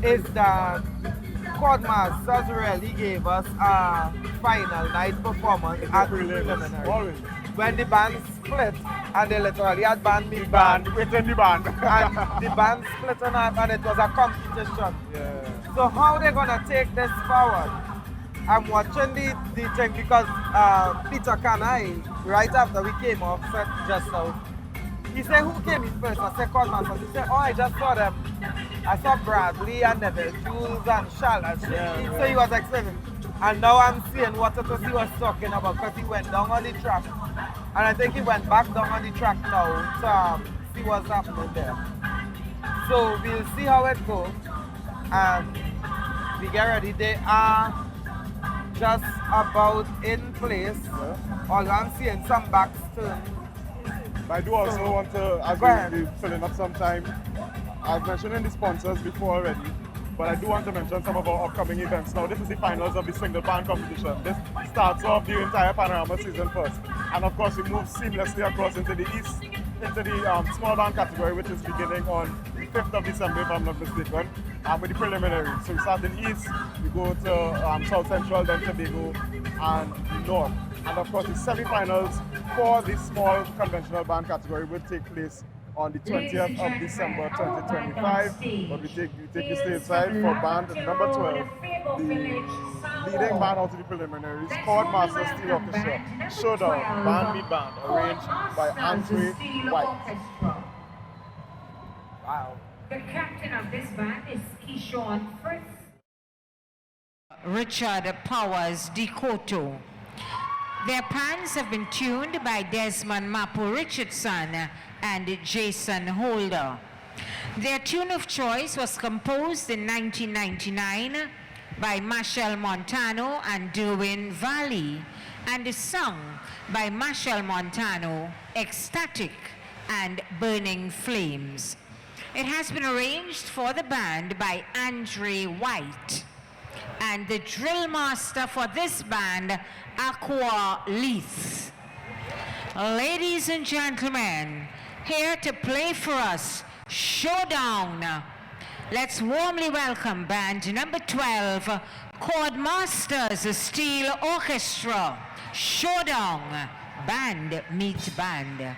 is that Chord Masters really gave us a final night performance at the preliminary. When the band split, and they literally had band meet band within the band. and the band split in half and it was a competition. Yeah. So how they gonna take this forward? I'm watching the thing because Peter Kanai, right after we came off set just now, he said, who came in first? I said, Chord Masters. He said, oh, I just saw them. I saw Bradley and Neville Jules and Charlotte. So he was explaining. And now I'm seeing what it was he was talking about because he went down on the track. And I think he went back down on the track now to see what's happening there. So we'll see how it goes. And we get ready. They are just about in place. Although I'm seeing some backs turn. I do also want to, as we're filling up some time, I've mentioned the sponsors before already, but I do want to mention some of our upcoming events. Now, this is the finals of the single band competition. This starts off the entire Panorama season first. And of course, we move seamlessly across into the East, into the small band category, which is beginning on the 5th of December, if I'm not mistaken. with the preliminaries. So we start in East, we go to South Central, then Tobago, and North. And of course, the semi-finals for the small conventional band category will take place on the 20th of December 2025. But we take the stage side for band number 12, the leading band out of the preliminaries, Chord Masters Steel Orchestra, Showdown, Band Meet Band, arranged by Andre White. Wow. The captain of this band is Keyshawn Fritz. Richard Powers Decoto. Their pans have been tuned by Desmond Mapo Richardson and Jason Holder. Their tune of choice was composed in 1999 by Machel Montano and Derwin Valley and is sung by Machel Montano, Ecstatic and Burning Flames. It has been arranged for the band by Andre White. And the drill master for this band, Aqua Leith. Ladies and gentlemen, here to play for us, Showdown. Let's warmly welcome band number 12, Chord Masters Steel Orchestra. Showdown, band meet band.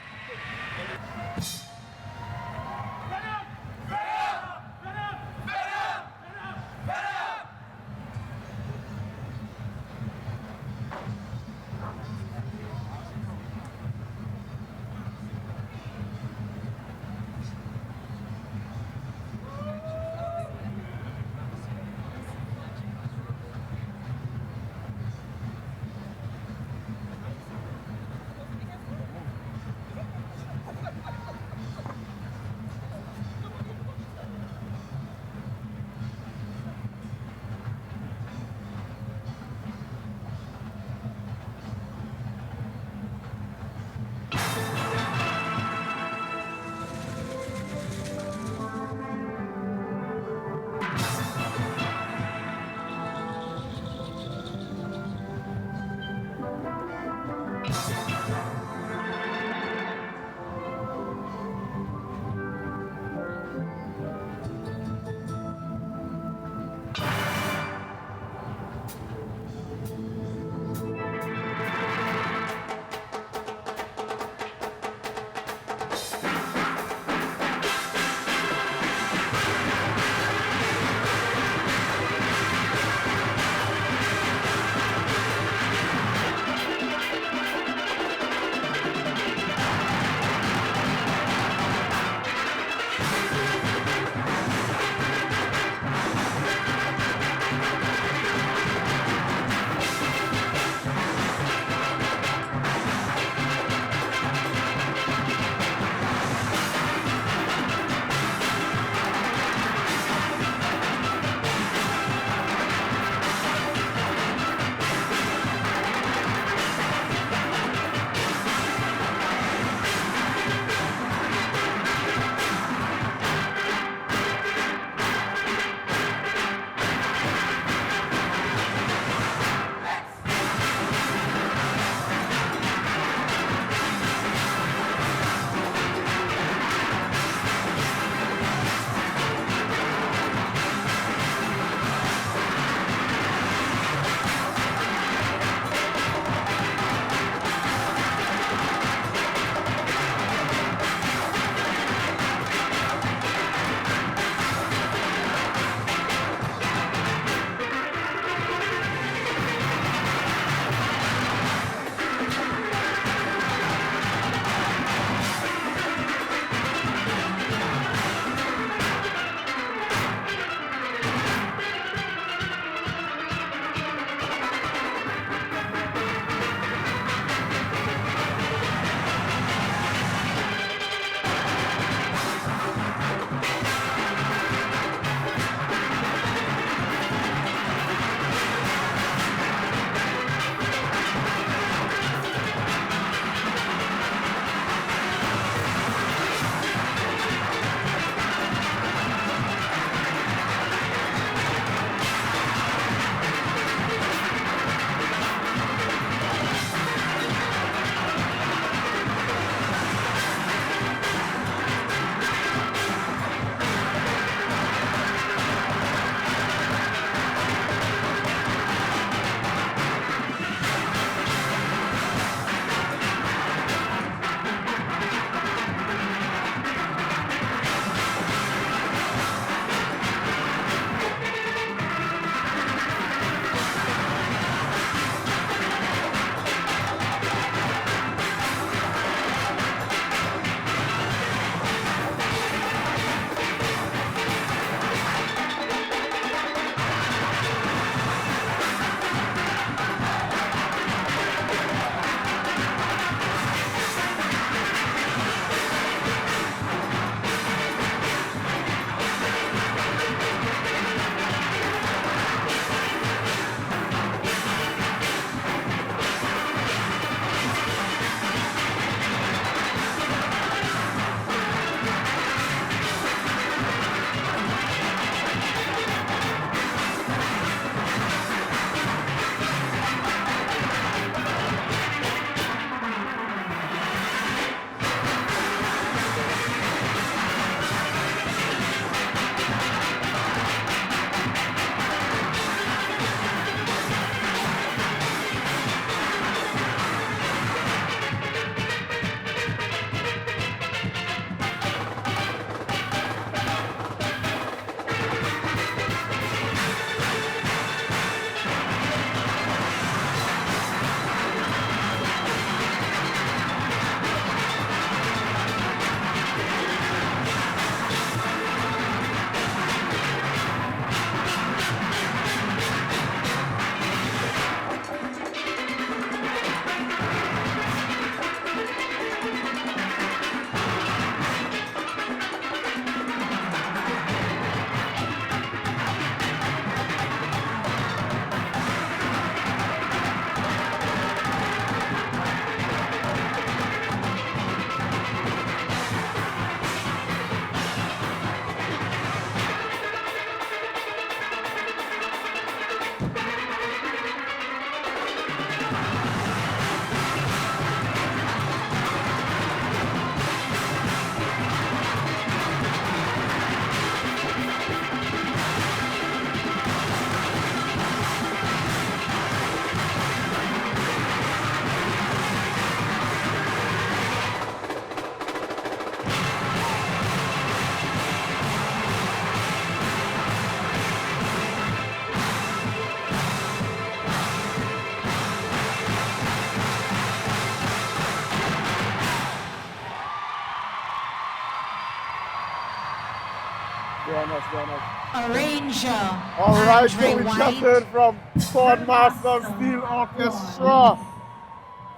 enough, fair enough. Arranger. All right, so Andre we White. just heard from Chord Masters Steel Orchestra.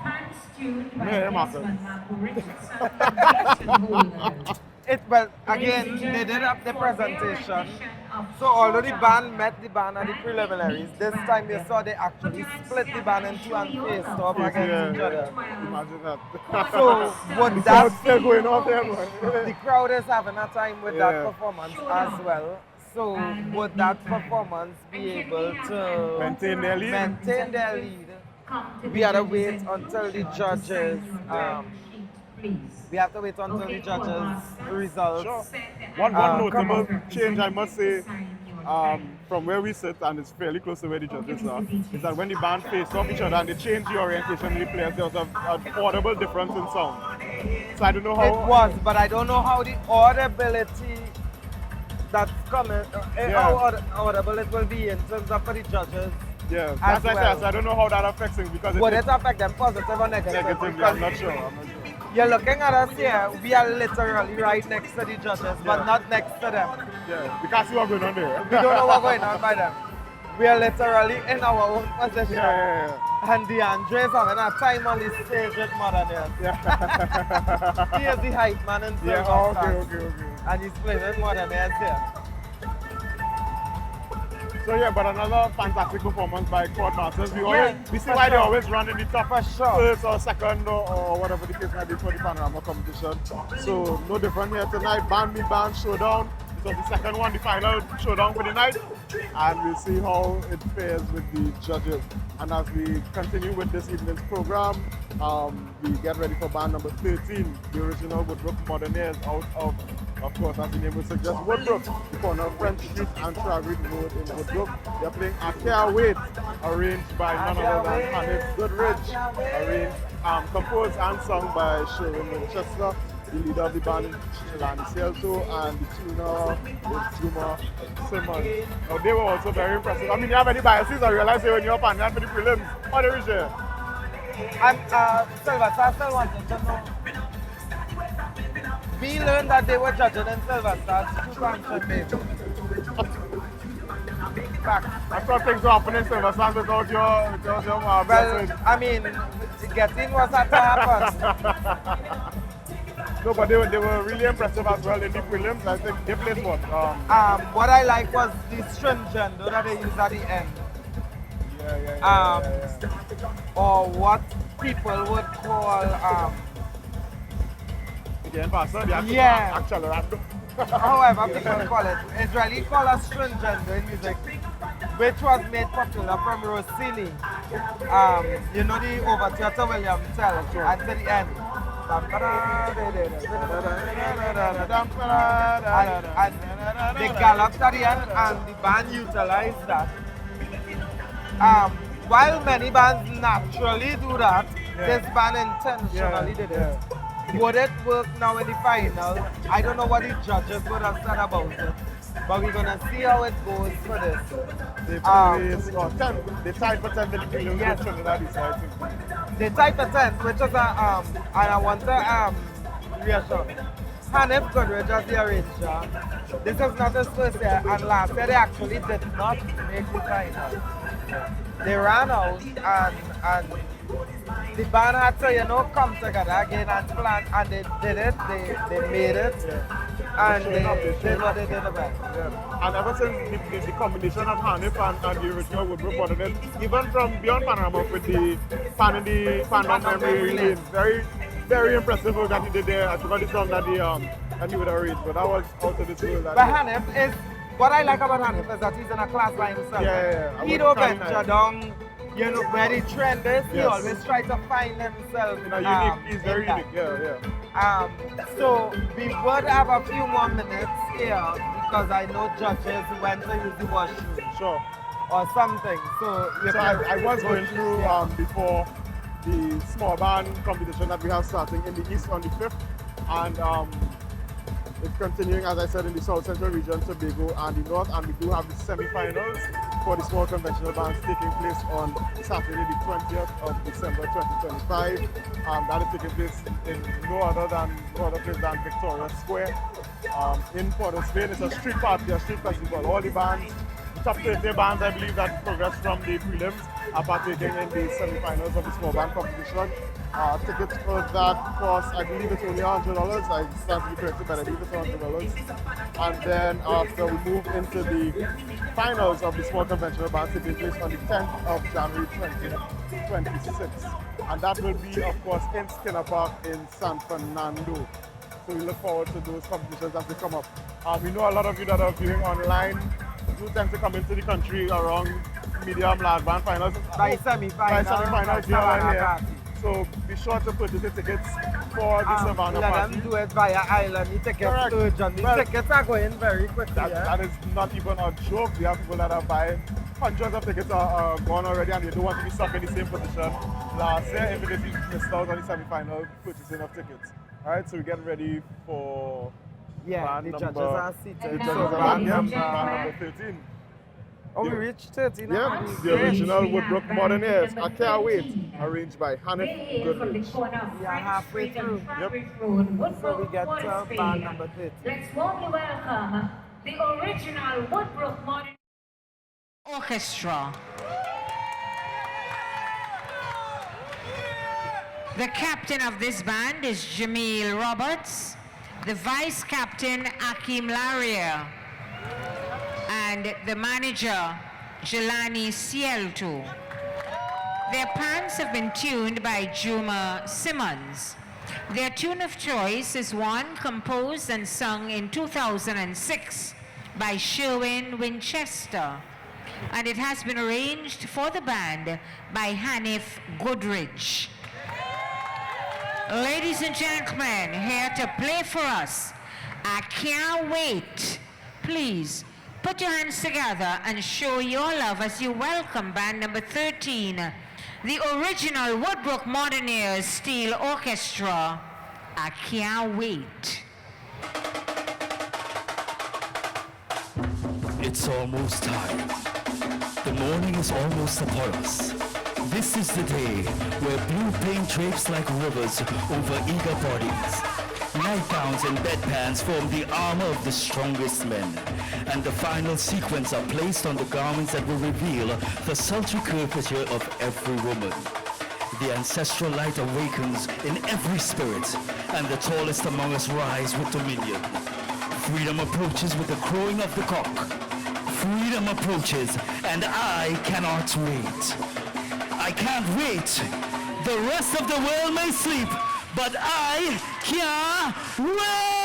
Pants tuned by Yeah, Marcus. Desmond Marco Richardson and Wilson Holder. But again, they did up the presentation. So although the band met the band at the preliminaries, this time you saw they actually split the band in two and faced off against each other. Imagine that. So would The that crowd's still going off there, man. the crowd is having a time with Yeah. that performance as well. So would that performance be able to Maintain their lead? maintain their lead? We had to wait until the judges. We have to wait until the judges' results. Sure. One come notable up. change, I must say, from where we sit, and it's fairly close to where the judges are, is that when the band face off each other and they change the orientation of the players, there was an audible difference in sound. So I don't know how... It was, but I don't know how the audibility that's coming, how audible it will be in terms of for the judges. Yeah, as that's like well. that. So I don't know how that affects things because Would it affect them positive or negative? negatively. I'm not sure. You're looking at us here, we are literally right next to the judges, but not next to them. Yeah, we can't see what's going on there. We don't know what's going on by them. We are literally in our own position. Yeah. And DeAndre is having a time on the stage with Moderners. He is the hype man in Yeah, Silver okay. And he's playing with Moderners here. So yeah, but another fantastic performance by Chord Masters. We see for why they sure. always run in the top For sure. first or second or whatever the case might be for the Panorama competition. So no different here tonight. Band meet band showdown. So the second one, the final showdown for the night. And we'll see how it fares with the judges. And as we continue with this evening's program, we get ready for band number 13, the original Woodbrook Moderners out of course, as the name would suggest, Woodbrook, the corner of French Street and Travis Road in Woodbrook. They're playing I Can't Wait, arranged by none other than Phonics Goodrich, composed and sung by Sharon Winchester, the leader of the band, Shelani Celto, and the tuner is Juma Simmons. Now, they were also very impressive. I mean, you have any biases? I realize when you're up and down for the prelims. How do you reach there? And Sylvester still wanted to know. We learned that they were judging in Sylvester's two country Fact. I thought things were happening in Sylvester without your Well, I mean, getting was had to happen. No, but they were really impressive as well in the prelims. I think they played what? What I like was the stringent that they use at the end. Or what people would call accelerando. However people call it. It's really called a stringent in music, which was made popular from Rossini. You know the overture to William Tell at the end. And they galloped at the end and the band utilized that. While many bands naturally do that, this band intentionally did it. Would it work now in the final? I don't know what the judges would have said about it, but we're gonna see how it goes for this. They tied for 10 minutes in the Trinidad, I think. They tied for 10, which is and I want to reassure. Hanif Goodrich as the arranger. This is not his first year, and last year they actually did not make the final. They ran out and the band had to, come together again and plan, and they did it, they made it, and they did what they did the best. And ever since the combination of Hanif and the original Woodbrook Moderners, even from beyond Panorama with the Pan Memory Lane, very impressive work that he did there. I forgot the song that he would arrange, but that was out of this world. But Hanif is, what I like about Hanif is that he's in a class by himself. He don't venture down, where the trend is. He always tries to find himself. Unique. He's very unique. So we would have a few more minutes here because I know judges went to use the washroom. Sure. Or something. So I was going through before the small band competition that we have starting in the east on the 5th, and it's continuing, as I said, in the South Central region, Tobago and the North, and we do have the semi-finals for the small conventional bands taking place on Saturday the 20th of December 2025. That is taking place in no other place than Victoria Square. in Port of Spain. It's a street party, a street festival. All the bands, the top 30 bands, I believe, that progressed from the prelims are partaking in the semi-finals of the small band competition. Tickets for that cost, I believe it's only $100. I stand to be corrected, but I believe it's $100. And then after we move into the finals of the small conventional band taking place on the 10th of January 2026. And that will be, of course, in Skinner Park in San Fernando. So we look forward to those competitions as they come up. We know a lot of you that are viewing online do tend to come into the country around medium large band finals. By semi-finals, here. So be sure to purchase the tickets for the Savannah let party. them do it via island. The tickets urgent. The tickets are going very quickly. That is not even a joke. We have people that are buying hundreds of tickets are gone already, and they don't want to be stuck in the same position last year if it is missed out on the semi-final purchasing of tickets. All right, so we get ready for band the number, judges are seated. The judges are band number 13. Oh, we reached 13. Yeah, the original Woodbrook Moderners. I Can't Wait, arranged by Hanif Goodrich. We are halfway through. Yep. So we get band number 13. Let's warmly welcome the original Woodbrook Modern Orchestra. The captain of this band is Jamil Roberts, the vice captain Akim Laria, and the manager Jelani Cielto. Their pans have been tuned by Juma Simmons. Their tune of choice is one composed and sung in 2006 by Sherwin Winchester, and it has been arranged for the band by Hanif Goodrich. Ladies and gentlemen, here to play for us, I Can't Wait. Please put your hands together and show your love as you welcome band number 13, the original Woodbrook Moderners Steel Orchestra. I Can't Wait. It's almost time. The morning is almost upon us. This is the day where blue paint drapes like rivers over eager bodies. Nightgowns and bedpans form the armor of the strongest men, and the final sequins are placed on the garments that will reveal the sultry curvature of every woman. The ancestral light awakens in every spirit, and the tallest among us rise with dominion. Freedom approaches with the crowing of the cock. Freedom approaches, and I cannot wait. I can't wait. The rest of the world may sleep, but I can't wait!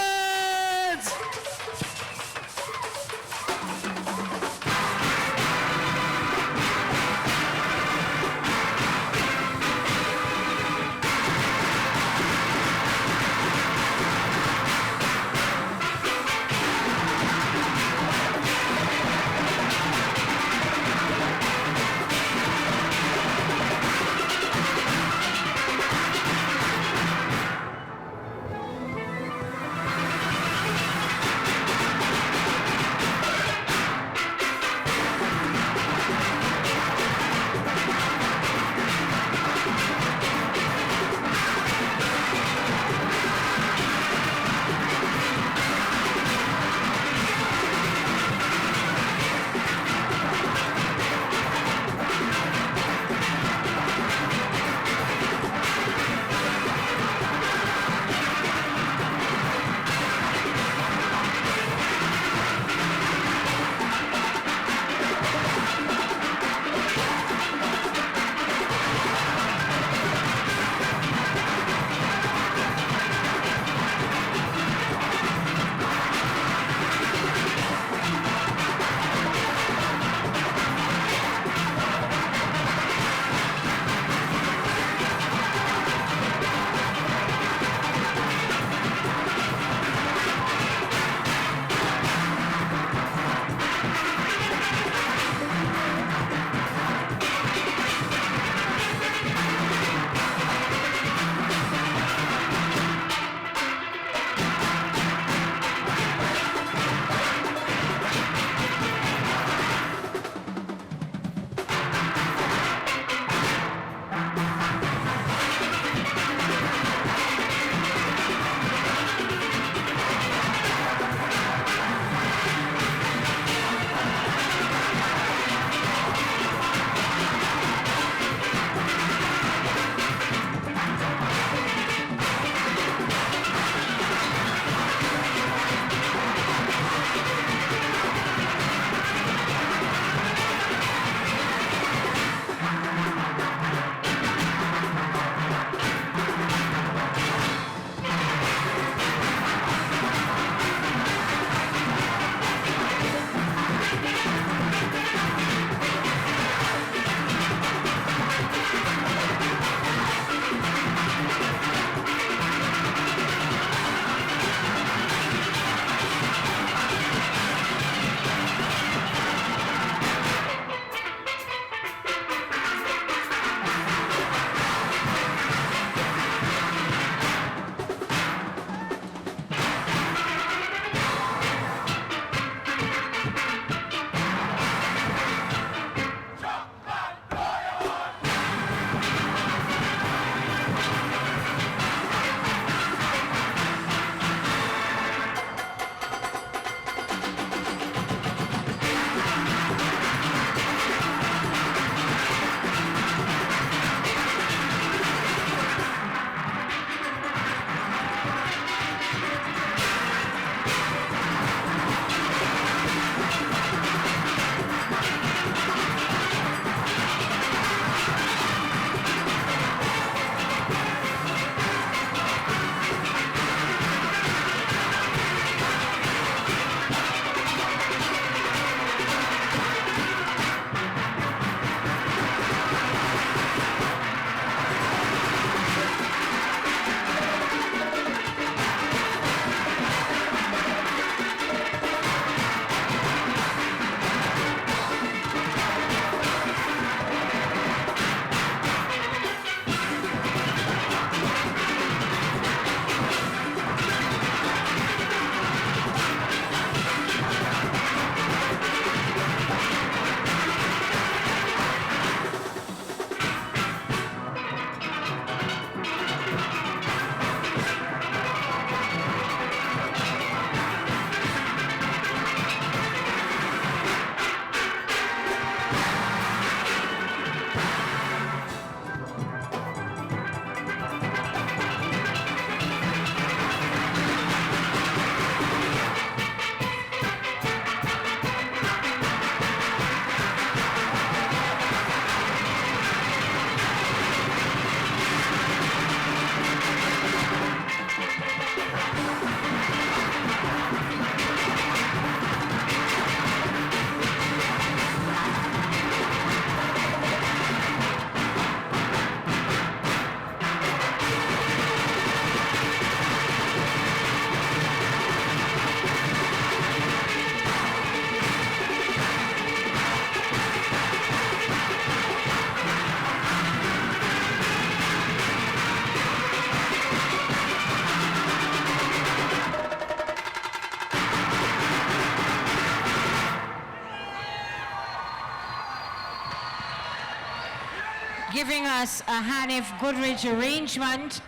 giving us a Hanif Goodrich arrangement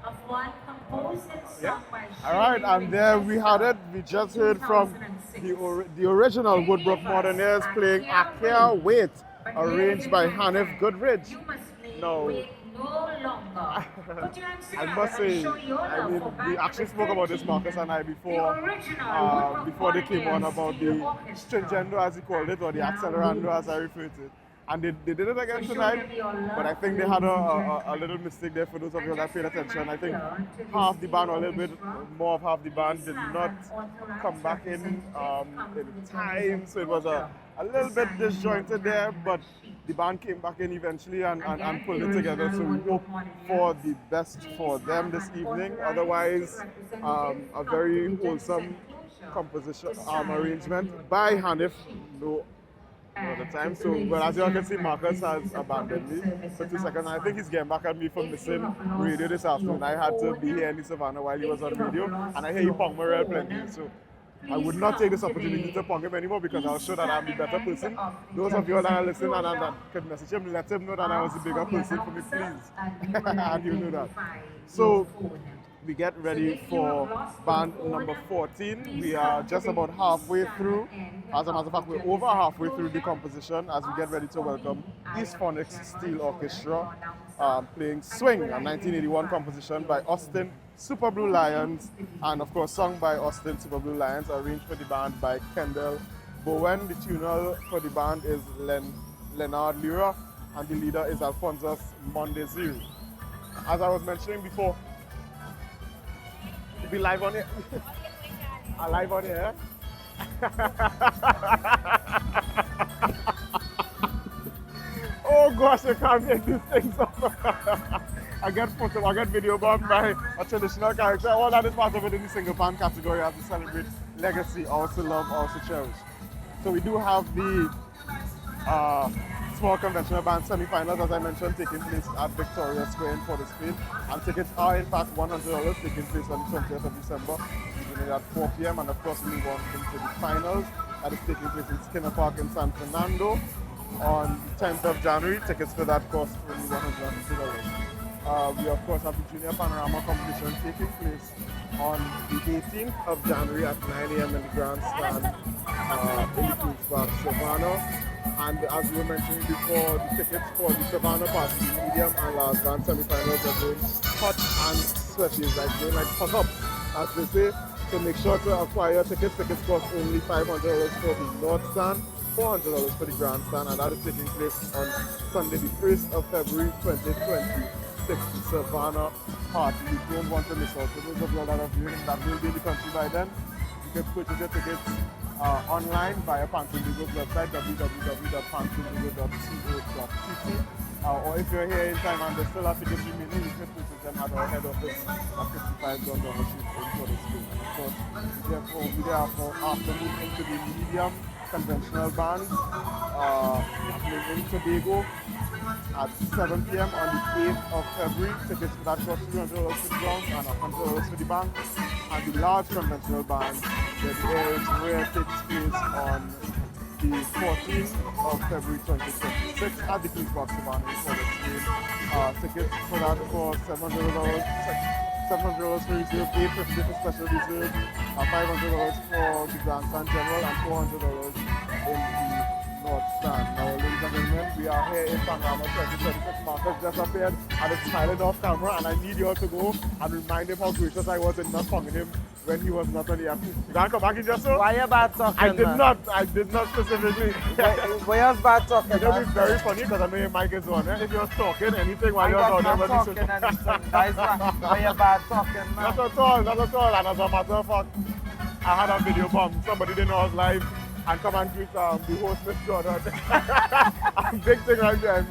of one composed and sung by All right, and there we had it. We just heard from the original Woodbrook Moderners playing I Can't Wait, arranged by Hanif Goodrich. Now, I must say, I mean, we actually spoke about this, Marcus and I, before they came on, about the stringendo, as he called it, or the accelerando, as I refer to it. And they did it again tonight, but I think they had a little mistake there for those of you that paid attention. I think half the band, or a little bit more of half the band, did not come back in time, so it was a little bit disjointed there, but the band came back in eventually and pulled it together, so we hope for the best for them this evening. Otherwise, a very wholesome composition, arrangement by Hanif, no the time. So, but as you all can see, Marcus has abandoned me for 2 seconds. I think he's getting back at me for missing radio this afternoon. I had to be here in the Savannah while he was on radio, and I hear you pong Morel plenty. So I would not take this opportunity to pong him anymore because I'll show that I'm the better person. Those of you that are listening and that could message him, let him know that I was the bigger person for me, please. And you know that. So we get ready for band number 14. We are just about halfway through. As a matter of fact, we're over halfway through the composition as we get ready to welcome East Phonics Steel Orchestra playing Swing, a 1981 composition by Austin Super Blue Lions, and of course sung by Austin Super Blue Lions, arranged for the band by Kendall Bowen. The tuner for the band is Leonard Lira, and the leader is Alphonsus Mondesir. As I was mentioning before, be live on it. Live on air. Oh gosh, I can't make these things up. I get video bombed by a traditional character. All that is part of it in the single pan category as we celebrate legacy, also love, also cherish. So we do have the small conventional band semi-finals, as I mentioned, taking place at Victoria Square in Port of Spain. And tickets are in fact $100, taking place on the 20th of December, beginning at 4 p.m. And of course, we move on into the finals. That is taking place in Skinner Park in San Fernando on the 10th of January. Tickets for that cost only $150. We of course have the Junior Panorama competition taking place on the 18th of January at 9 a.m. in the Grandstand in the Queen's Park, Savannah. And as we were mentioning before, the tickets for the Savannah Party, the medium and last band semi-finals are going hot and sweaty. It's like going like hot up, as they say. So make sure to acquire tickets. Tickets cost only $500 for the North Stand, $400 for the Grandstand, and that is taking place on Sunday, the 1st of February 2026, the Savannah Party. You don't want to miss out. For those of you that are viewing, that will be in the country by then. You can purchase your tickets online via Pantrindigo's website, www.pantrindigo.co.tt. Or if you're here in time and they still have tickets remaining, you can purchase them at our head office at 55 John Dover Street in Port of Spain. Of course, therefore, we therefore afternoon into the medium conventional band playing in Tobago at 7 p.m. on the 8th of February. Tickets for that cost $300 for the ground and $100 for the band. And the large conventional band, where it takes place on the 14th of February 2026 at the Queen's Park Savannah in Port of Spain. Tickets for that cost $700 for reserve, $850 for special reserve, $500 for the Grandstand General, and $400 in the North Stand. Now, ladies and gentlemen, we are here in Panorama 2026. Marcus just appeared and it's smiling off camera, and I need you all to go and remind him how gracious I was in not ponging him when he was not on the air. You can't come back in just so? Why you bad talking, I did not specifically. Why you bad talking, It would be very funny because I know your mic is on. If you're talking anything while you're on there, Why you bad talking, man? Not at all. And as a matter of fact, I had a video bomb. Somebody didn't know I was live and come and greet the host, Miss Jordan. Big thing right there.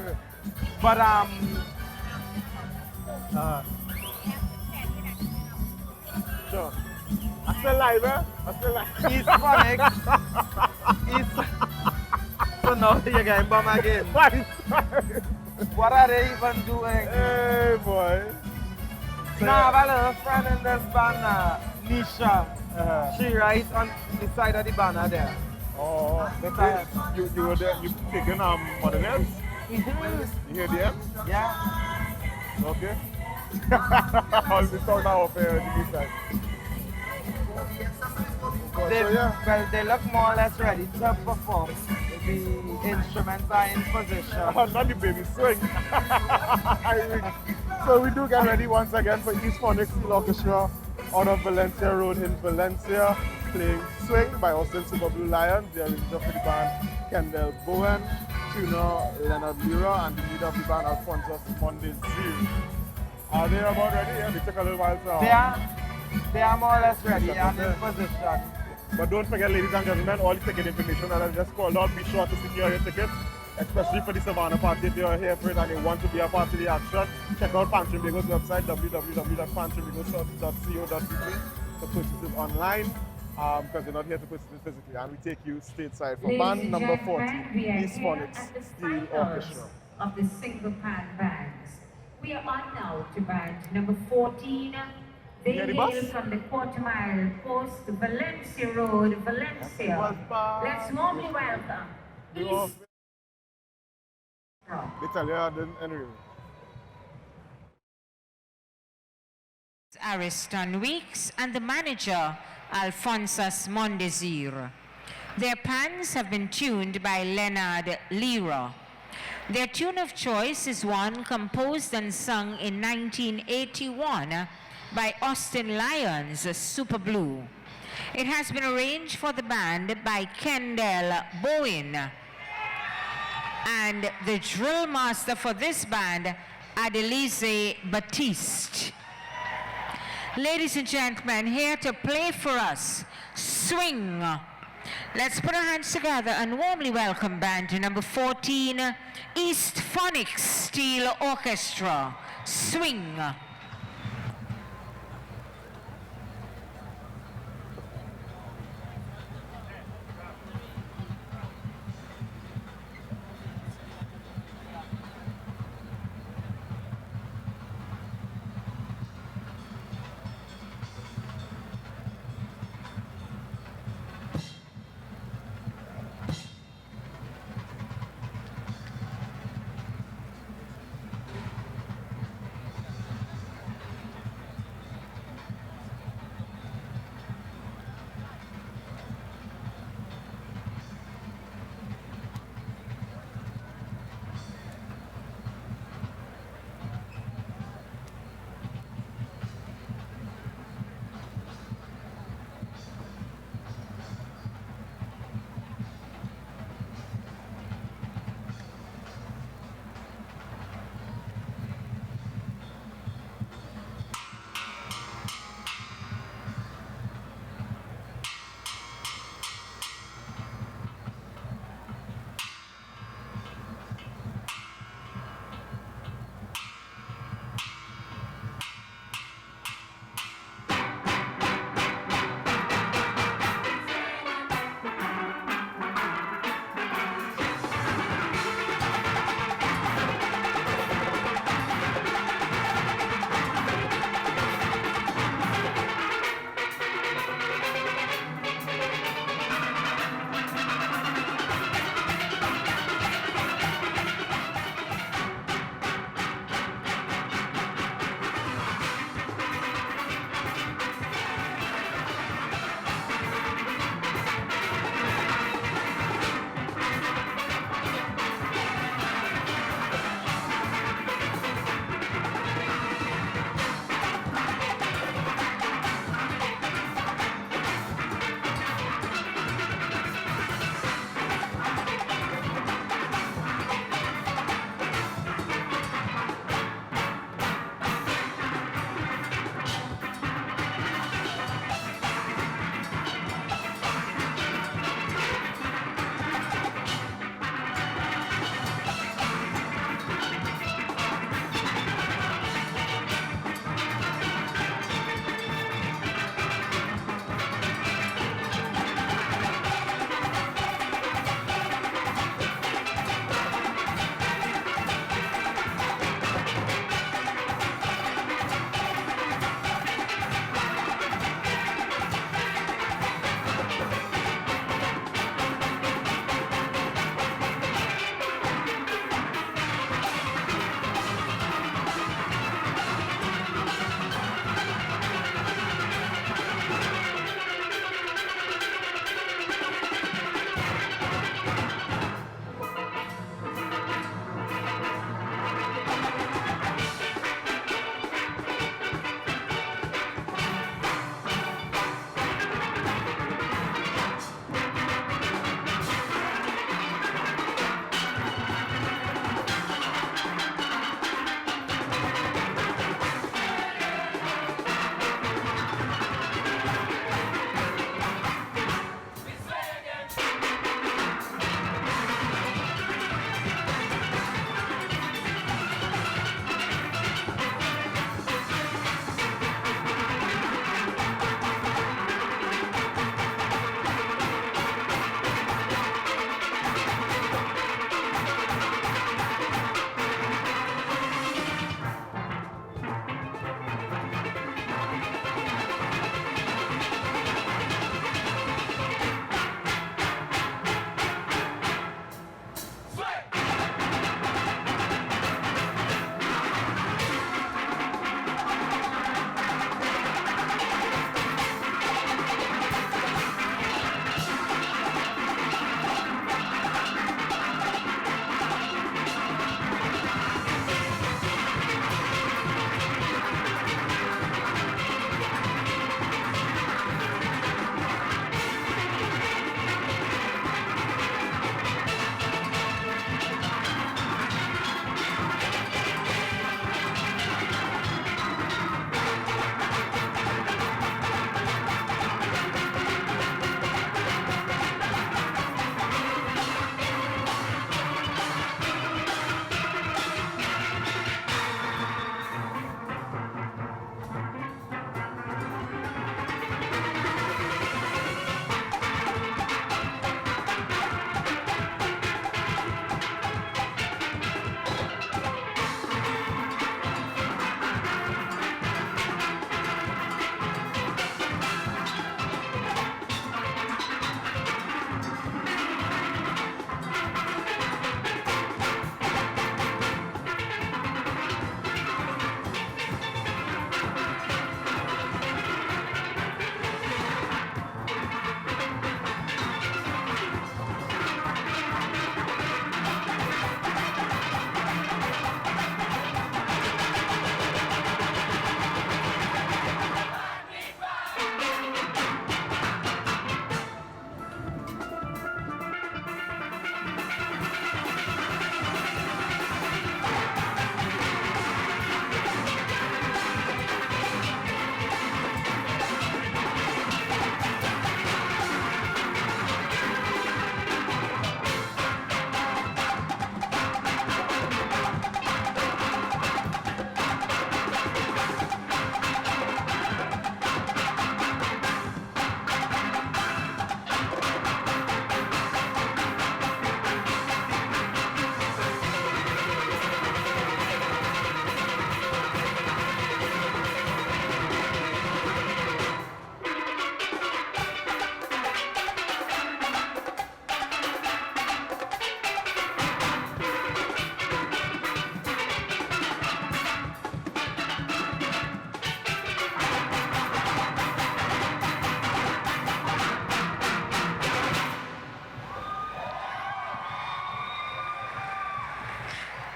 But sure. I still live, eh? I still live. East Phonics. So now you're getting bomb again. What are they even doing? Hey, boy. So now I have a little friend in this banner, Nisha. She writes on the side of the banner there. Oh, you were there, you picking Moderners? You hear the M? Yeah. Okay. I'll be talking now up here in the meantime. Well, they look more or less ready to perform. The instruments are in position. Not the baby swing. So we do get ready once again for East Phonics Steel Orchestra out of Valencia Road in Valencia, playing Swing by Austin Super Blue Lions. They are arranger for the band Kendall Bowen, tuner Leonard Lira, and the leader of the band Alfonso Monday Zir. Are they about ready? Yeah, they took a little while to... They are more or less ready and in position. But don't forget, ladies and gentlemen, all the ticket information that I just called out, be sure to secure your tickets, especially for the Savannah party. If you're here for it and you want to be a part of the action, check out Pan Trinbago's website, www.pantrinbago.co.uk, to purchase it online, because you're not here to purchase it physically. And we take you stateside for band number 40, East Phonics Steel Orchestra. Of the single pan bands. We are on now to band number 14. They hail from the quarter-mile post, Valencia Road, Valencia. Let's warmly welcome East. They tell you I didn't anyway. Ariston Weeks and the manager, Alphonsus Mondesir. Their pans have been tuned by Leonard Lira. Their tune of choice is one composed and sung in 1981 by Austin Lyons, Super Blue. It has been arranged for the band by Kendall Bowen. And the drill master for this band, Adelise Batiste. Ladies and gentlemen, here to play for us, Swing. Let's put our hands together and warmly welcome band number 14, East Phonics Steel Orchestra, Swing.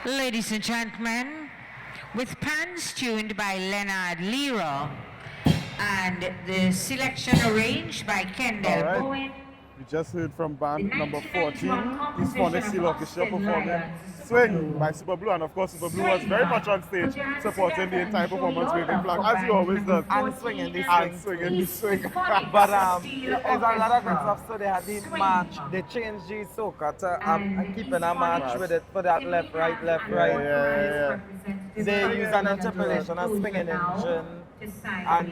Ladies and gentlemen, with pans tuned by Leonard Lira and the selection arranged by Kendall All right. Bowen. We just heard from band number 14, East Phonics Steel Orchestra performing Swing by Super Blue, and of course Super Blue was very much on stage supporting the entire performance, waving flag, as he always does. And swinging the swing. And swinging the swing. But it's a lot of good stuff. So they had the march. They changed the soca to keeping a march with it for that left, right, left, right. Yeah. They use an interpolation, a swinging engine. And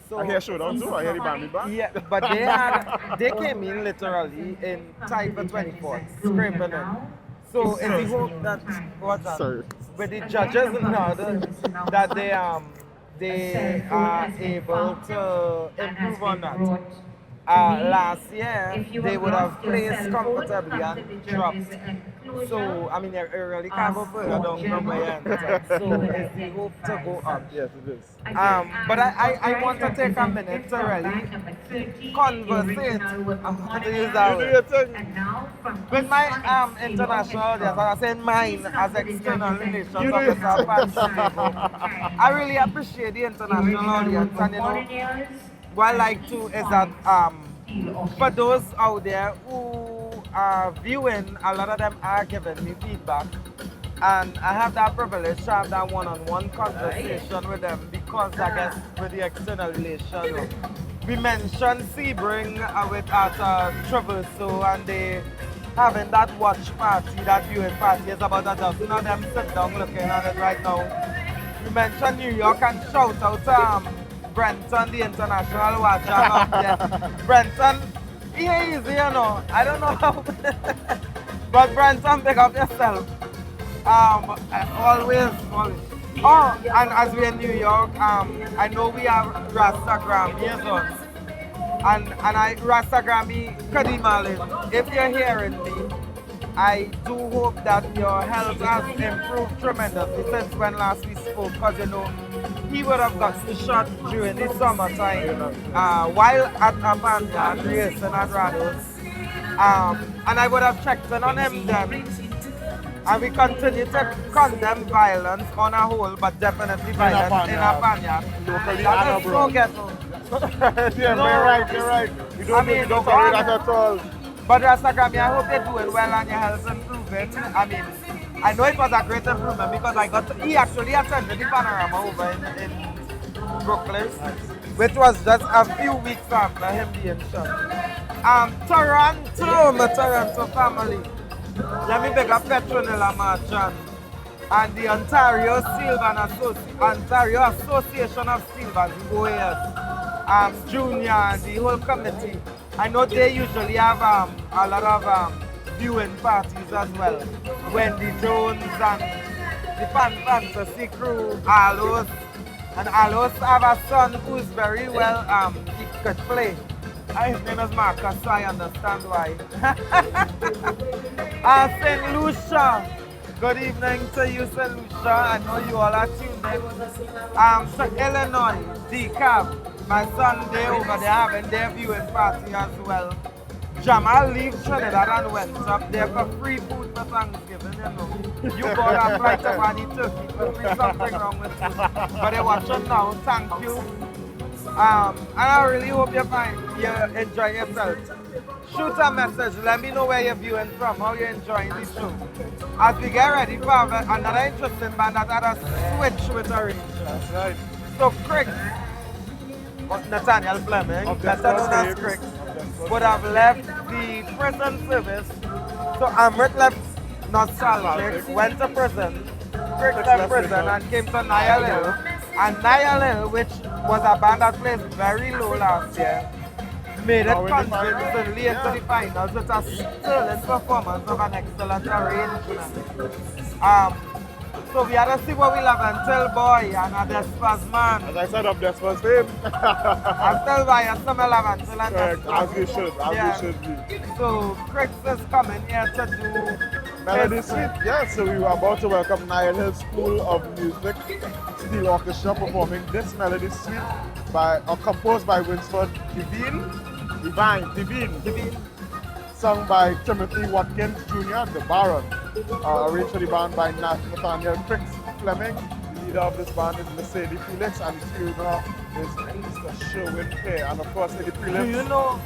so I hear showdown too. I hear the band back. Yeah, but they came in literally in time for 24, scraping it. So it's the hope that with the judges now that they are able to improve on that. Last year they would have placed comfortably and dropped. So I mean, they really can't go further down from where you entered. So it's the hope to go up. Yes, it is. But I want to take a minute to really conversate. I'm going to use that word. With my international audience, I was saying mine as external relations officer, I really appreciate the international audience, and you know, what I like too is that for those out there who are viewing, a lot of them are giving me feedback. And I have that privilege to have that one-on-one conversation with them because I guess with the external relation. We mentioned Sebring with at Traverso, and they having that watch party, that viewing party. It's about a dozen of them sit down looking at it right now. We mentioned New York, and shout out to Brenton, the international watcher up there. Brenton, he easy, you know. I don't know how, but Brenton, pick up yourself. Always. Oh, and as we're in New York, I know we have Rastagram here, son. And Rastagrami Kadimali, if you're hearing me, I do hope that your health has improved tremendously since when last we spoke, because you know, he would have got the shot during the summertime while at Abanda racing at Rados. And I would have checked in on him then. And we continue to condemn violence on a whole, but definitely violence in a vineyard. Locally That and is so abroad. ghetto. Yeah, you're right. You don't tolerate that at all. But Rastagrami, I hope you're doing well and your health improving. I mean, I know it was a great improvement because he actually attended the Panorama over in Brooklyn, which was just a few weeks after him being shot. Toronto, my Toronto family. Let me beg up Petronella Marchand and the Ontario Association of Steelbands, OAS, Junior and the whole committee. I know they usually have a lot of viewing parties as well. Wendy Jones and the Fantasy crew, Alos. And Alos have a son who's very well, he could play. His name is Marcus, so I understand why. St. Lucia. Good evening to you, St. Lucia. I know you all are tuned in. So Illinois, DCAB. My son, they over there having their viewing party as well. Jamal leave Trinidad and went up there for free food for Thanksgiving, you know. You got a flight to Manny Turkey, there'll be something wrong with you. But they're watching now, thank you. And I really hope you're enjoying yourself. Shoot a message, let me know where you're viewing from, how you're enjoying the show. As we get ready for another interesting band that had a switch with Arima. That's right. So Crick, Nathaniel Fleming, better known as Crick, would have left the prison service. So Amrit left Nostalgic, went to prison. Crick left prison and came to Nile Hill. And Nile Hill, which was a band that played very low last year, made it convincingly into the finals with a sterling performance of an excellent arrangement. So we had to see what we love until boy and a Despas man. As I said, I'm Despas fame. Until boy and some love until a Despas. As you should be. So Chris is coming here to do Melody Suite. Yes, so we were about to welcome Nile Hill School of Music Steel Orchestra performing this Melody Suite composed by Winsford Devine, sung by Timothy Watkins Jr., the Baron. arranged for the band by Nathaniel Fleming. The leader of this band is Mercedes Felix, and the choreographer is Mr. Sherwin Pear. And of course, in the prelims... Do you know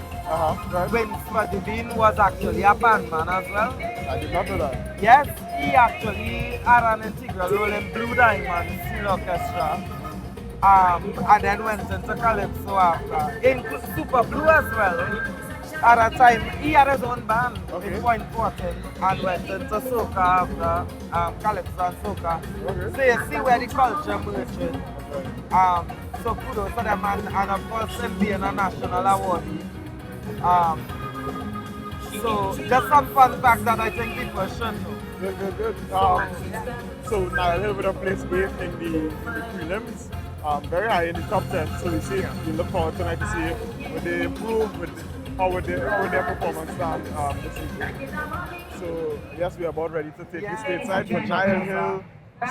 right. Winsford Devine was actually a bandman as well? I did not know that. Yes, he actually had an integral role in Blue Diamond Steel Orchestra. And then went into Calypso after. In Super Blue as well. At a time, he had his own band in Point Fortin and went into soca after Calypso and soca. So you see where the culture merged. So kudos to them, and of course him being a national awardee. So just some fun facts that I think people should know. Good. So Nile Hill would have placed 8th in the prelims. Very high in the top 10. So we look forward tonight to see would they improve, how would their performance stand this evening. So yes, we are about ready to take the stage side for Nile Hill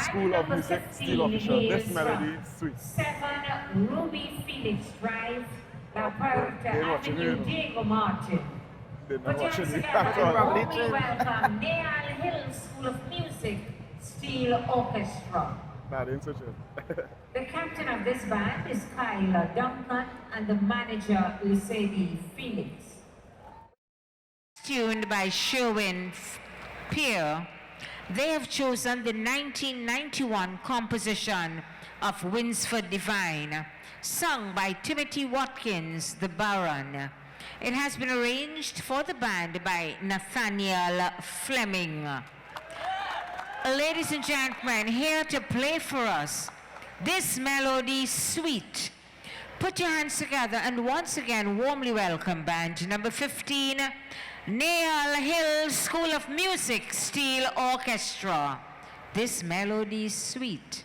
School of Music Steel Orchestra. This melody is sweet. 7 Ruby Felix Drive, La Puerta Avenue, Diego Martin. Did not watch it. We welcome Nile Hill School of Music Steel Orchestra. Nah, they ain't such it. The captain of this band is Kyla Duncan and the manager Lisady Felix. Tuned by Sherwin Pear, they have chosen the 1991 composition of Winsford Devine, sung by Timothy Watkins, the Baron. It has been arranged for the band by Nathaniel Fleming. Ladies and gentlemen, here to play for us this melody suite. Put your hands together and once again warmly welcome band number 15, Nile Hill School of Music Steel Orchestra. This melody suite.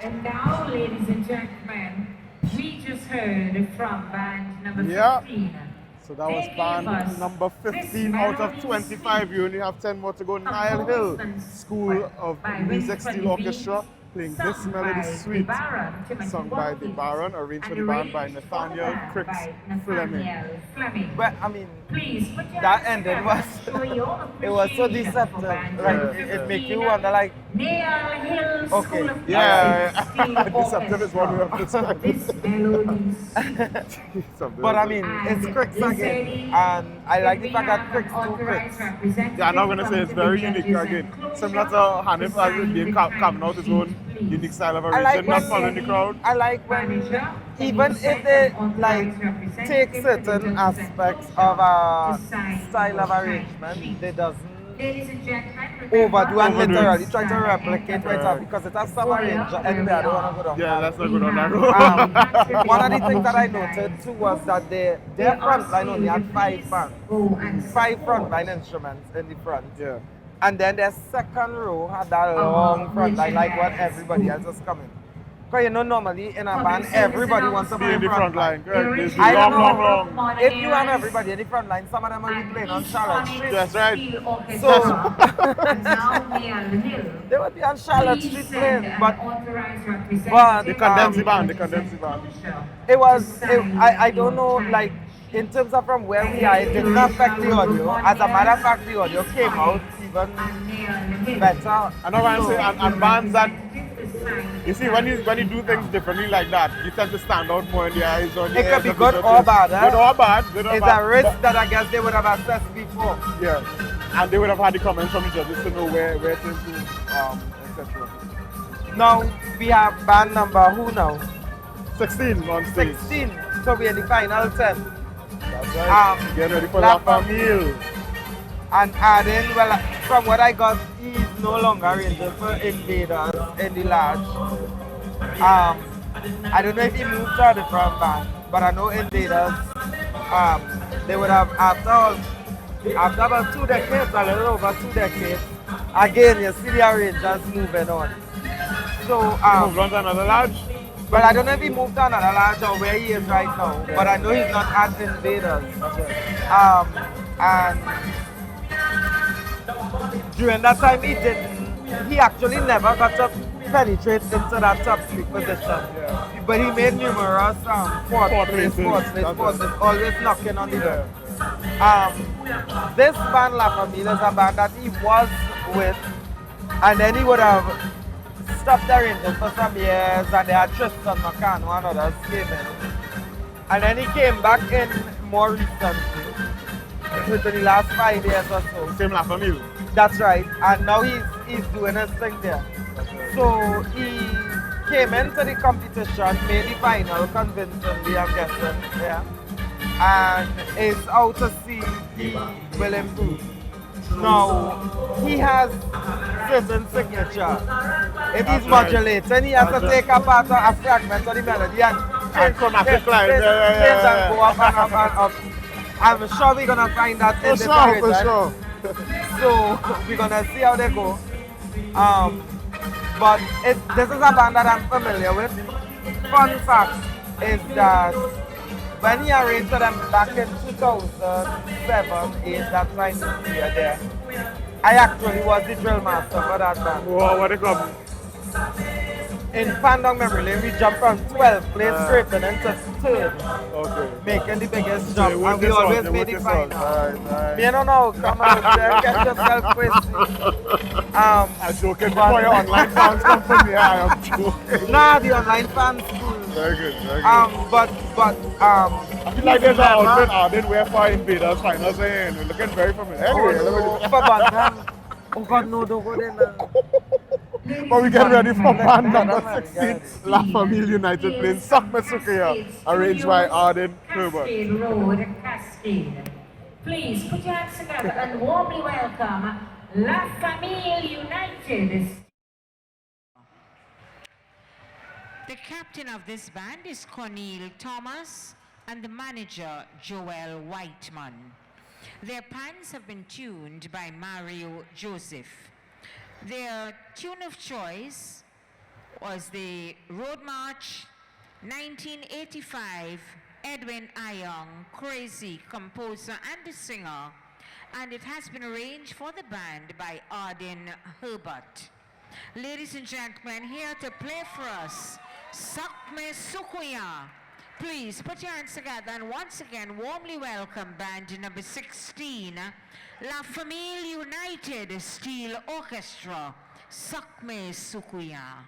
And now, ladies and gentlemen, we just heard from band number 15. Yeah. So that was They band gave us number 15 out of 25. You only have 10 more to go. Nile Hill School of Music Steel Orchestra playing this melody suite, sung by the Baron, arranged for the band by Nathaniel Cricks Fleming. But I mean, Please put your that hands ending together. was, Show your it was so appreciation for deceptive. band Like, number it make you 15, wonder, like, Nile Hill School okay, of Yeah, Music, deceptive is one way of describing This melody. but I mean, it's Cricks again, and I like the fact that Cricks do Cricks. Yeah, I'm not going to say it's very unique again. Similar to Hanif as being carving out his own unique style of arrangement, not following the crowd. I like when, even if they like take certain aspects of a style of arrangement, they doesn't overdo and literally try to replicate what it has, because it has some arranger. Anyway, I don't want to go down. Yeah, let's not go down that road. One of the things that I noted too was that their front line only had 5 fans, 5 front line instruments in the front. Yeah. And then their second row had that long front line, like what everybody else was coming. Because you know, normally in a band, everybody wants to be in the front line. Correct. I don't Long. know. If you have everybody in the front line, some of them will be playing on Charlotte Street. That's right. So they would be on Charlotte Street playing, but The condensing band. it was, I don't know, like, in terms of from where we are, it didn't affect the audio. As a matter of fact, the audio came out even better. I know what I'm saying, and bands that, you see, when you do things differently like that, you tend to stand out more in the eyes. It could be good or bad. Good or bad. It's a risk that I guess they would have assessed before. Yeah, and they would have had the comments from the judges to know where to improve, etc. Now, we have band number who now? 16 on stage. 16, so we're in the final 10. That's right. Getting ready for La Famil. And adding, well, from what I got, he's no longer arranging for Invaders in the large. I don't know if he moved to a different band, but I know Invaders, they would have, after about 2 decades, a little over 2 decades, again, you see the arrangers moving on. So, moved on to another lodge? Well, I don't know if he moved to another lodge or where he is right now, but I know he's not at Invaders. And during that time, he actually never got to penetrate into that top 3 position. Yeah. But he made numerous fourth places, always knocking on the door. This band, La Famil, is a band that he was with, and then he would have stopped arranging for some years, and they had Tristan McCann and others came in. And then he came back in more recently, within the last 5 years or so. Same La Famil. That's right, and now he's doing his thing there. So he came into the competition, made the final convincingly, I'm guessing, yeah. And is out to see he will improve. Now, he has certain signature. If he's modulating, he has to take a part of a fragment of the melody and change from a quick line. And go up and up and up. I'm sure we're gonna find that in the period, for sure. So we're gonna see how they go. But this is a band that I'm familiar with. Fun fact is that when he arranged for them back in 2007, 8, that time we were there, I actually was the drill master for that band. Wow, what a club. In Pandong Memory Lane, we jumped from 12th place straight into 3rd. Okay. Making the biggest jump, Yeah, and we always made the final. Me don't know, come out there, get yourself crazy. I'm joking before your online fans come for me, I am joking. Nah, the online fans cool. Very good, very good. I feel like there's an outfit out there where for Invaders finals in. We're looking very familiar. Anyway, oh God, no, don't go there now. But we get ready for band number 16, La Famil United playing Sak Mesukia, arranged by Arden Herbert. Road, Cascade. Please put your hands together and warmly welcome La Famil United. The captain of this band is Cornel Thomas and the manager Joel Whiteman. Their pans have been tuned by Mario Joseph. Their tune of choice was the Road March 1985, Edwin Ayong, Crazy, composer and singer, and it has been arranged for the band by Arden Herbert. Ladies and gentlemen, here to play for us, Sakme Sukuya. Please put your hands together and once again warmly welcome band number 16, La Famil United Steel Orchestra, Sakme Sukuya.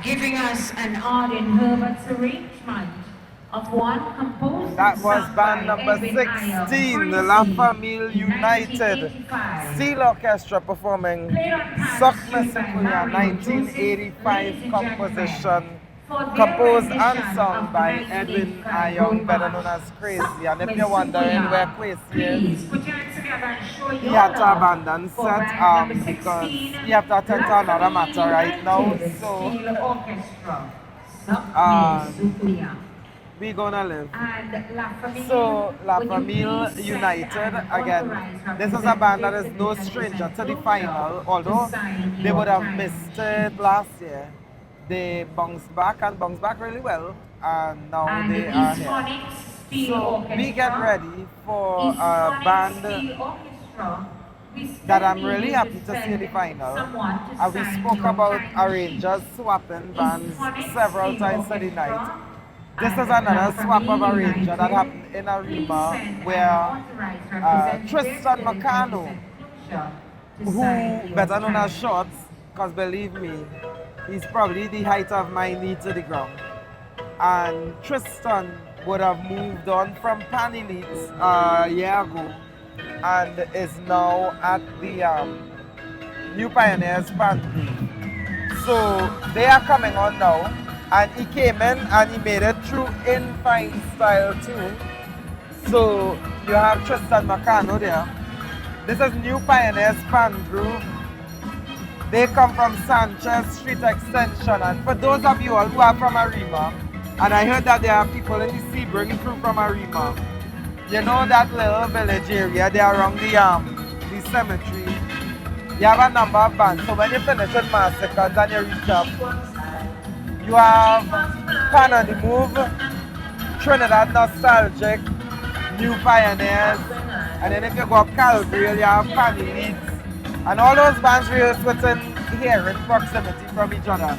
giving us an odd and Herbert's arrangement of one composed That and was sung band by number Edwin Iyer, 16, La Crazy, Famil United 1985. Steel Orchestra performing Played on pans Suck tuned by Mesikuya Mario Joseph, 1985 ladies and gentlemen, composition for their composed and rendition sung of by 1985 Edwin Iyer, better known as Crazy. And if you're wondering where Crazy Please is, put your hands together and show he your had to love abandon for set band number because 16, he have to attend to another matter right now. United So Steel Orchestra. Suck Mesikuya. we gonna live. And La Famille, So, La would you Famil please United, send an again, authorized this is a band that is no stranger to the final, although they would have missed it last year. They bounced back really well, and now and they the are East here. Phonics Steel So, Orchestra. we get ready for East a Phonics band Steel Orchestra. We that I'm still really need happy to see in send the final. someone to And we sign spoke your about time arrangers swapping sheet. bands East Phonics several Steel times today Orchestra night. This is and another La swap of Famille arranger that United. happened in Please Arima send where an authorized representative Tristan to the Macano, conclusion to who sign your better known as time Shorts, because believe me, he's probably the height of my knee to the ground. And Tristan would have moved on from Pan Elites a year ago and is now at the New Pioneers Pan Groove. So they are coming on now, and he came in and he made it through in fine style too. So you have Tristan Macano there. This is New Pioneers Pan Groove. They come from Sanchez Street Extension, and for those of you all who are from Arima, and I heard that there are people in the Sebring crew from Arima, you know that little village area there around the cemetery, you have a number of bands. So when you finish with Massacres and you reach up, you have Pan on the Move, Trinidad Nostalgic, New Pioneers, and then if you go up Calvary, you have Pan Elites. And all those bands rehearse within here in proximity from each other.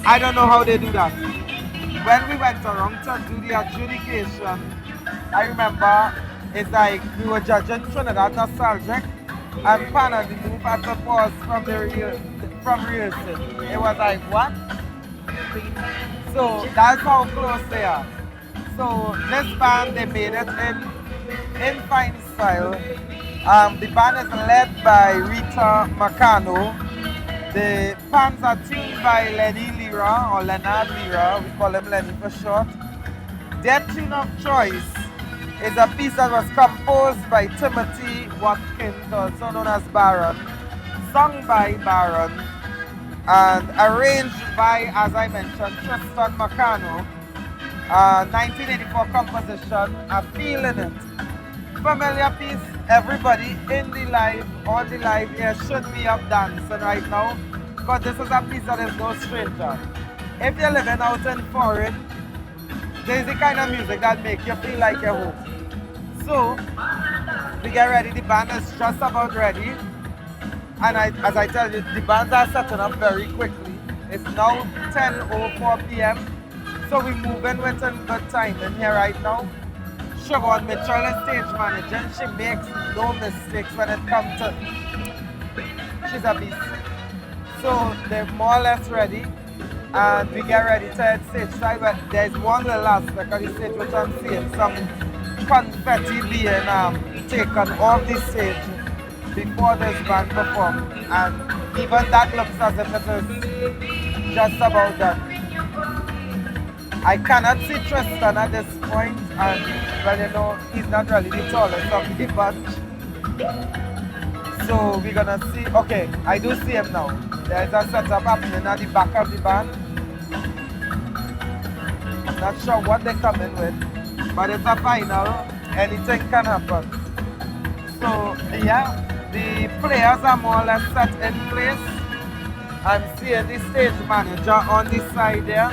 I don't know how they do that. When we went around to do the adjudication, I remember it's like we were judging Trinidad Nostalgic and Pan on the Move had to pause from rehearsing. It was like, what? So that's how close they are. So this band, they made it in fine style. The band is led by Rita Macano. The pans are tuned by Lenny Lira, or Leonard Lira, we call him Lenny for short. Their tune of choice is a piece that was composed by Timothy Watkins, also known as Baron, sung by Baron, and arranged by, as I mentioned, Tristan Macano. 1984 composition, A Feel in It. Familiar piece, everybody in the live, on the live here should be up dancing right now, because this is a piece that is no stranger. If you're living out in foreign, this is the kind of music that makes you feel like you're home. So, we get ready, the band is just about ready, and as I tell you, the bands are setting up very quickly. It's now 10:04 p.m., so we're moving within good time in here right now. Siobhan Mitchell is stage manager, and she makes no mistakes when it comes to, she's a beast. So they're more or less ready, and we get ready to head stage side, but there's one little aspect of the stage which I'm seeing some confetti being taken off the stage before this band perform, and even that looks as if it is just about done. I cannot see Tristan at this point, and well, you know, he's not really the tallest of the bunch. So we're gonna see, okay, I do see him now. There's a setup happening at the back of the band. I'm not sure what they're coming with, but it's a final, anything can happen. So yeah, the players are more or less set in place. I'm seeing the stage manager on the side there.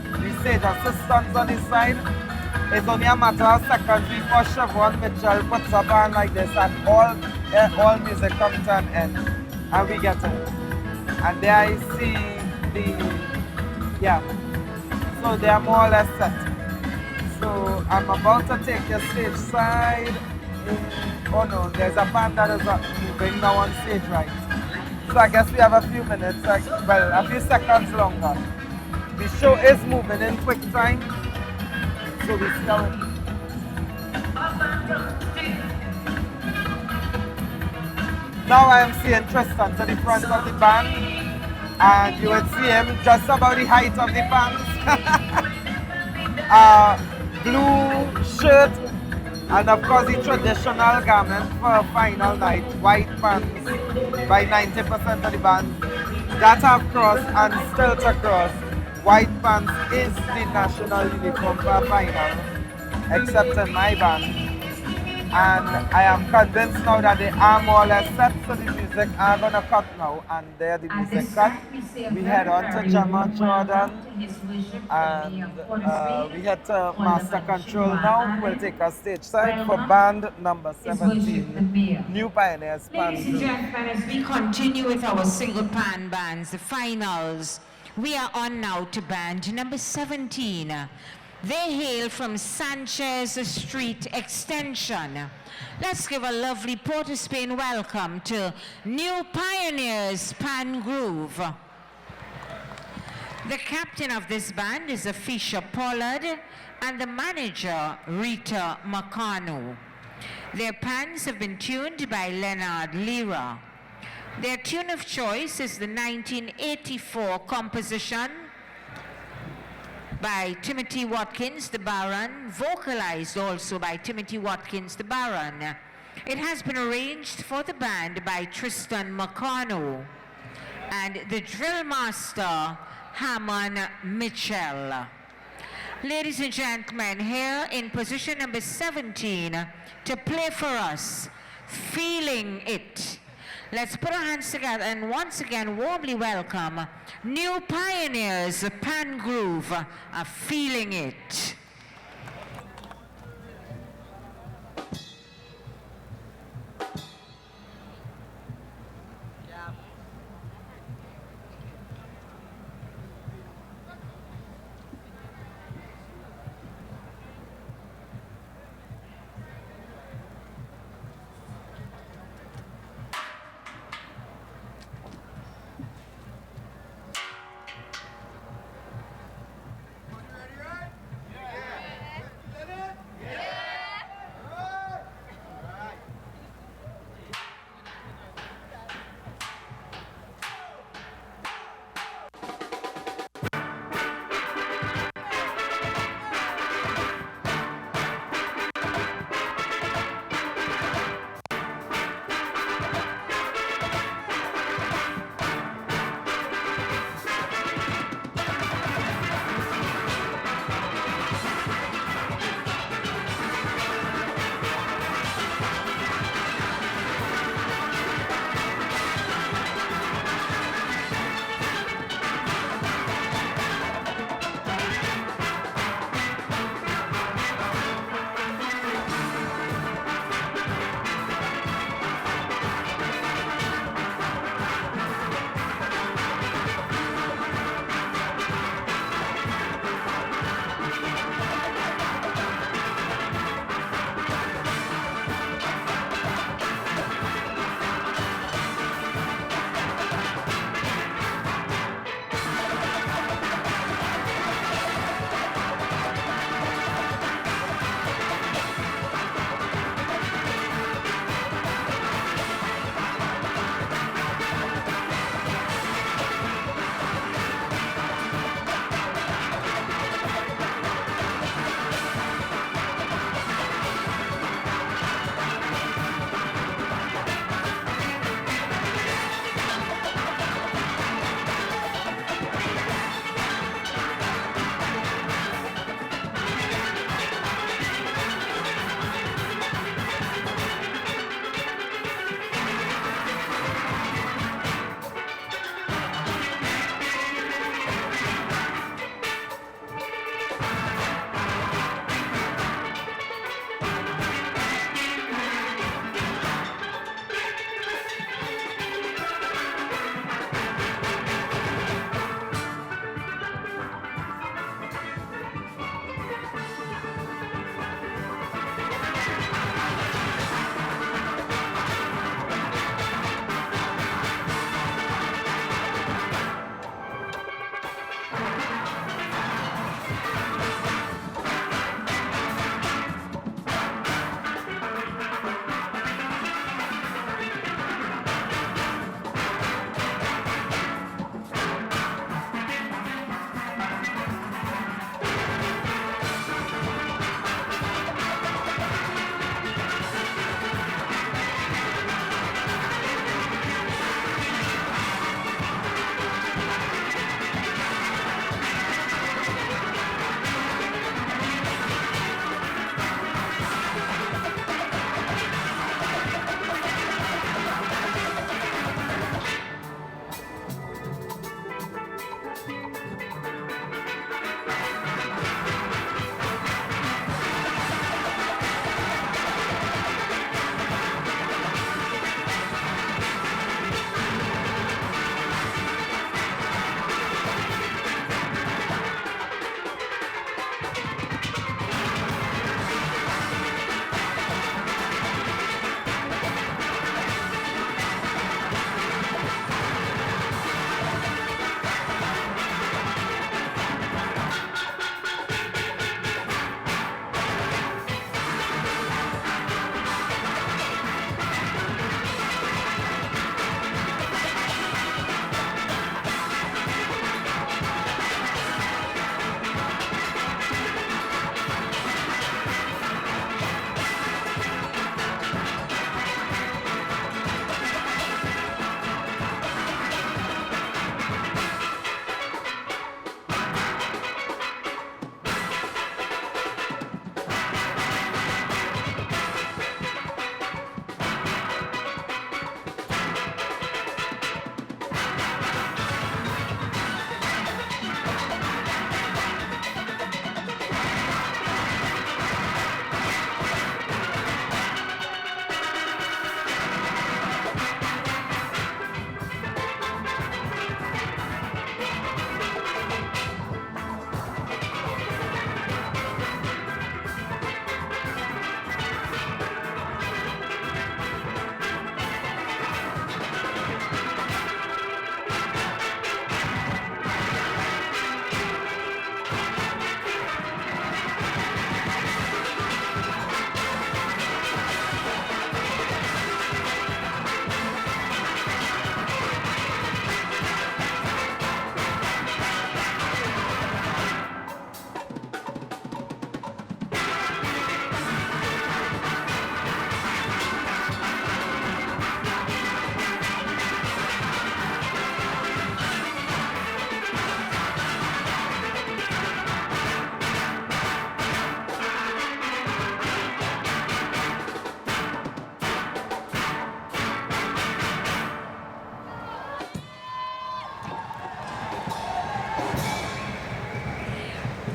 The stage assistants on the side. It's only a matter of seconds before Siobhan Mitchell puts a band like this and all music comes to an end. And we get it. And there I see so they are more or less set. So I'm about to take your stage side. Oh no, there's a band that is moving now on stage right. So I guess we have a few minutes, a few seconds longer. The show is moving in quick time, so we still. Now I am seeing Tristan to the front of the band, and you would see him just about the height of the pants. Blue shirt, and of course the traditional garment for a final night, white pants by 90% of the band. That have cross and still to cross. White pants is the national uniform for a final, except in my band. And I am convinced now that they are more or less set, so the music are gonna cut now, and there the music cut. We head on to Gemma Jordan, and we head to Master Control now, who will take us stage side for band number 17, New Pioneers Pan Ladies and Groove. gentlemen, as we continue with our single pan bands, the finals, we are on now to band number 17. They hail from Sanchez Street Extension. Let's give a lovely Port of Spain welcome to New Pioneers Pan Groove. The captain of this band is Afisha Pollard and the manager Rita Macano. Their pans have been tuned by Leonard Lira. Their tune of choice is the 1984 composition by Timothy Watkins the Baron, vocalized also by Timothy Watkins the Baron. It has been arranged for the band by Tristan Macano and the drill master Hammond Mitchell. Ladies and gentlemen, here in position number 17 to play for us, Feeling It. Let's put our hands together and once again warmly welcome New Pioneers Pan Groove, Feeling It.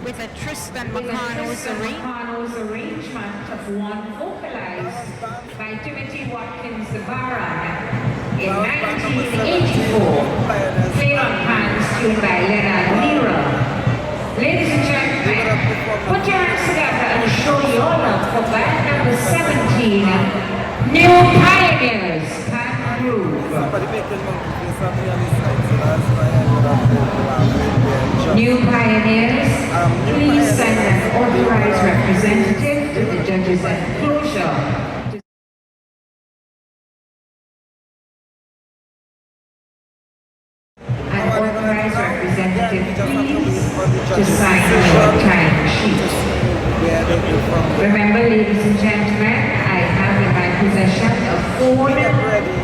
with a Tristan Meccano's arrangement of one vocalized by Timothy Watkins the Baron in 1984, played on pans tuned by Leonard Nero. Ladies and gentlemen, put your hands together and show your love for band number 17, New Pioneers, Pan Groove. New Pioneers, please send an authorized representative to the judges' enclosure. An authorized representative, please, to sign your time sheet. Remember, ladies and gentlemen, I have in my possession a phone.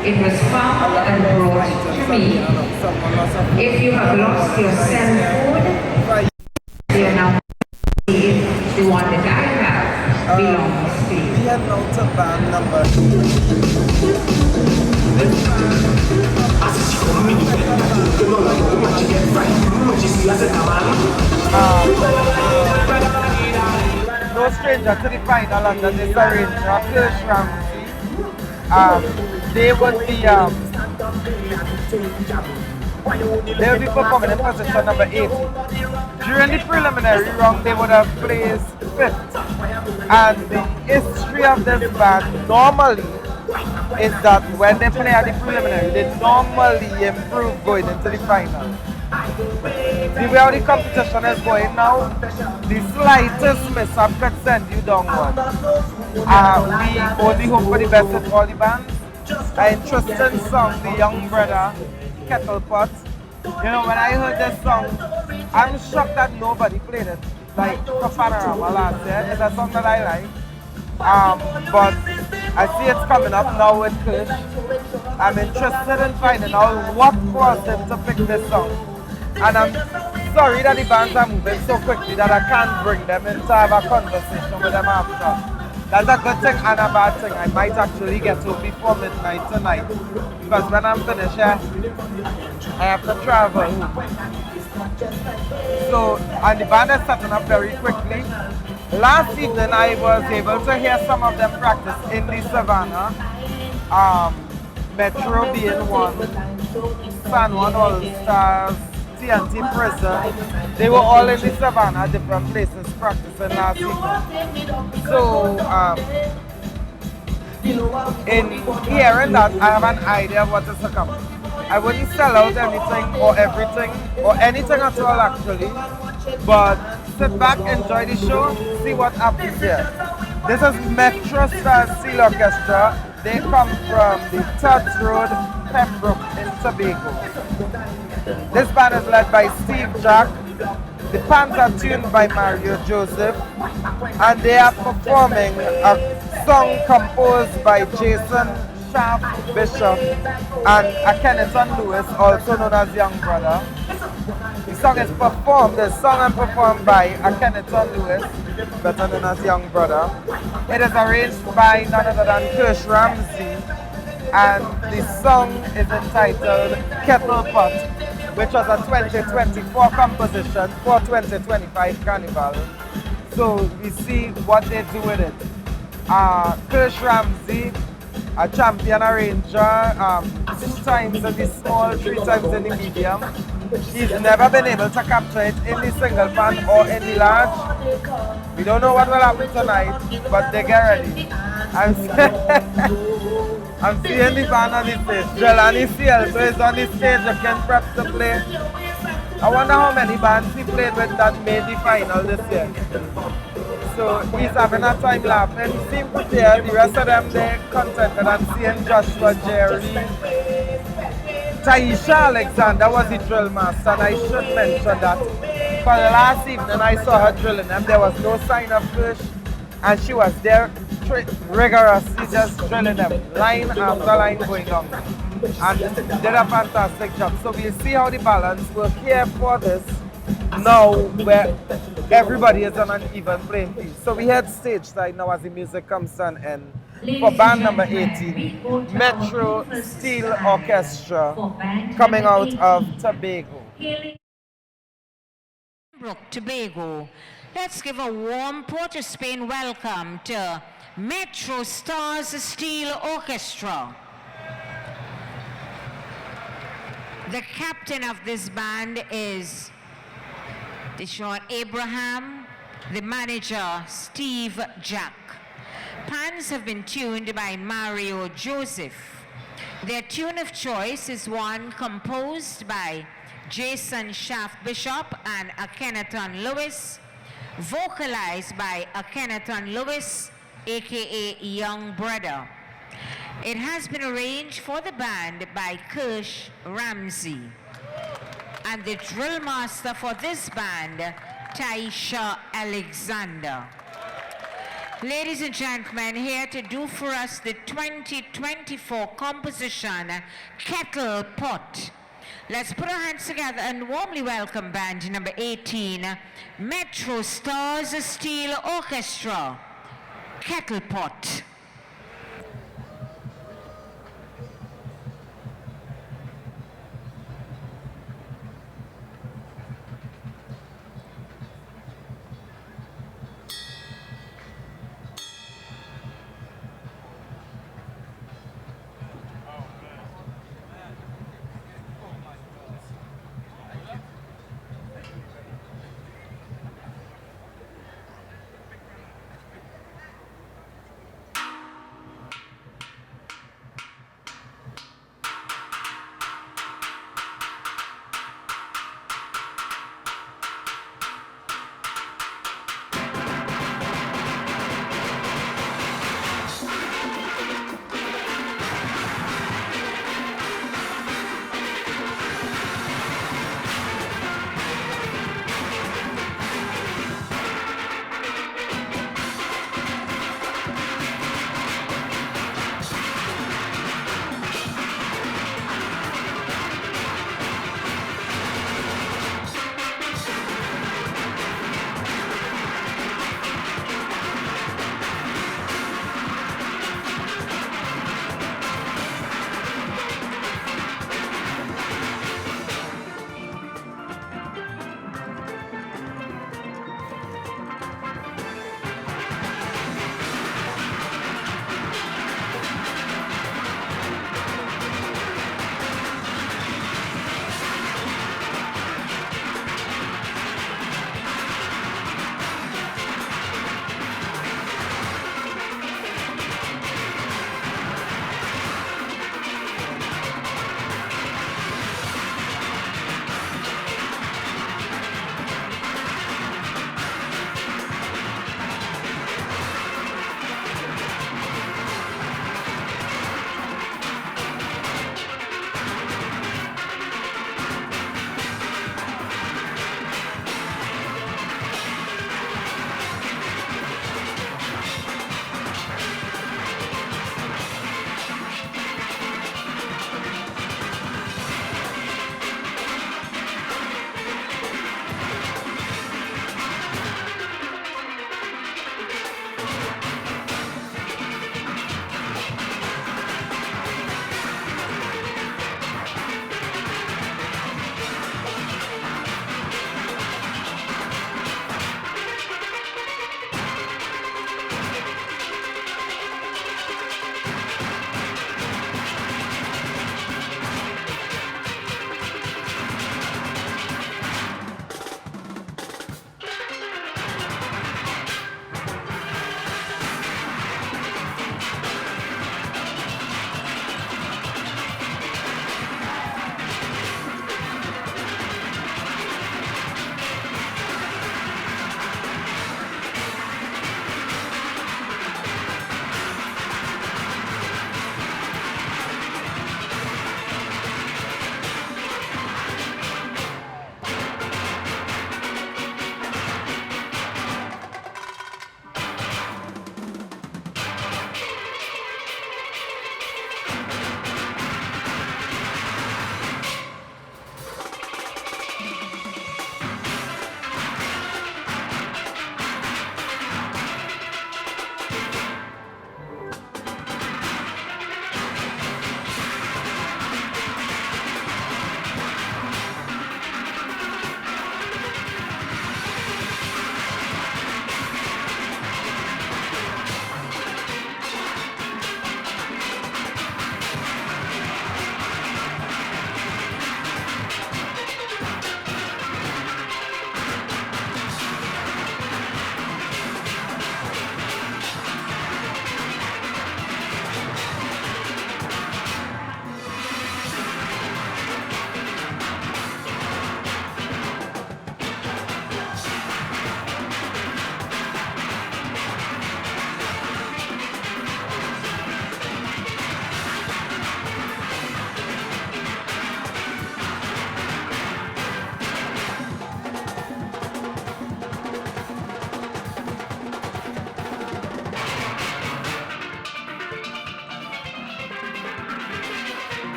It was found and brought to me. If you have lost your cell phone, you are now if the one that I have belongs to you. We are now to band number 2. No stranger to the final under this arrangement, Chord Masters. They would be performing in position number 80. During the preliminary round, they would have placed 5th. And the history of this band normally is that when they play at the preliminary, they normally improve going into the final. The way how the competition is going now, the slightest mishap could send you downward. We only hope for the best with all the bands. An interesting song, The Young Brother, Kettle Pot. You know, when I heard this song, I'm shocked that nobody played it. Like for Panorama last year, it's a song that I like. But I see it's coming up now with Kush. I'm interested in finding out what caused them to pick this song. And I'm sorry that the bands are moving so quickly that I can't bring them in to have a conversation with them after. That's a good thing and a bad thing. I might actually get home before midnight tonight. Because when I'm finished here, I have to travel. So, and the band is setting up very quickly. Last evening I was able to hear some of them practice in the Savannah. Metro being one, San Juan Allstars, TNT Prison. They were all in the Savannah, different places practicing last evening. So, in hearing that, I have an idea of what is to come. I wouldn't sell out anything or everything, or anything at all actually, but sit back, enjoy the show, see what happens here. This is Metro Stars Steel Orchestra. They come from the Tuds Road, Pembroke in Tobago. This band is led by Steve Jack. The pans are tuned by Mario Joseph, and they are performing a song composed by Jason Sharp Bishop and Akhenaton Lewis, also known as Young Brother. The song is performed by Akhenaton Lewis, better known as Young Brother. It is arranged by none other than Chord Masters, and the song is entitled Kettle Pot, which was a 2024 composition for 2025 Carnival. So we see what they do with it. Chord Masters, a champion arranger, 2 times in the small, 3 times in the medium. He's never been able to capture it in the single pan or in the large. We don't know what will happen tonight, but they get ready. I'm seeing the band on the stage. Jelani CL, so he's on the stage, you can prep to play. I wonder how many bands he played with that made the final this year. So he's having a time laughing. He seemed to hear the rest of them, they're contented. I'm seeing Joshua Jerry. Taisha Alexander was the drill master, and I should mention that. For the last evening I saw her drilling them. There was no sign of push, and she was there rigorously just drilling them, line after line going on. And did a fantastic job. So we'll see how the balance work here for this. Now where everybody is on an even playing field. So we head stage side now as the music comes to an end. For band number 18, Metro Steel Orchestra, coming out of Tobago. Woodbrook, Tobago. Let's give a warm Port of Spain welcome to Metro Stars Steel Orchestra. The captain of this band is Deshaun Abraham, the manager Steve Jack. Pans have been tuned by Mario Joseph. Their tune of choice is one composed by Jason Shaft Bishop and Akhenaton Lewis, vocalized by Akhenaton Lewis, aka Young Brother. It has been arranged for the band by Kirsch Ramsey. And the drill master for this band, Taisha Alexander. Ladies and gentlemen, here to do for us the 2024 composition, Kettle Pot. Let's put our hands together and warmly welcome band number 18, Metro Stars Steel Orchestra, Kettle Pot.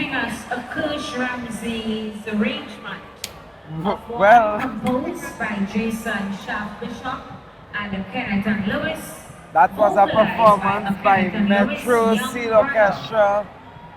giving us a Kush Ramsey's arrangement of one Well, composed by Jason Shaft Bishop and Kenneth and Lewis. that was a vocalized performance by Kenneth and Lewis, Metro Young Seal Brother. Orchestra.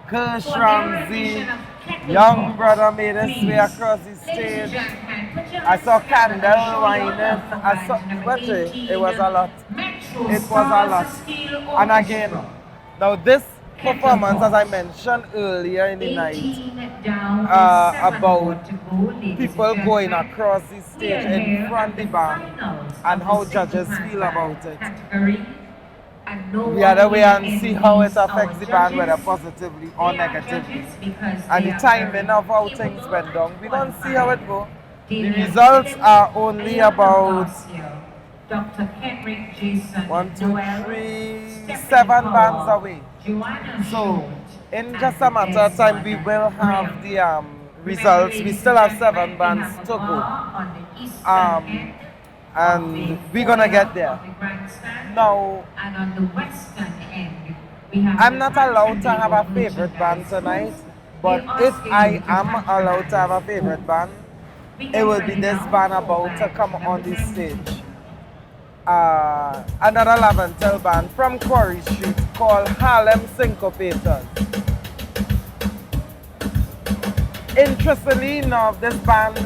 Kush For their Ramsey, rendition of Kettle's Young Waltz, Brother made his way please, across the ladies and stage. gentlemen, put your I saw hands together and Candle show whining. your love for I saw, band number what it was a 18, lot. Metro It was a Stars lot. Steel And again, Orchestra. now this performance, as I mentioned earlier in the night, 18 down, about 7 more to go, ladies people and going gentlemen. across the stage in front of the band and how judges feel about it. Category, and no We are the way one and see how it envies our affects the band, whether judges. positively or They are negatively. judges because And they the are timing very of how capable, things went down, we don't see how it go. The Damian results Phillips, are only Ayana about Garcia, Dr. Henrik Jason 1, 2, Noel, 3, Stephanie 7 Howard, bands away. Joanna So, Schultz, in just a matter of time, we will have the results. We still have 7 bands to go. And we're gonna get there. Now, and on the western end, we have I'm the not allowed to have a Panorama favorite band merchandise tonight, booth. but They if ask I you to am allowed to have a patronize favorite the band, booth. it will be this band about to come on the stage. Another Laventel band from Quarry Street called Harlem Syncopators. Interestingly enough, this band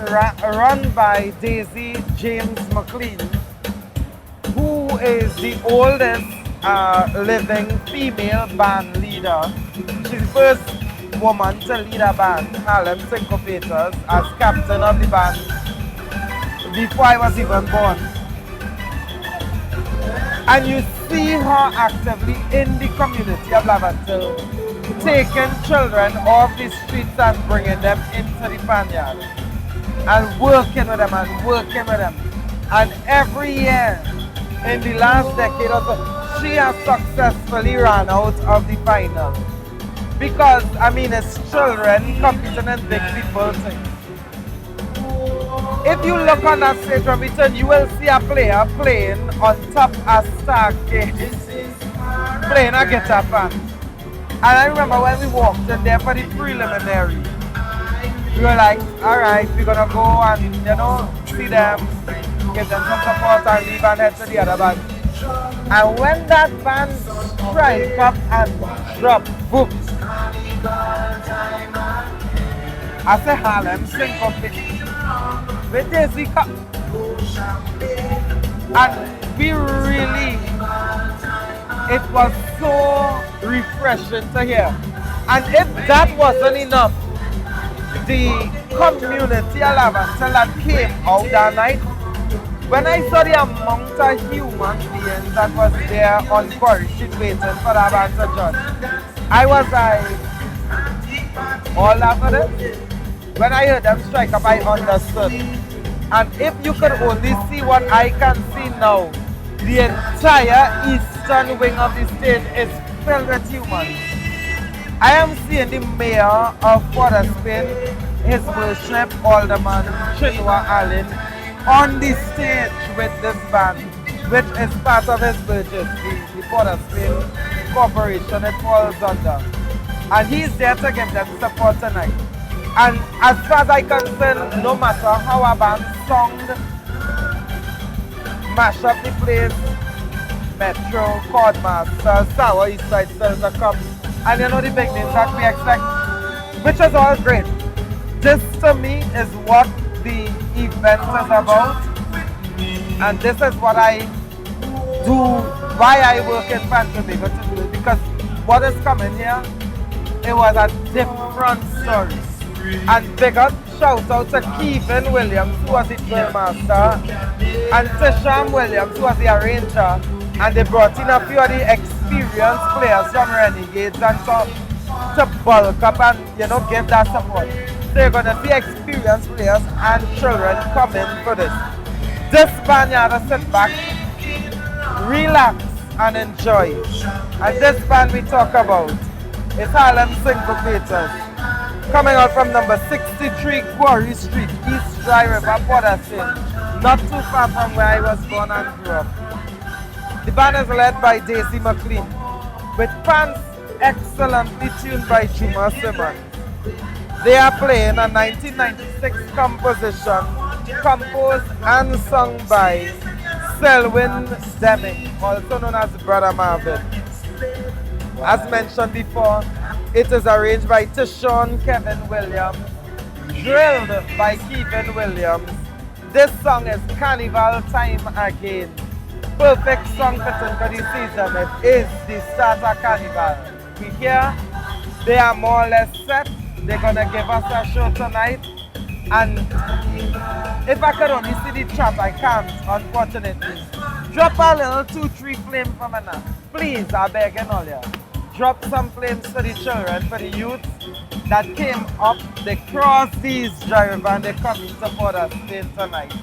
run by Daisy James McLean, who is the oldest living female band leader. She's the first woman to lead a band, Harlem Syncopators, as captain of the band before I was even born. And you see her actively in the community of Laventel, taking children off the streets and bringing them into the vineyard and working with them and working with them. And every year, in the last decade or so, she has successfully run out of the final. Because, I mean, it's children competing in big people things. If you look on that stage from return, you will see a player playing on top of staircase, playing a guitar fan. And I remember when we walked in there for the preliminary, we were like, all right, we're gonna go and, see them, give them some support and leave and head to the other band. And when that band strike up and drop, boom, I say Harlem Syncopators. With Daisy Cup. And we really, it was so refreshing to hear. And if that wasn't enough, the community of Laventel that came out that night, when I saw the amount of human beings that was there on Quarry Street waiting for that band to judge, I was like, all that for this? When I heard them strike up, I understood. And if you could only see what I can see now, the entire eastern wing of the stage is filled with humans. I am seeing the mayor of Port of Spain, His Worship Alderman Chinua Allen, on the stage with this band, which is part of his budget, the Port of Spain Corporation it falls under. And he's there to give them support tonight. And as far as I concern, no matter how a band sound, mash up the place, Metro, Chord Masters, Sour East Side still to come, and the big names that we expect, which is all great. This to me is what the event is about, and this is what I do, why I work in Tobago to do it, because what is coming here, it was a different story. And big up, shout out to Kevin Williams, who was the Chord Master, and Tisham Williams, who was the arranger. And they brought in a few of the experienced players from Renegades and to bulk up and give that support. So you're gonna see experienced players and children come in for this. This band you have to sit back, relax and enjoy. And this band we talk about is Harlem Syncopators. Coming out from number 63 Quarry Street, East Dry River, Port of Spain, not too far from where I was born and grew up. The band is led by Daisy McLean, with pants excellently tuned by Juma Simmons. They are playing a 1996 composition composed and sung by Selwyn Deming, also known as Brother Marvin. As mentioned before, it is arranged by Tishon Kevin Williams, drilled by Kevin Williams. This song is Carnival Time Again. Perfect song fitting for the season. It is the start of Carnival. We hear they are more or less set. They're gonna give us a show tonight. And if I could only see the chat, I can't, unfortunately. Drop a little 2-3 flame from an app. Please, I beg and all you. Drop some flames for the children, for the youth that came up. They crossed these drive and they come to support us tonight.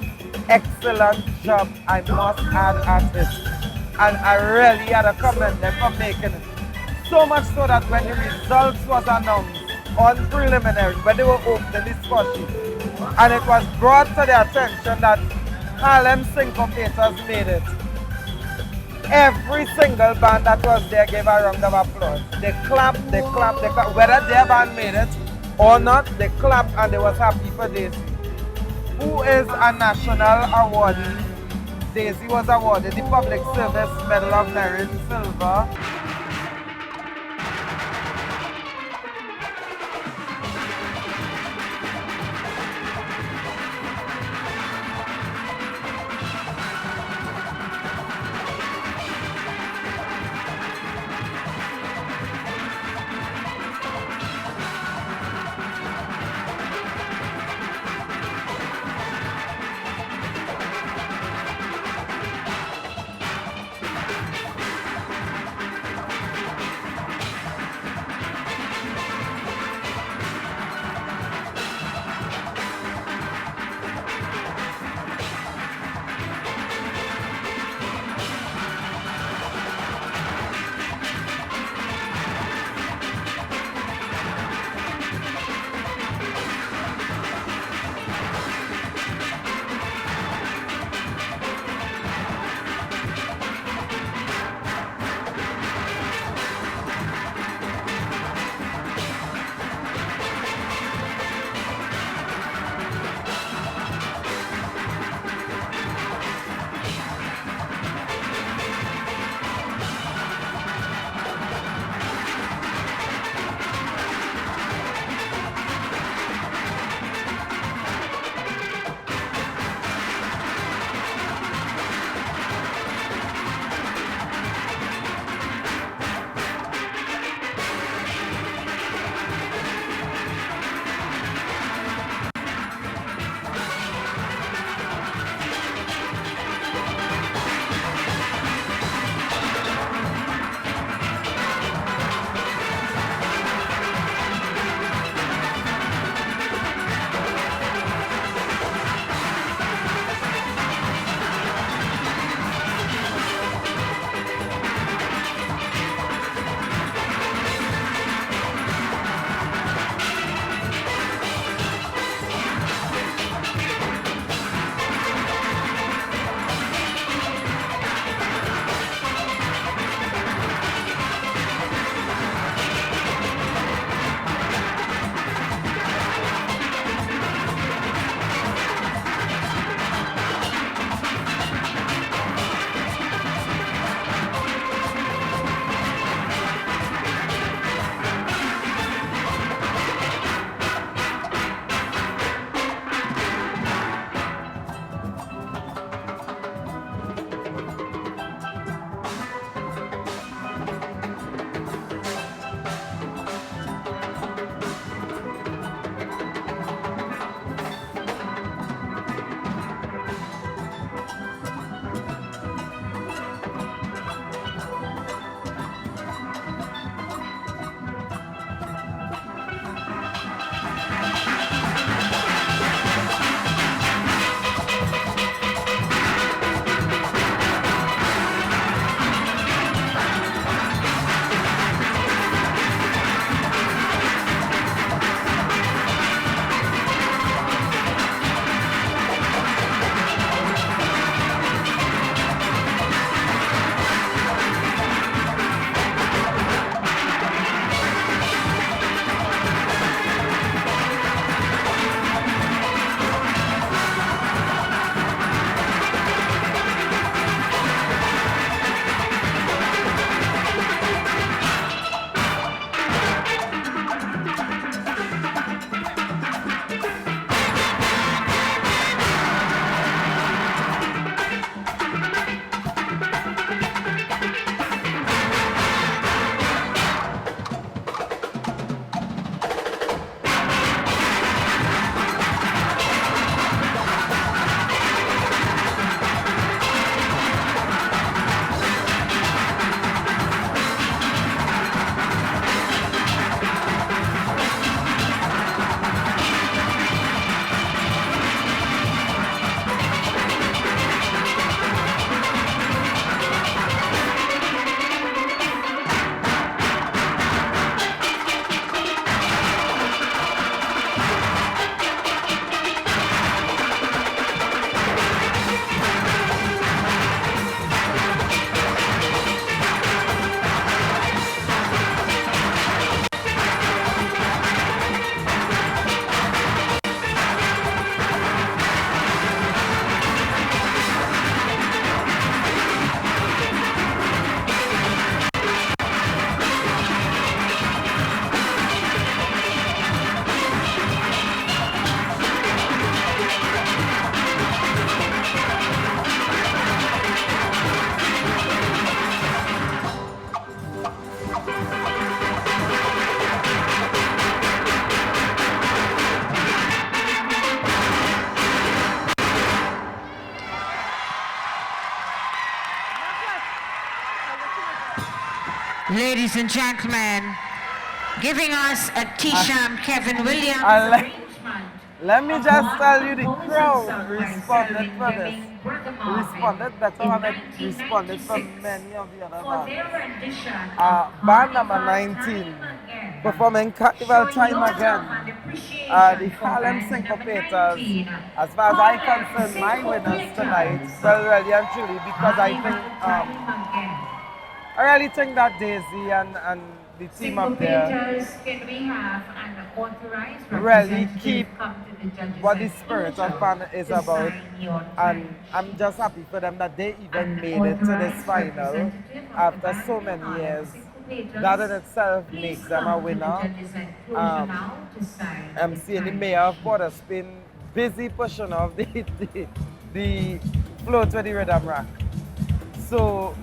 Excellent job, I must add at it. And I really had to commend them for making it. So much so that when the results was announced on preliminary, when they were opening the score sheet, and it was brought to their attention that Harlem Syncopators made it. Every single band that was there gave a round of applause. They clapped, they clapped, they clapped. Whether their band made it or not, they clapped and they was happy for Daisy, who is a national awardee. Daisy was awarded the Public Service Medal of Merit Silver. Ladies and gentlemen, giving us a T-Sham Kevin Williams Let me just tell you, the crowd responded for this. Responded better than it responded for many of the other bands. Band number 19, performing Carnival Time Again. The Harlem Syncopators, as far as I concern, my winners tonight, well, really and truly, because I really think that Daisy and the team up there really keep what the spirit of Pan is about, and I'm just happy for them that they even made it to this final after so many years. That in itself makes them a winner. I'm seeing the mayor of Port of Spain busy pushing off the float with the rhythm rack. So,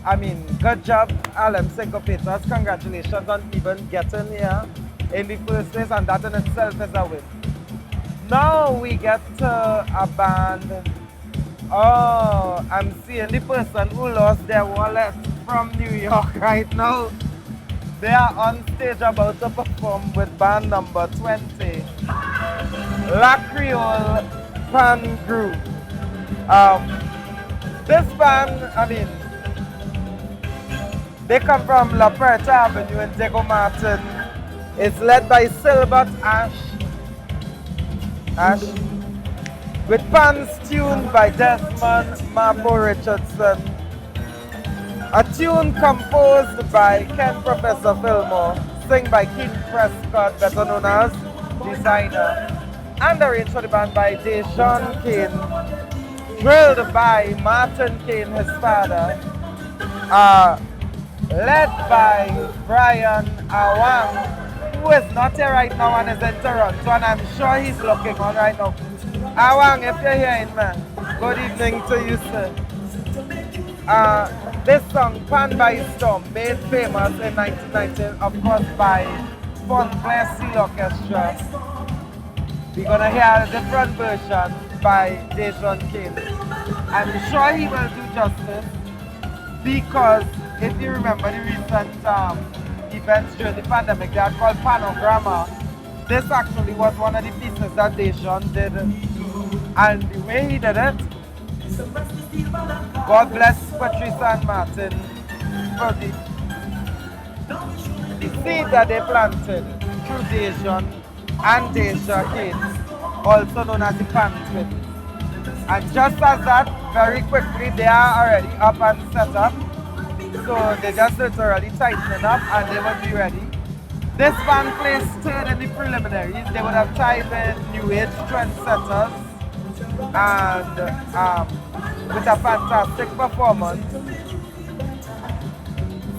I mean, good job, Harlem Syncopators. Congratulations on even getting here in the first place, and that in itself is a win. Now we get to a band. Oh, I'm seeing the person who lost their wallet from New York right now. They are on stage about to perform with band number 20, Lacriol Pan Groove. This band, I mean, they come from La Puerta Avenue in Diego Martin. It's led by Silbert Ash, with pans tuned by Desmond Mapo Richardson. A tune composed by Ken Professor Fillmore, sung by Keith Prescott, better known as Designer, and arranged for the band by Deshaun Kane, drilled by Martin Kane, his father, led by Brian Awang, who is not here right now and is in Toronto, and I'm sure he's looking on right now. Awang, if you're hearing me, good evening to you, sir. This song, Pan by Storm, made famous in 1990, of course, by Fontclair Seal Orchestra. We're gonna hear a different version by Deshaun Kane. I'm sure he will do justice, because if you remember the recent events during the pandemic, they are called Panorama. This actually was one of the pieces that Deshaun did, and the way he did it, God bless Patrice and Martin for the seed that they planted through Deshaun and Desha Kane, also known as the Pan Twins. And just as that, very quickly, they are already up and set up. So they just literally tightening up and they will be ready. This band placed third in the preliminaries. They would have tied in New Age Trendsetters, and with a fantastic performance.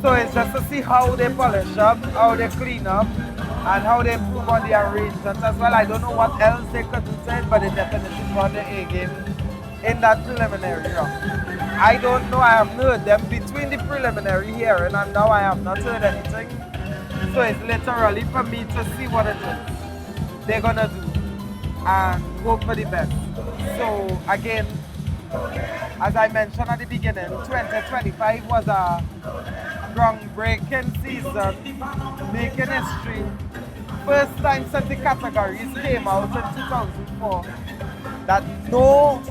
So it's just to see how they polish up, how they clean up, and how they improve on the arrangements as well. I don't know what else they could do to it, but they definitely got the A game in that preliminary round. I don't know, I haven't heard them between the preliminary hearing and now I have not heard anything. So it's literally for me to see what it is they're gonna do and hope for the best. So again, as I mentioned at the beginning, 2025 was a groundbreaking season, making history. First time since the categories came out in 2004 that no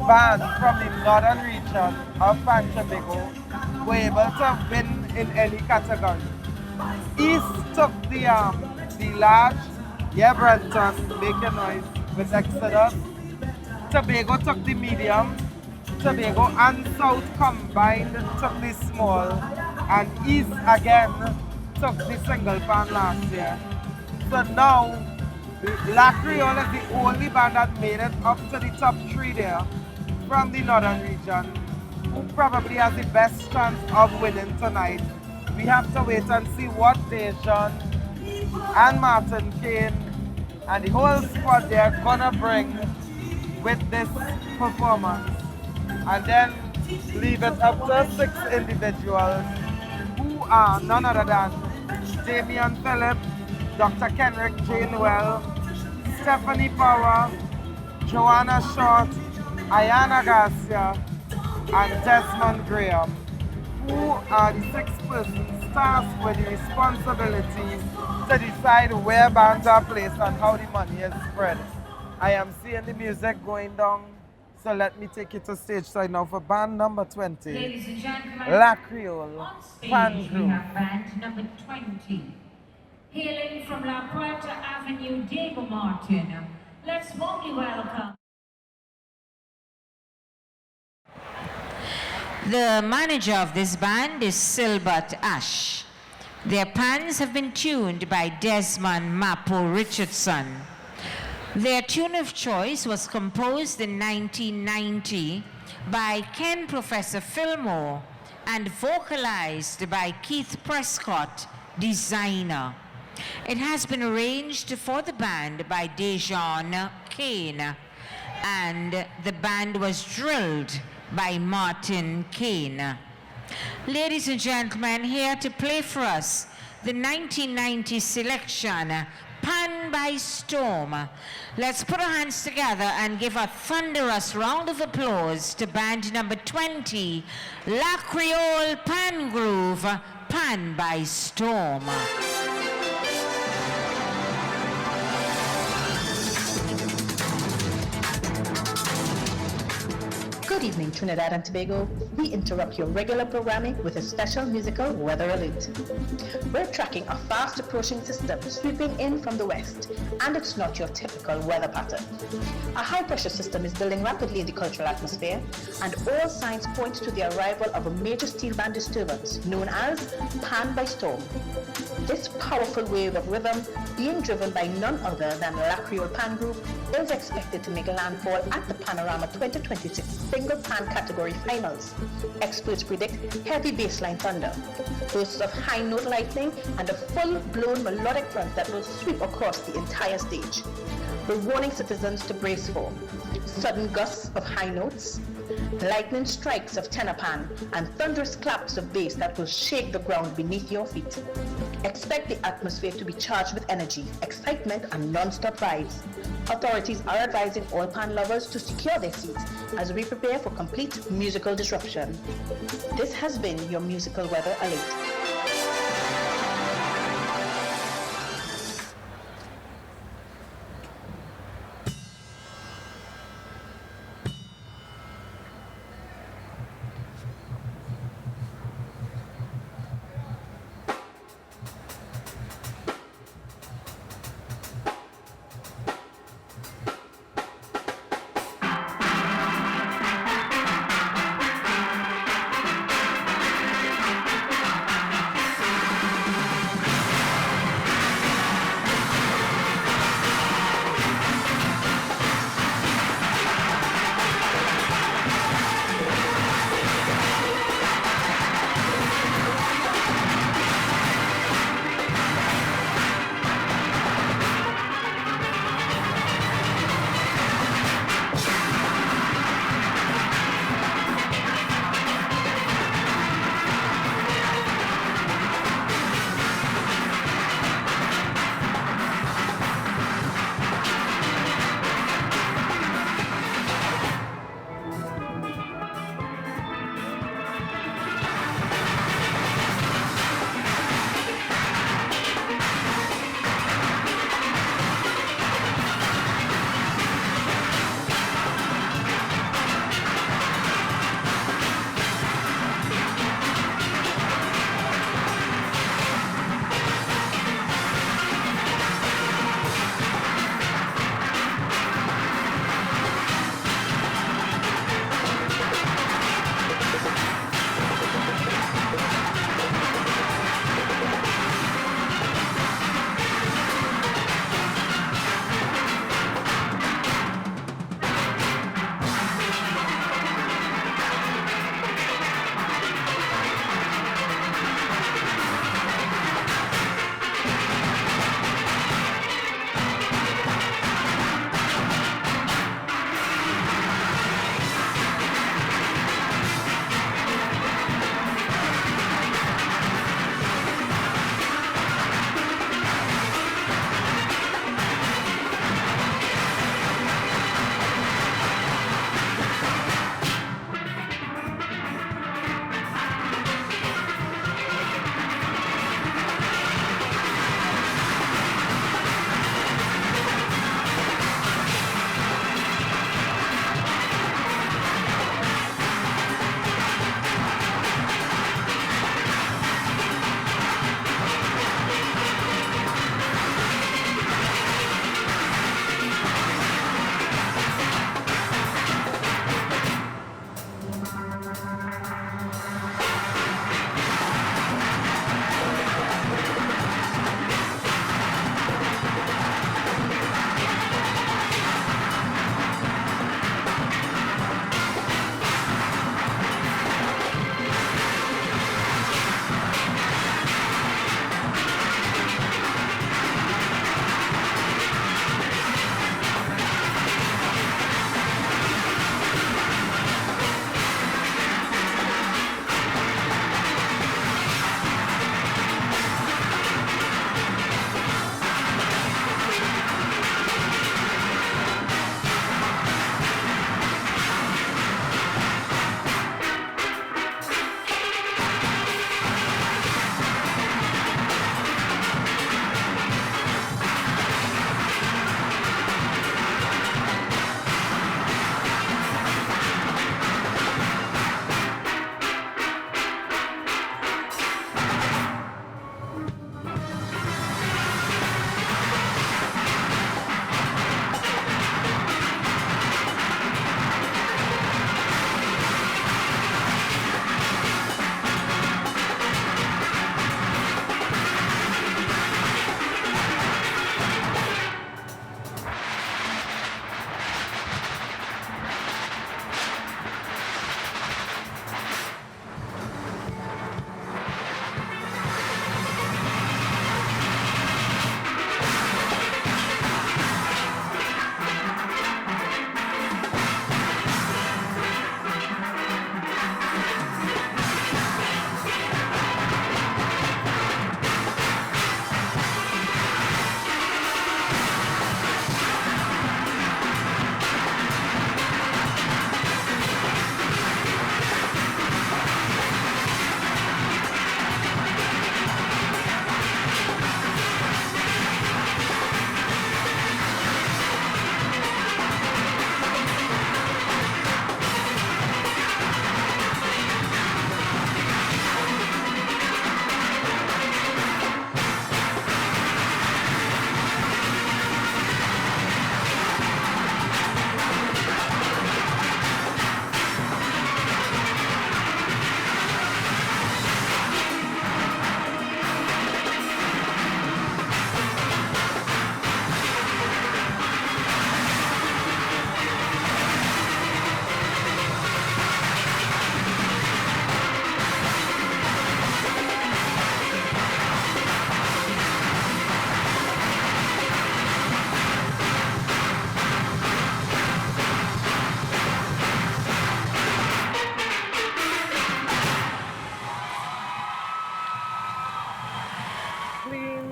band from the northern region of Trinbago were able to win in any category. East took the large, Brenton, making noise with Exodus. Tobago took the medium. Tobago and South combined took the small. And East again took the single pan last year. So now, Lacriol is the only band that made it up to the top 3 there from the northern region, who probably has the best chance of winning tonight. We have to wait and see what Deshaun and Martin Kane and the whole squad they're gonna bring with this performance, and then leave it up to 6 individuals who are none other than Damian Phillip, Dr. Kenrick J. Noel, Stephanie Power, Joanna Short, Ayana Garcia, and Desmond Graham. who are the 6 persons tasked with the responsibility to decide where bands are placed and how the money is spread. I am seeing the music going down, so let me take it to stage side now for band number 20. Ladies and gentlemen, Lacriol, on stage Pan we Groove. have band number 20. Hailing from La Puerta Avenue, Diego Martin. Let's warmly welcome. The manager of this band is Silbert Ash. Their pans have been tuned by Desmond Mapo Richardson. Their tune of choice was composed in 1990 by Ken Professor Fillmore and vocalized by Keith Prescott, designer. It has been arranged for the band by Dejan Kane, and the band was drilled by Martin Kane. Ladies and gentlemen, here to play for us the 1990 selection, Pan by Storm. Let's put our hands together and give a thunderous round of applause to band number 20, Lacriol Pan Groove, Pan by Storm. Good evening, Trinidad and Tobago. We interrupt your regular programming with a special musical weather alert. We're tracking a fast approaching system sweeping in from the west, and it's not your typical weather pattern. A high pressure system is building rapidly in the cultural atmosphere, and all signs point to the arrival of a major steel band disturbance known as Pan by Storm. This powerful wave of rhythm, being driven by none other than Lacriol Pan Groove, is expected to make landfall at the Panorama 2026 single pan category finals. Experts predict heavy bassline thunder, bursts of high note lightning, and a full-blown melodic front that will sweep across the entire stage. We're warning citizens to brace for sudden gusts of high notes, lightning strikes of tenor pan, and thunderous claps of bass that will shake the ground beneath your feet. Expect the atmosphere to be charged with energy, excitement, and non-stop vibes. Authorities are advising all pan lovers to secure their seats as we prepare for complete musical disruption. This has been your musical weather alert.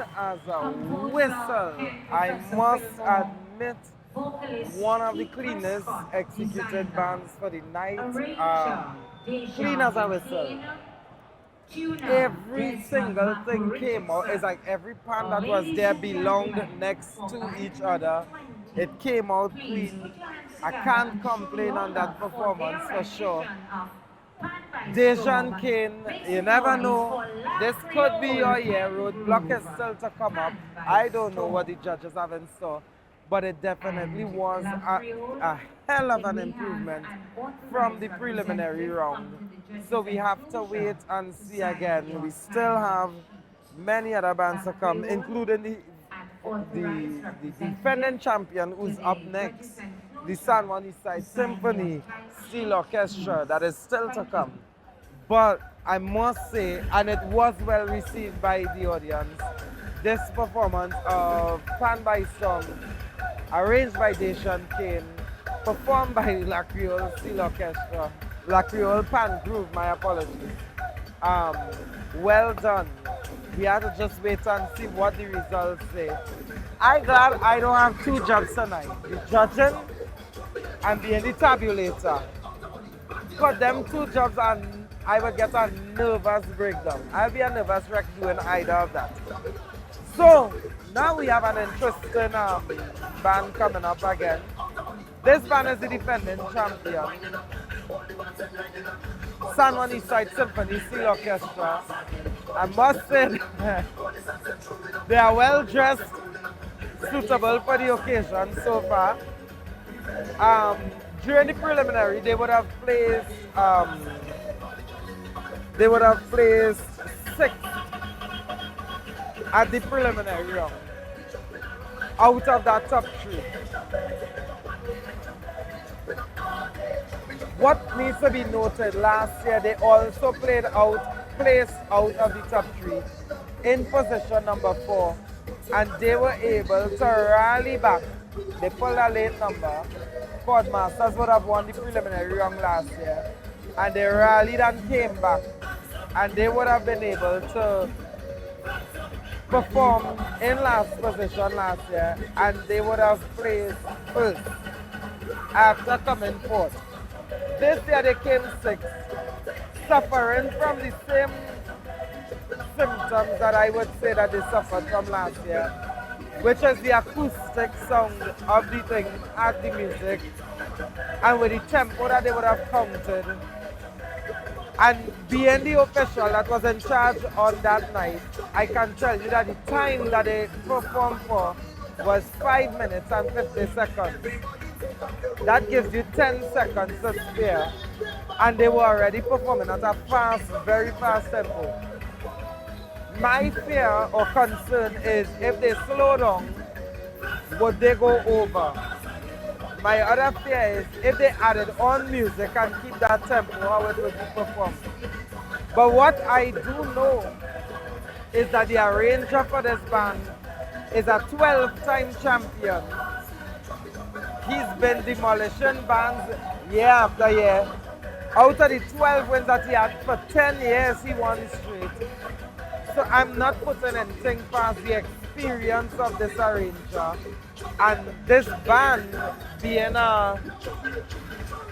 clean as a whistle. I must admit, one of the cleanest executed bands for the night. Clean as a whistle. Every single thing came out. It's like every pan that was there belonged next to each other. It came out clean. I can't complain on that performance for sure. Dejan Kane, you never know. This could be your year. Roadblock is still to come up. I don't know what the judges have in store, but it definitely was a hell of an improvement from the preliminary round. So we have to wait and see again. We still have many other bands to come, including the defending champion who's up next, the San Juan East Side Symphony Steel Orchestra, that is still to come. But I must say, and it was well received by the audience, this performance of Pan by Storm, arranged by Dejan Kane, performed by Lacriol Steel Orchestra, Lacriol Pan Groove, my apologies. Well done. We have to just wait and see what the results say. I'm glad I don't have two jobs tonight. The judging and being the tabulator. Got them two jobs and I will get a nervous breakdown. I'll be a nervous wreck doing either of that. So, now we have an interesting band coming up again. This band is the defending champion. San Juan East Side Symphony Steel Orchestra. I must say they are well dressed, suitable for the occasion so far. During the preliminary, they would have placed sixth at the preliminary round out of that top three. What needs to be noted, last year they also placed out of the top three in position number 4, and they were able to rally back. They pulled a late number. Chord Masters would have won the preliminary round last year, and they rallied and came back, and they would have been able to perform in last position last year, and they would have placed first after coming fourth. This year they came sixth, suffering from the same symptoms that I would say that they suffered from last year, which is the acoustic sound of the thing at the music, and with the tempo that they would have counted. And being the official that was in charge on that night, I can tell you that the time that they performed for was 5 minutes and 50 seconds. That gives you 10 seconds to spare, and they were already performing at a fast, very fast tempo. My fear or concern is if they slow down, would they go over? My other fear is if they added on music and keep that tempo, how it would be performed. But what I do know is that the arranger for this band is a 12-time champion. He's been demolishing bands year after year. Out of the 12 wins that he had for 10 years, he won straight. So I'm not putting anything past the experience of this arranger. And this band, being a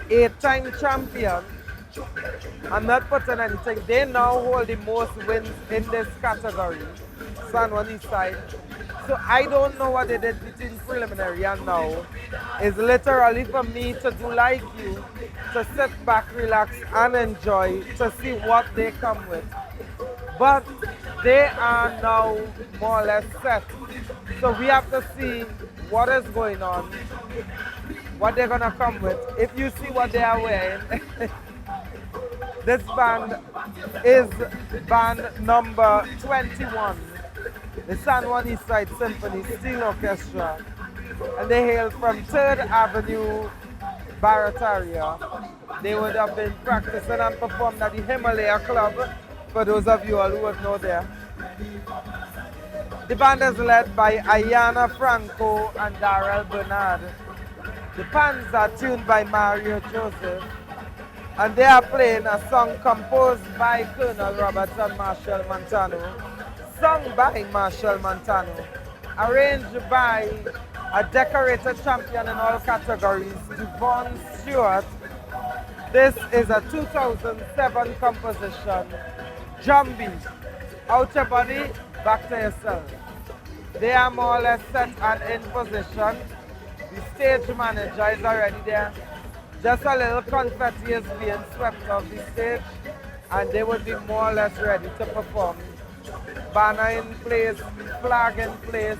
8-time champion, I'm not putting anything. They now hold the most wins in this category, San Juan East Side. So I don't know what they did between preliminary and now. It's literally for me to do like you, to sit back, relax, and enjoy, to see what they come with. But they are now more or less set. So we have to see what is going on, what they're gonna come with. If you see what they are wearing, this band is band number 21, the San Juan East Side Symphony Steel Orchestra, and they hail from 3rd Avenue, Barataria. They would have been practicing and performed at the Himalaya Club, for those of you all who would know there. The band is led by Ayana Franco and Darrell Bernard. The pans are tuned by Mario Joseph, and they are playing a song composed by Colonel Robert and Marshall Montano, sung by Marshall Montano, arranged by a decorated champion in all categories, Devon Stewart. This is a 2007 composition, Jambi. Out your body, back to yourself. They are more or less set and in position. The stage manager is already there. Just a little confetti is being swept off the stage and they would be more or less ready to perform. Banner in place, flag in place.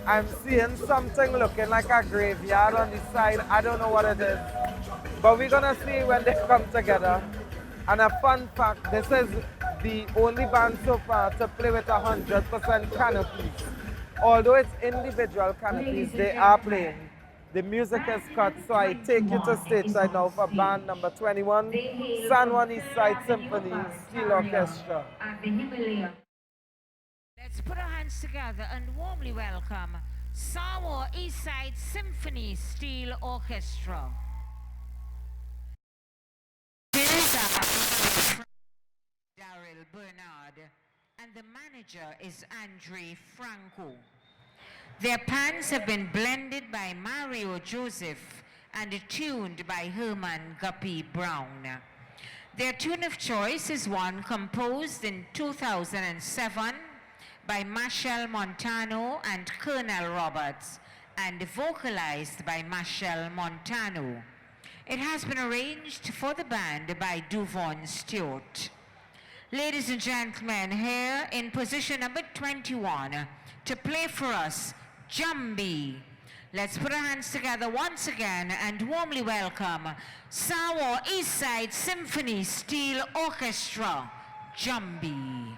I'm seeing something looking like a graveyard on the side. I don't know what it is. But we're gonna see when they come together. And a fun fact, this is the only band so far to play with 100% canopies. Although it's individual canopies, they are playing. The music is cut, so I take you to stage side now for band number 21, San Juan East Side Symphony Steel Orchestra. Let's put our hands together and warmly welcome Samoa East Side Symphony Steel Orchestra. Daryl Bernard, and the manager is Andre Franco. Their pans have been blended by Mario Joseph and tuned by Herman Guppy Brown. Their tune of choice is one composed in 2007 by Marshall Montano and Colonel Roberts and vocalized by Marshall Montano. It has been arranged for the band by Devon Stewart. Ladies and gentlemen, here in position number 21 to play for us, Jambi. Let's put our hands together once again and warmly welcome Samoa East Side Symphony Steel Orchestra, Jambi.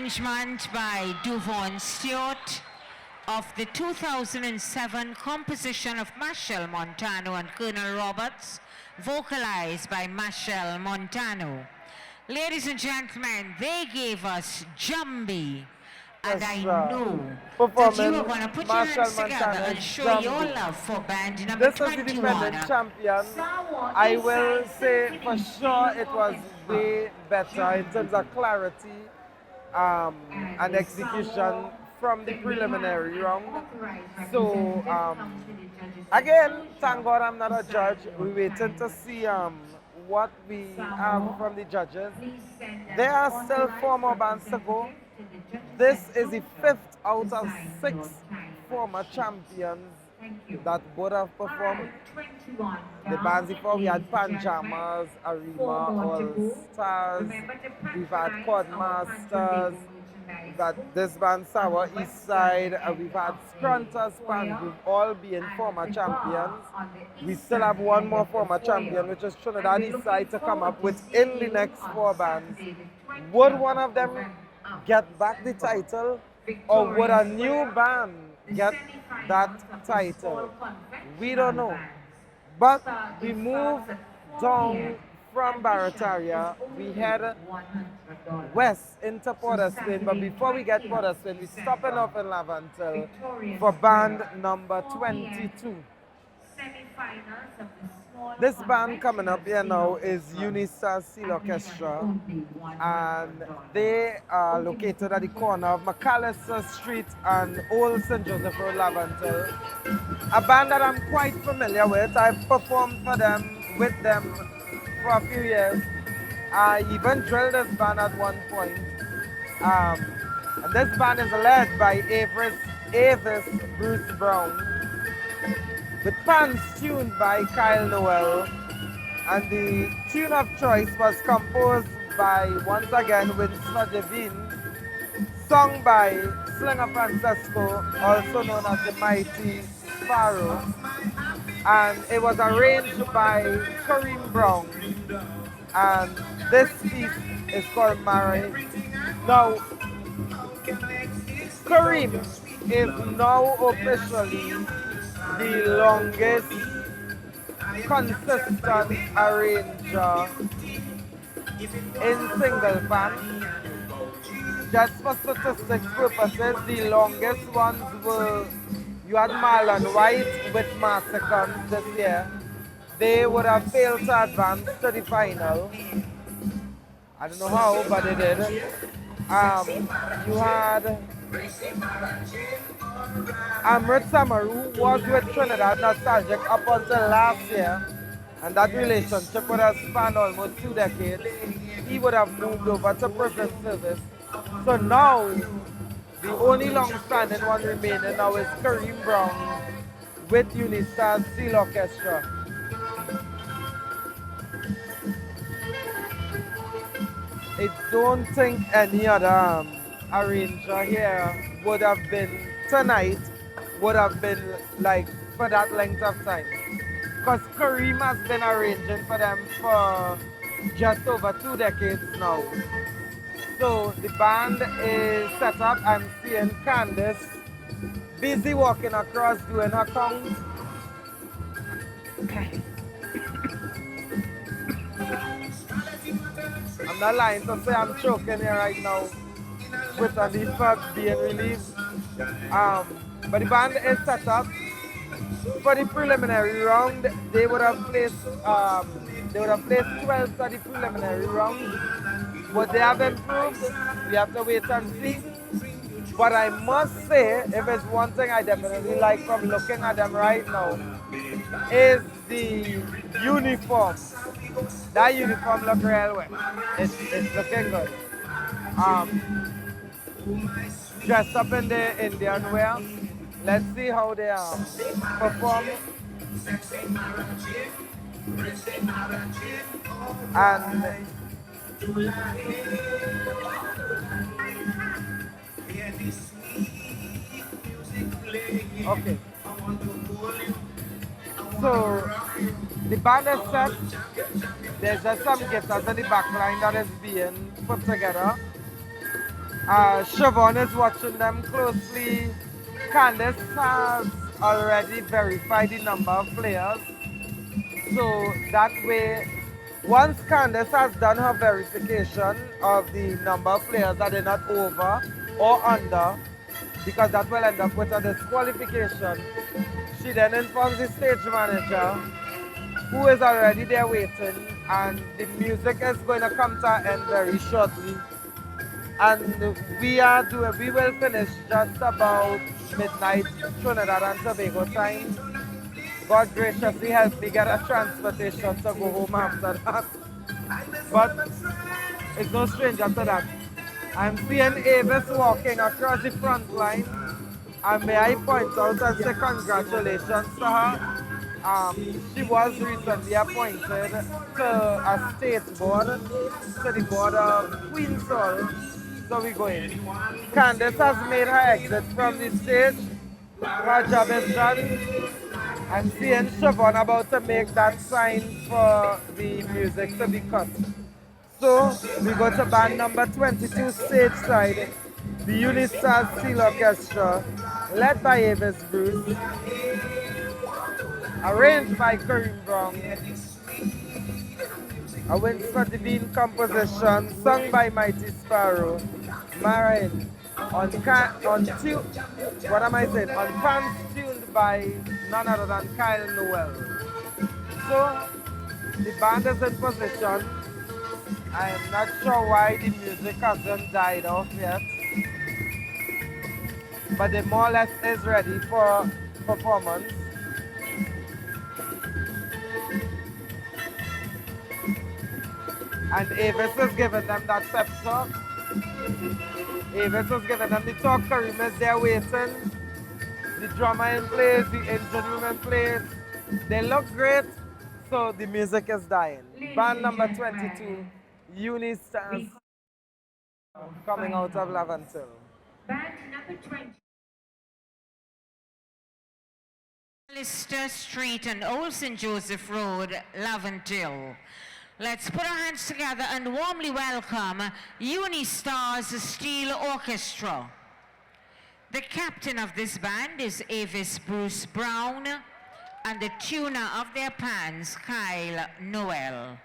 arrangement by Duvon Stewart of the 2007 composition of Marshall Montano and Colonel Roberts, vocalized by Marshall Montano. Ladies and gentlemen, they gave us Jambi. And I know that you are going to put your hands together and show your love for band number 21. This is the defending champion. I will say for sure it was way better in terms of clarity and execution from the preliminary round. So again, thank God I'm not a judge. We're waiting to see what we have from the judges. There are still 4 more bands to go. This is the 5th out of 6 former champions that both have performed. The bands before we had Pajamas, Arima, Allstars, we've had Chord Masters, we've had this band Sour East Side, and we've had Scrunchers Pan Groove, all being former champions. We still have 1 more former champion, which is Trinidad East Side, to come up within the next 4 bands. Would one of them get back the title, or would a new band get that title? We don't know. But we move down from Barataria, we head west into Port of Spain, but before we get Port of Spain, we're stopping off in Lavantel for band number 22. This band coming up here now is Unistar Seal Orchestra, and they are located at the corner of McAllister Street and Old St. Joseph Road, Lavantel. A band that I'm quite familiar with. I've performed with them for a few years. I even drilled this band at one point. And this band is led by Avis Bruce Brown, with fans tuned by Kyle Noel, and the tune of choice was composed by, once again, Winslow Devine, sung by Slinger Francesco, also known as the Mighty Sparrow, and it was arranged by Kareem Brown, and this piece is called Mary. Now, Kareem is now officially the longest consistent arranger in single band. Just for statistics purposes, the longest ones were, you had Marlon White with Massacre this year. They would have failed to advance to the final. I don't know how, but they did. You had Amrit Samaru was with Trinidad Nostalgic up until last year, and that relationship would have spanned almost 2 decades. He would have moved over to Preference Service. So now, the only long-standing one remaining now is Kareem Brown with Unistar Seal Orchestra. I don't think any other arranger here would have been, tonight, would have been like for that length of time. Because Kareem has been arranging for them for just over 2 decades now. So the band is set up. I'm seeing Candice busy walking across doing her count. I'm not lying to say I'm choking here right now with a leaf being released. But the band is set up. For the preliminary round, they would have placed 12th at the preliminary round. But they have improved. We have to wait and see. But I must say, if it's one thing I definitely like from looking at them right now, is the uniform. That uniform looks real well. It's looking good. Dressed up in the Indian wear. Let's see how they perform. And okay. So the band is set. There's just some guitars in the back line that is being put together. Siobhan is watching them closely. Candace has already verified the number of players. So that way, once Candace has done her verification of the number of players that are not over or under, because that will end up with a disqualification, she then informs the stage manager, who is already there waiting, and the music is going to come to an end very shortly. And we will finish just about midnight Trinidad and Tobago time. God graciously helped me get a transportation to go home after that. But it's no stranger to that. I'm seeing Avis walking across the front line. And may I point out and say congratulations to her. She was recently appointed to a state board, to the board of Queen Soul. So we go in. Candace has made her exit from the stage. Her job is done. I'm seeing Siobhan about to make that sign for the music to be cut. So we go to band number 22 stage side, the Unistars Steel Orchestra, led by Avis Bruce, arranged by Kareem Brown. A Winsford Devine composition sung by Mighty Sparrow, Marin, on pans tuned by none other than Kyle Noel. So the band is in position. I am not sure why the music hasn't died off yet, but they more or less is ready for performance. And Avis is giving them that pep talk. Avis is giving them the talk. Kareem is there waiting. The drummer in place, the engine room in place. They look great, so the music is dying. Band number 22, Unistars, coming out of Laventil. Band number 20. Lister Street and Old St. Joseph Road, Laventil. Let's put our hands together and warmly welcome Unistars Steel Orchestra. The captain of this band is Avis Bruce Brown, and the tuner of their pans, Kyle Noel.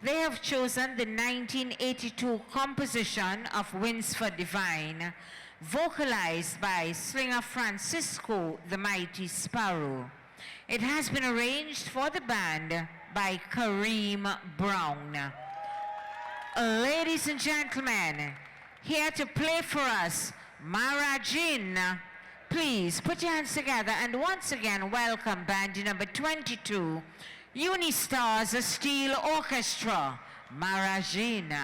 They have chosen the 1982 composition of Winsford Devine, vocalized by Slinger Francisco, the Mighty Sparrow. It has been arranged for the band by Kareem Brown. Ladies and gentlemen, here to play for us, Marajin. Please put your hands together and once again welcome band number 22, Unistars Steel Orchestra, Marajin.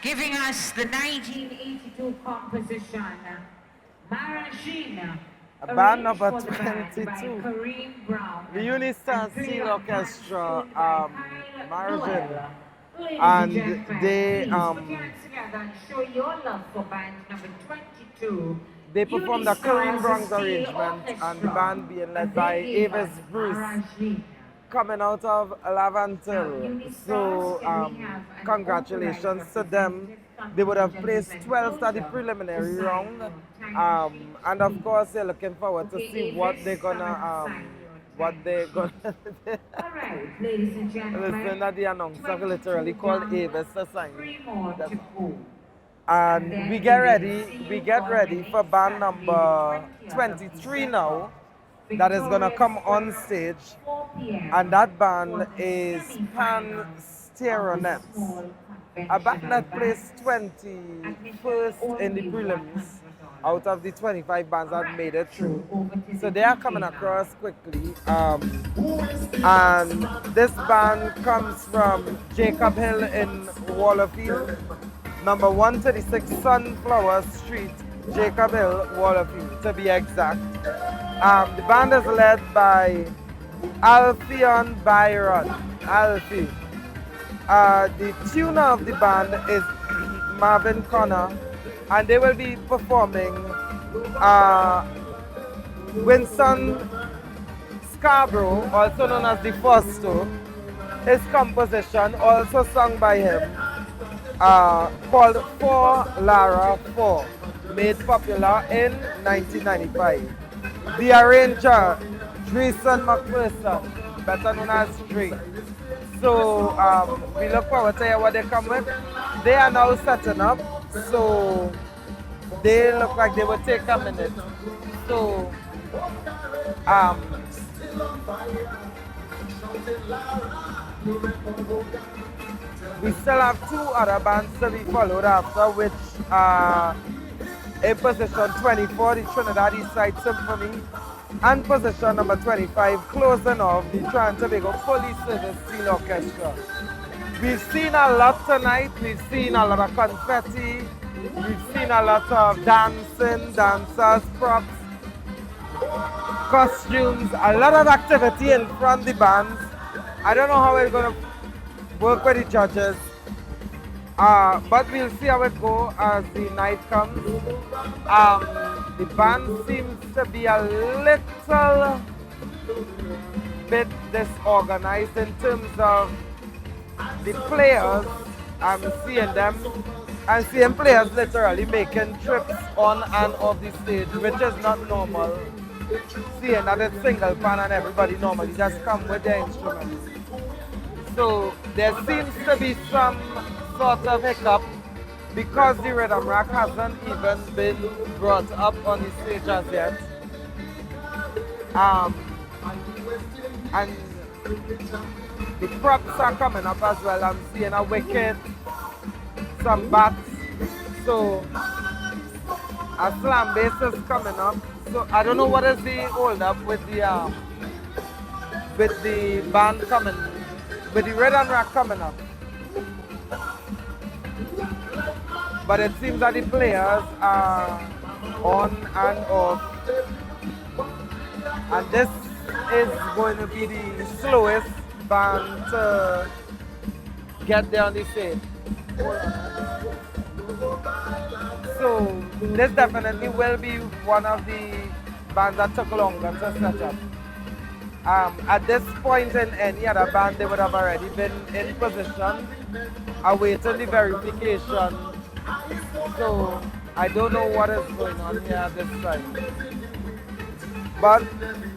giving us the 1982 composition, Marajina, Band number arranged for the band by 22. Kareem Brown The Unistar and Steel Trinidad Orchestra, by Kyle Margin. Noel. Ladies And gentlemen, they, please put your hands together and show your love for band number 22. They performed the Kareem Brown Unistar's Steel arrangement, and the Orchestra. band being led And by they gave Avis us Bruce, Marajina. coming out of Lavantil. So, congratulations to them. They would have placed 12th at the preliminary round. And of course, they're looking forward to see what they're gonna All right, ladies and gentlemen. Listen, that the announcer literally called Avis to sign. Three more to go. And we get ready for band number 23 now. That is gonna come on stage, and that band is Pan Stereonets, a band that placed 21st in the prelims out of the 25 bands that made it through. So they are coming across quickly. And this band comes from Jacob Hill in Wallerfield, number 136 Sunflower Street, Jacob Hill, Wallerfield, to be exact. The band is led by Alfion Byron. Alfie. The tuner of the band is Marvin Connor, and they will be performing Winston Scarborough, also known as the Fosto, his composition, also sung by him, called For Lara 4, made popular in 1995. The arranger, Dreeson McPherson, better known as Dre. So we look forward to hear what they come with. They are now setting up, so they look like they will take a minute. So we still have two other bands to be followed after, which are in position 24, the Trinidad East Side Symphony, and position number 25, closing off the Tobago Police Service Steel Orchestra. We've seen a lot tonight. We've seen a lot of confetti. We've seen a lot of dancing, dancers, props, costumes, a lot of activity in front of the bands. I don't know how we're going to work with the judges. But we'll see how it goes as the night comes. The band seems to be a little bit disorganized in terms of the players. I'm seeing players literally making trips on and off the stage, which is not normal. Seeing that it's single pan and everybody normally just come with their instruments. So there seems to be some sort of hiccup because the rhythm rack hasn't even been brought up on the stage as yet. And the props are coming up as well. I'm seeing a wicket, some bats. So a slam bass is coming up. So I don't know what is the hold up with the band coming, with the rhythm rack coming up. But it seems that the players are on and off. And this is going to be the slowest band to get there on the stage. So this definitely will be one of the bands that took longer to set up. At this point in any other band, they would have already been in position, awaiting the verification. So I don't know what is going on here at this time. But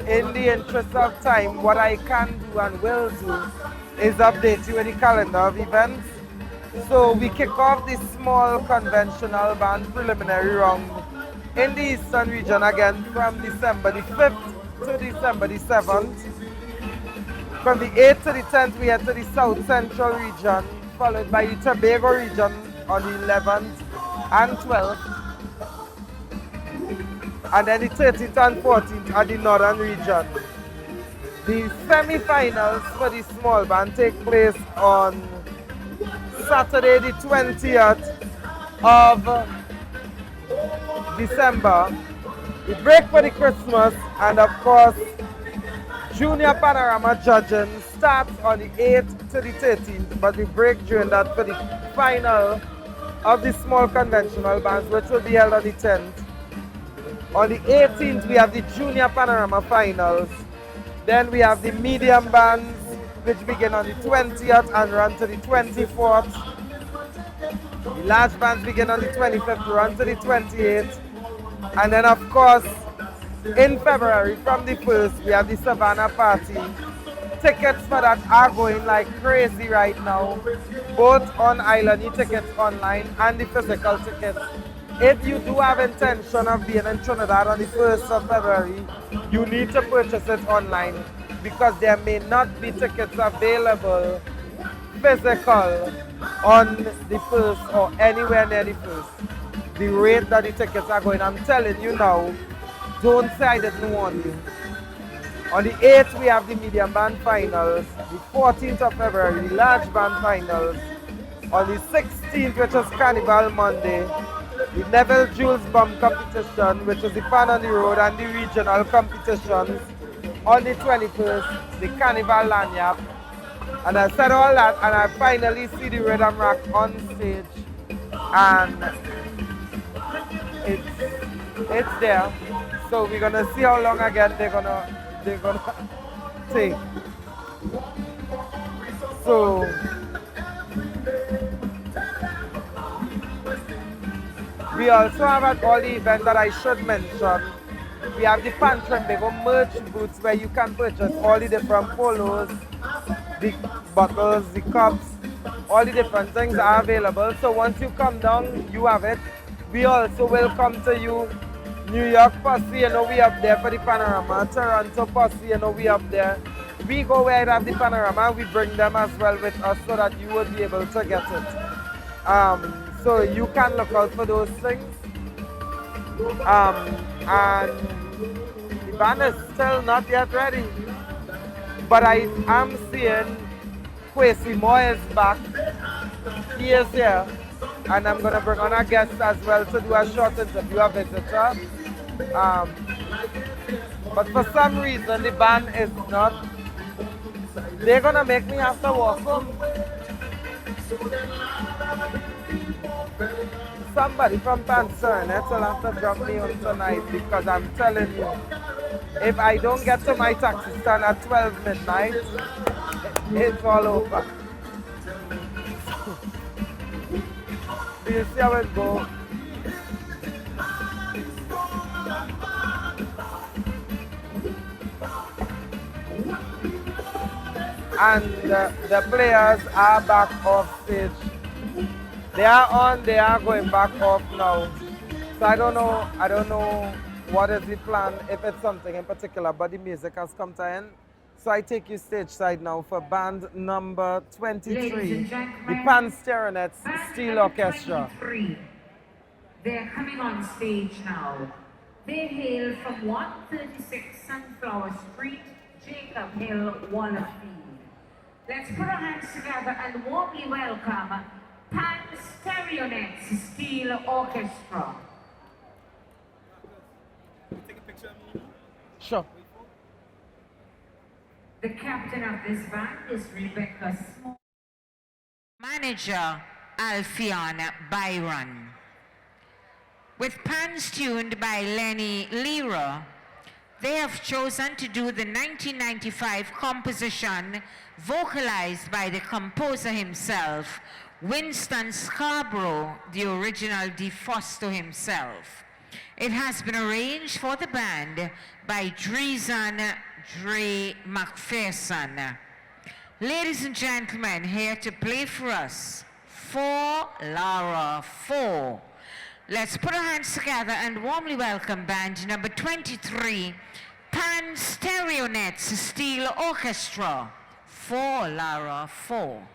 in the interest of time, what I can do and will do is update you with the calendar of events. So we kick off the small conventional band preliminary round in the Eastern region again from December the 5th to December the 7th. From the 8th to the 10th, we head to the South Central region, followed by the Tobago region on the 11th and 12th. And then the 13th and 14th are the Northern region. The semi-finals for the small band take place on Saturday the 20th of December. We break for the Christmas, and of course, Junior Panorama judging starts on the 8th to the 13th, but we break during that for the final of the small conventional bands, which will be held on the 10th. On the 18th, we have the Junior Panorama finals. Then we have the medium bands, which begin on the 20th and run to the 24th. The large bands begin on the 25th, run to the 28th. And then, of course, in February, from the 1st, we have the Savannah Party. Tickets for that are going like crazy right now, both on Island tickets online and the physical tickets. If you do have intention of being in Trinidad on the 1st of February, you need to purchase it online because there may not be tickets available physical on the 1st or anywhere near the 1st. The rate that the tickets are going, I'm telling you now, don't say I didn't warn you. On the 8th, we have the medium band finals. The 14th of February, the large band finals. On the 16th, which is Carnival Monday, the Neville Jules Bomb competition, which is the Pan on the Road and the regional competitions. On the 21st, the Carnival Lanyap. And I said all that, and I finally see the Rhythm Rack on stage. And it's there. So we're gonna see how long again they're gonna take. So we also have at all the events that I should mention. We have the Pan Trinbago merch booths where you can purchase all the different polos, the bottles, the cups, all the different things are available. So once you come down, you have it. We also will come to you. New York Posse, you know, we up there for the Panorama. Toronto Posse, you know, we up there. We go where it have the Panorama, we bring them as well with us so that you would be able to get it. So you can look out for those things. And the band is still not yet ready. But I am seeing Kwesi Moore is back. He is here. And I'm going to bring on a guest as well to do a short interview, a visitor. But for some reason, the band is not. They're going to make me have to walk home. Somebody from Tanzania will have to drop me on tonight because I'm telling you, if I don't get to my taxi stand at 12 midnight, it's all over. Do you see how it goes? And the players are back off stage. They are on, they are going back off now. So I don't know what is the plan, if it's something in particular, but the music has come to an end. So I take you stage side now for band number 23, the Pan Steel Orchestra. 23. They're coming on stage now. They hail from 136 Sunflower Street, Jacob Hill, Wallafield. Let's put our hands together and warmly welcome Pan Steel Orchestra. Take a picture of me? Sure. The captain of this band is Rebecca Small. Manager Alfion Byron. With pans tuned by Lenny Lira, they have chosen to do the 1995 composition vocalized by the composer himself, Winston Scarborough, the original DeFosto himself. It has been arranged for the band by Dreesen Dre McPherson. Ladies and gentlemen, here to play for us, For Lara 4. Let's put our hands together and warmly welcome band number 23, Pan Steel Orchestra, For Lara 4.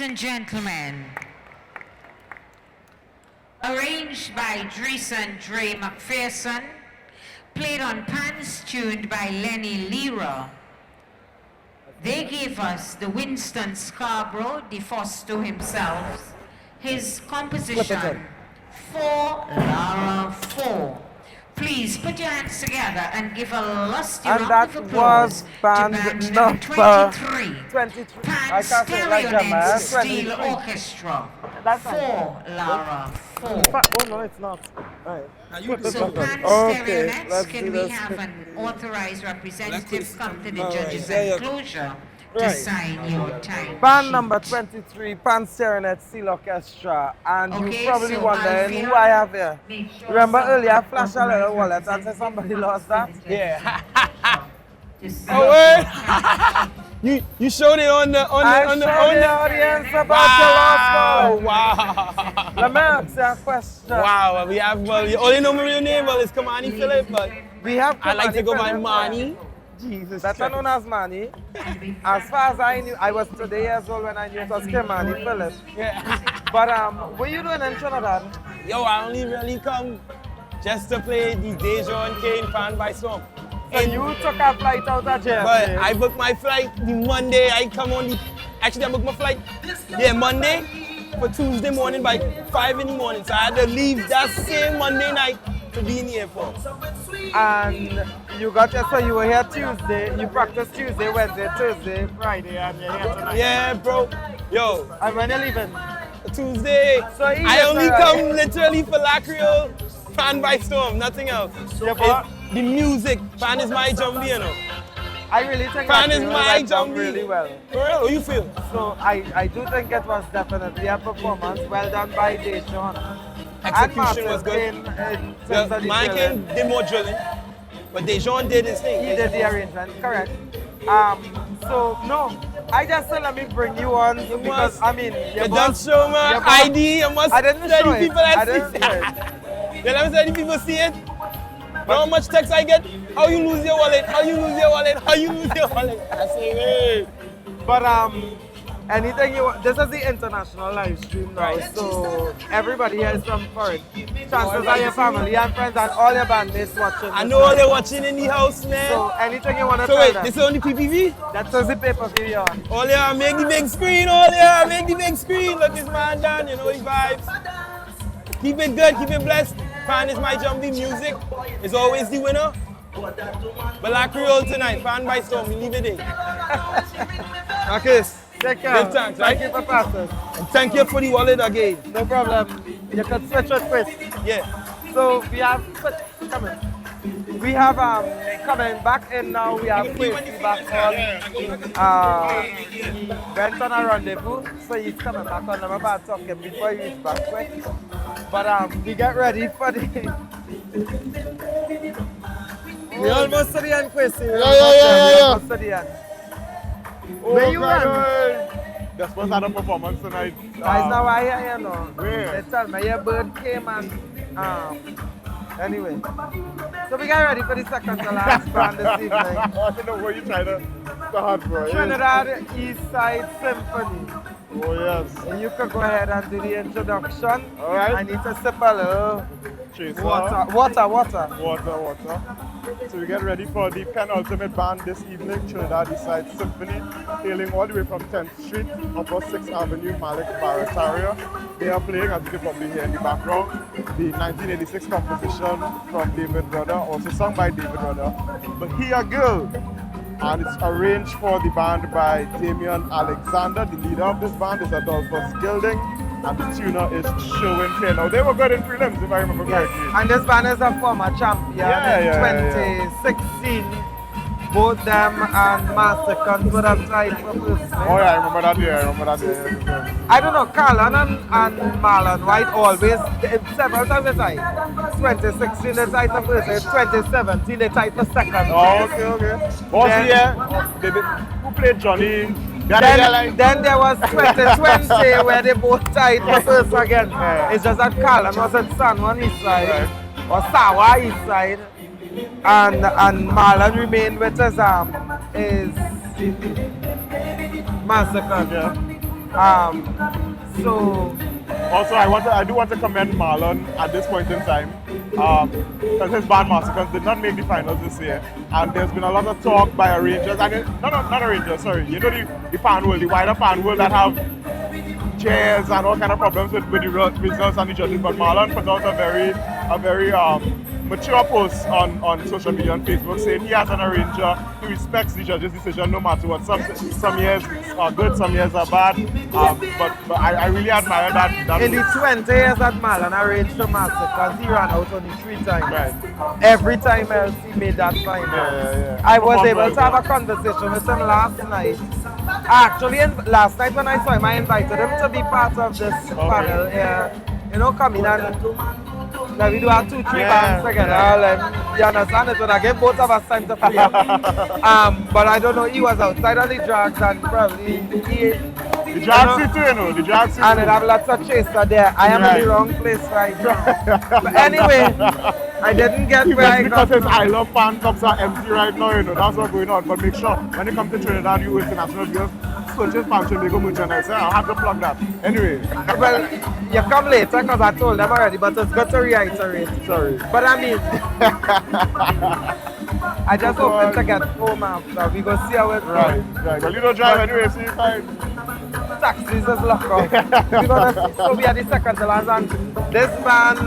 and gentlemen, arranged by Dries and Dre McPherson, played on pans tuned by Lenny Lira. They gave us the Winston Scarborough, DeFosto himself, his composition, 4 Lara 4. Please put your hands together and give a lusty And round that of applause was band to number 23. 23. Pan I can't say it like that, man. Steel 23. Orchestra, That's 4 Lara 4. Oh no, it's not. Right. So Pan Stereonets, can we have an authorized representative come to the judge's enclosure to sign your time? Band number 23, Pan Serenet Steel Orchestra. And Okay, you're probably so wondering Alfia, who I have here. make sure Remember somebody earlier I flashed a little wallet and said somebody lost that? Yeah. Oh, word? You showed it on the audience about the lost one. Wow. Let me ask you a question. Wow, we have, well, you only know my real name, well, it's Kamani Philip, but we have I like to go by Philip. Mani. Jesus, better known as Manny. As far as I knew, I was today years old when I knew it was Kimani Philip. Yeah. But what you doing in Trinidad? Yo, I only really come just to play the Dejon Kane Fan by Storm. So you took a flight out of JFK? But I booked my flight the Monday. I come on the, actually I booked my flight, Monday for Tuesday morning by 5 in the morning. So I had to leave that same Monday night to be in the airport. And you got your, so you were here Tuesday, you practiced Tuesday, Wednesday, Thursday, Friday, and you're here tonight. Yeah, bro. Yo. And when you leaving? Tuesday. So I only come literally for Lacriol, Fan by Storm, nothing else. Yeah, the music, Fan is my jumbie, you know. I really think Fan that is you my went down jumbie. really well. For real, how you feel? So I do think it was definitely a performance well done by Dejon. Execution was good. In terms of the Mine drilling. did more drilling, but Dejon did his thing. He did the arrangement, correct. So no, I just said let me bring you on because I mean you done show my ID. You must I didn't let show the it. people I that didn't see show it. You let me let the people see it. How much text I get? How you lose your wallet? How you lose your wallet? How you lose your wallet? I say, hey. But anything you want, this is the international live stream now, right. So everybody here is from foreign. Chances are your family and friends and all your bandmates watching. I know they're watching in the house, man. So anything you want to so tell wait, them. this is on the PPV? That's the pay-per-view on. All yeah, make the big screen, all yeah, make the big screen. Look, this man done, you know his vibes. Keep it good, keep it blessed. Fan is my jumbie, music is always the winner. But Lacriol tonight, Fan by Storm, we leave it in. Okay. Take care. Good thanks, right? Thank you for passing. And thank you for the wallet again. No problem. You can switch it quick. Yeah. So we have, come in. We have coming back in now, we have Quincy back on. He went on a rendezvous, so he's coming back on. I'm about to talk him before he reaches back quick. But we get ready for the... We almost to the end, Quincy. Yeah. Almost to the end. Where you going? They're supposed to have a performance tonight. Guys, now I hear you know. Where? They tell me your bird came and anyway. So we get ready for the second to last band this evening. I don't know where you trying to start, bro. Trinidad East Side Symphony. Oh yes. And you can go ahead and do the introduction. Alright. I need to sip a little Chaser. water. So we get ready for the penultimate band this evening, Trinidad East Side Symphony, hailing all the way from 10th Street, upper 6th Avenue, Malik Barrett area. They are playing, as you can probably hear in the background, the 1986 composition from David Rudder, also sung by David Rudder, But Here Girl. And it's arranged for the band by Damian Alexander. The leader of this band is Adolphus Gilding, and the tuner is Sherwin Clear. Now, they were good in prelims, if I remember correctly. And this band is a former champion in 2016. Both them and Mastercon would have tried for first. Oh yeah, I remember that year. I don't know, Carlin and Marlon White always, several times they tried. 2016 they tried for first, 2017 they tried for second. Oh, okay. Was here, who played Johnny? Then there was 2020 where they both tied for first again. Yeah. It's just that Carlin was at San Juan East side, or Sawa East side. And Marlon remained with his Mastercon. So Also, I do want to commend Marlon at this point in time, because his band Massacres did not make the finals this year, and there's been a lot of talk by arrangers, and not arrangers, sorry, you know the pan world, the wider pan world that have chairs and all kind of problems with the results and the judges, but Marlon put out a very mature post on social media on Facebook saying he as an arranger, he respects the judge's decision no matter what. Some years are good, some years are bad, but I really admire that. In the 20 years that Marlon arranged the Massacres, he ran out only 3 times. Right. Every time else he made that final. Yeah. I was able to have a conversation with him last night. Actually, last night when I saw him, I invited him to be part of this panel here. You know, come in and now we do have 2-3 bands together. Like, you understand it? When I give both of us time to play. But I don't know, he was outside of the drags and probably the drags too, you know. The drags too. And it have lots of chaser there. I am in the wrong place right now. But anyway, I didn't get where I got because his I Love fan cups are empty right now, you know. That's what's going on. But make sure when you come to Trinidad, you international girls, Scrunchers Pan Trinbago merchandise. I'll have to plug that. Anyway. Well, you come later because I told them already, but it's good to reiterate. Sorry. But I mean, I just hoping to get home after. We go see how it goes. Right. Well, you don't drive anyway, so you fine. Taxis is locked up. So we are the second to last, and this band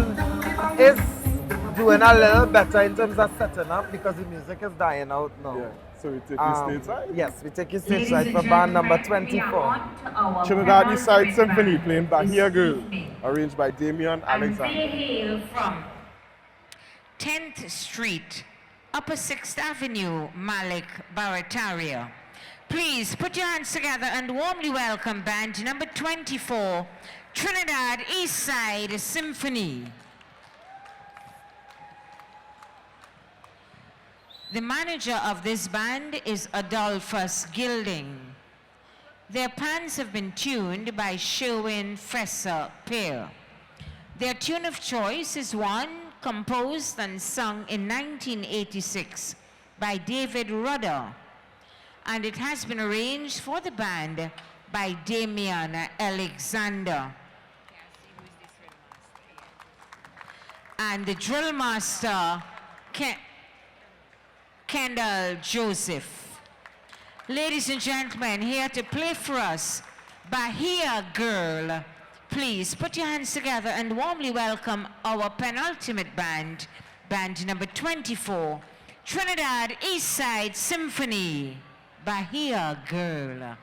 is doing a little better in terms of setting up because the music is dying out now. Yeah. So we take you stateside? Yes, we take you stateside for band number 24. Trinidad Eastside Symphony playing Bahia Girl, arranged by Damian Alexander. They hail from 10th Street, Upper 6th Avenue, Malik, Barataria. Please put your hands together and warmly welcome band number 24, Trinidad Eastside Symphony. The manager of this band is Adolphus Gilding. Their pans have been tuned by Sherwin Fresser Pear. Their tune of choice is one composed and sung in 1986 by David Rudder, and it has been arranged for the band by Damian Alexander. And the drill master, Kendall Joseph. Ladies and gentlemen, here to play for us, Bahia Girl. Please put your hands together and warmly welcome our penultimate band, band number 24, Trinidad Eastside Symphony, Bahia Girl.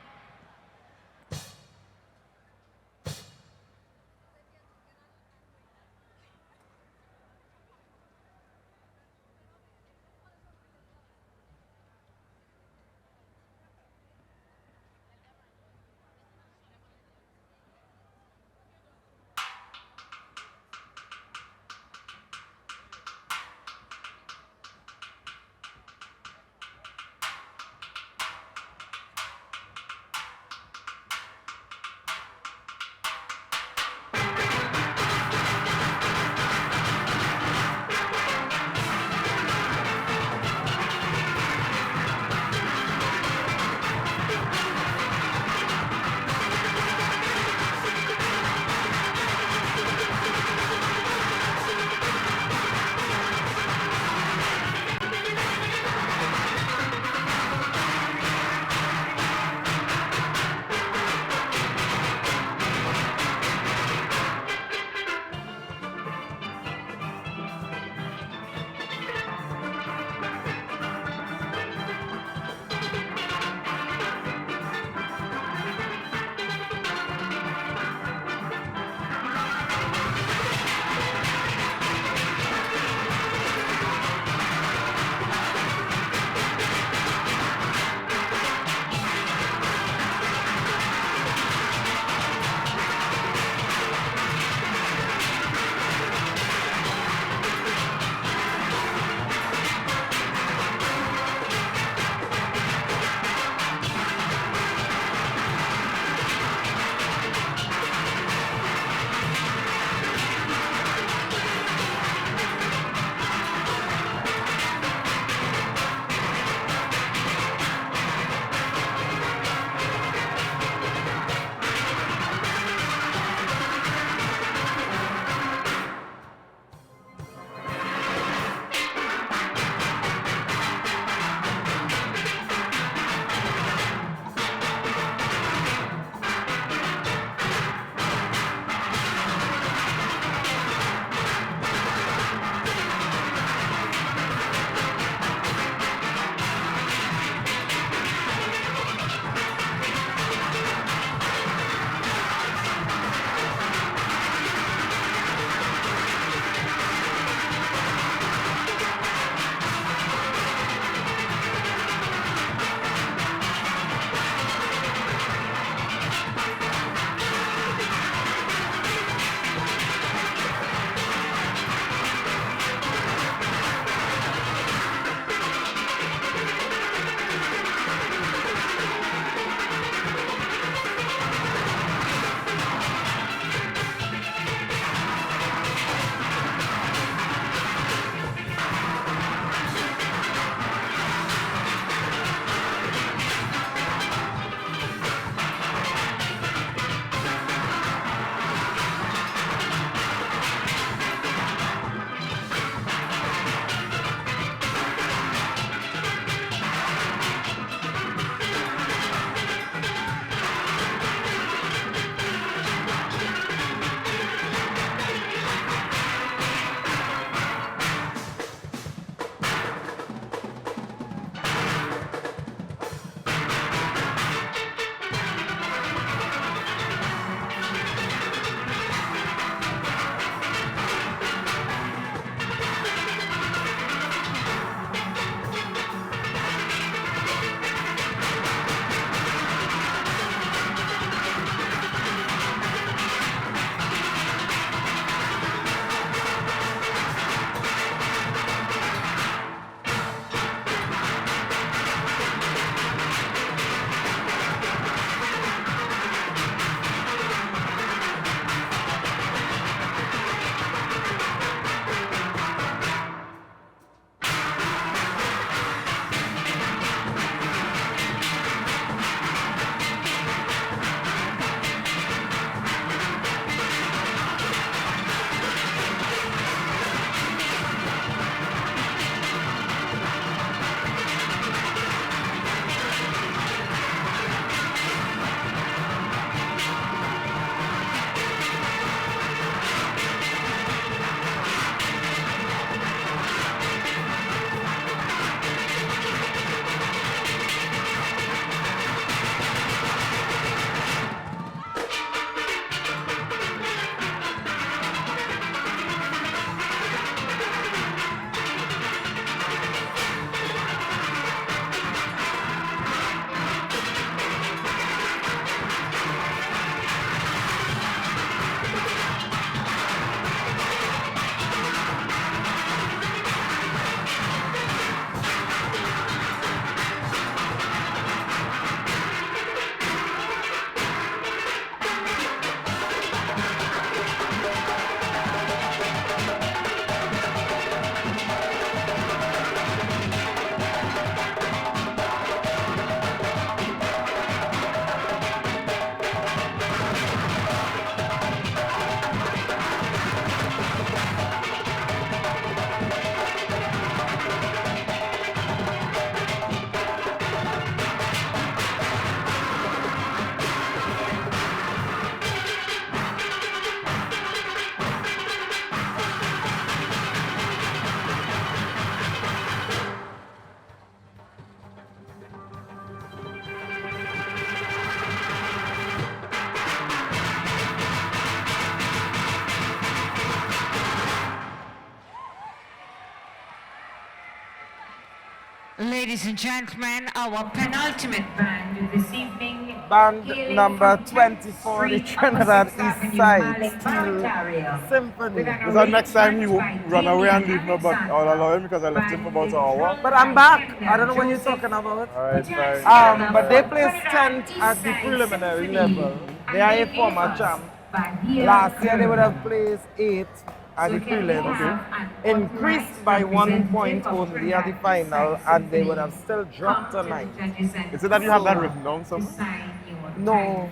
Ladies and gentlemen, our penultimate band this evening. Band hailing number from 24, the 10th Street, Trinidad Sixth East Avenue, Side Malik, Steel Ontario. Symphony. Is that next time he will run away and leave me, but I'll allow him because I left him for about an hour. But I'm back. I don't know what you're talking about. Alright, fine. But they placed 10th at the preliminary level. They are a former champ. Last year they would have placed 8th at the prelims, increased by 1 point only at the final, and they would have still dropped to 9th. Is it that you have that written down somewhere? No,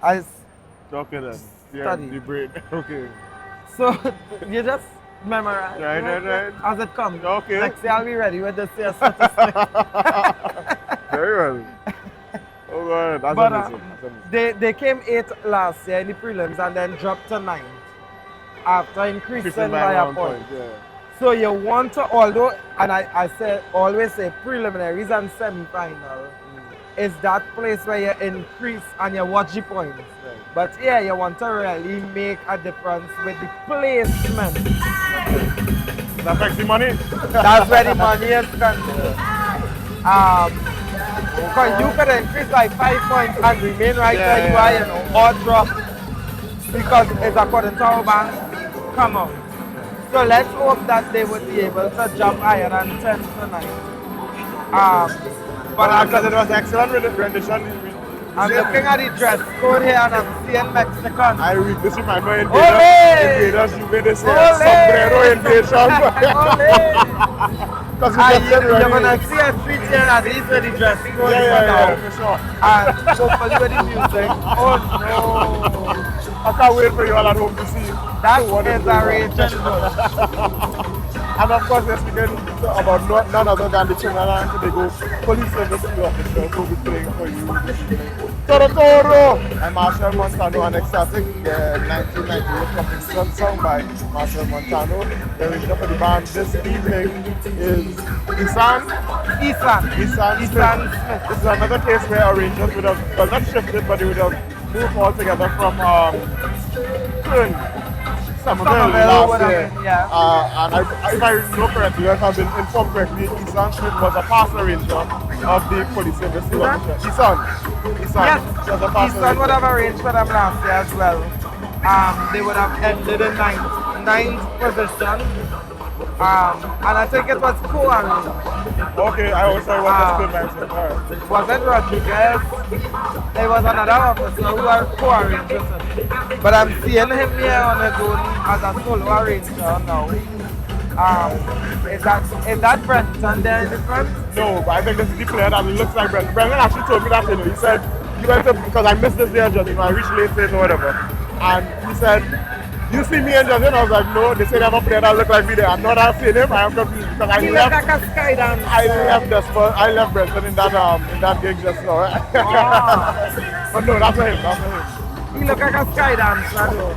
I Okay then. Yeah, study. the brain. Okay. So you just memorize. Right. As it comes. Okay. Next year I'll be ready with the statistics. Very well. Oh God, that's But amazing. they came 8th last year in the prelims and then dropped to 9th after increasing by a point. Yeah. So you want to, although, and I say always say preliminaries and semi-final is that place where you increase and you watch the points. Right. But here you want to really make a difference with the placement. That affects the money? That's where the money is concerned. Because you could increase by 5 points and remain right where you are, you know, or drop because it's according to our bank. Come on. So let's hope that they would be able to jump higher than 10 tonight. But because it was excellent rendition. I'm looking at the dress code here and I'm seeing Mexican. I read this in my mind. Invaders, you made this sombrero invasion. You're going to see a street here at least with the dress code. Yeah, for sure. And hopefully with the music. Oh no. I can't wait for you all at home to see. That is a raging. And of course, we're speaking about none other than the Trinidad and Tobago Police Service officers who will be playing for you this evening. Toro! And Marshall Montano and Ecstatic, the 1998 competition sung by Marshall Montano. The arranger for the band this evening is Isan Smith. This is another case where arrangers would have, well, not shifted, but they would have moved all together from Somerville last year. And if I know correctly, if I've been informed correctly, Isan Smith was a past arranger of the police service. Isan. Yes, Isan would have arranged for them last year as well. They would have ended in ninth position. And I think it was co-arranged. Okay, I also want to split myself. Wasn't Rodriguez? There was another officer who was co-arranged with him. But I'm seeing him here on his own as a solo arranger now. Is that Brenton there in the front? No, but I think this is the player that looks like Brenton. Brenton actually told me that, you know, he said, he went to, because I missed this day, just, you know, I reached late or whatever. And he said, you see me and Justin? I was like, no, they say they have a player that look like me there. I'm not seeing him, I am confused because I left Brenton in that gig just now. But no, that's for him, He look like a sky dancer though.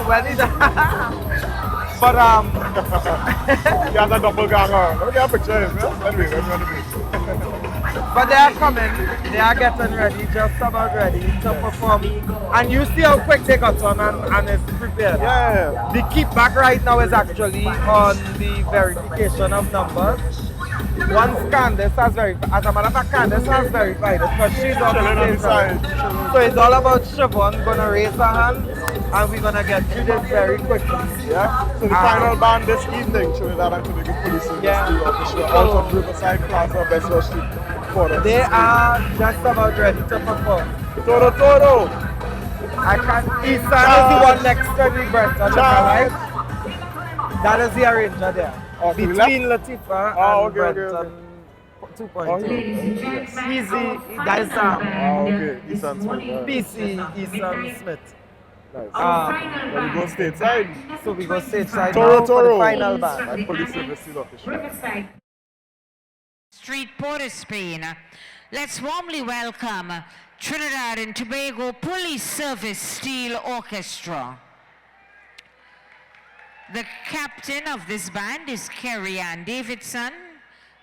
When he But he has a doppelganger. Let me get a picture of him. Anyway, but they are coming, they are getting ready, just about ready to perform. And you see how quick they got on and it's prepared. Yeah. The kickback right now is actually on the verification of numbers. Once Candace has verified, as a matter of fact, Candace has verified it because she's on the side. So it's all about Siobhan gonna raise her hand and we're gonna get through this very quickly. Yeah. So the final band this evening, Trinidad and Tobago Police Service, the official out of Riverside Plaza, Bessel Street. They are just about ready to perform. Toro! I can't. Isan is the one next to the Brenton, right? That is the arranger there. Between Latifa and Brenton. 2.2. Easy, that is okay, Isan Smith. PC, Isan Smith. Nice. Well, we go stateside. So we go stateside Toro. for the final band. My police service still official. Street Port of Spain. Let's warmly welcome Trinidad and Tobago Police Service Steel Orchestra. The captain of this band is Kerry Ann Davidson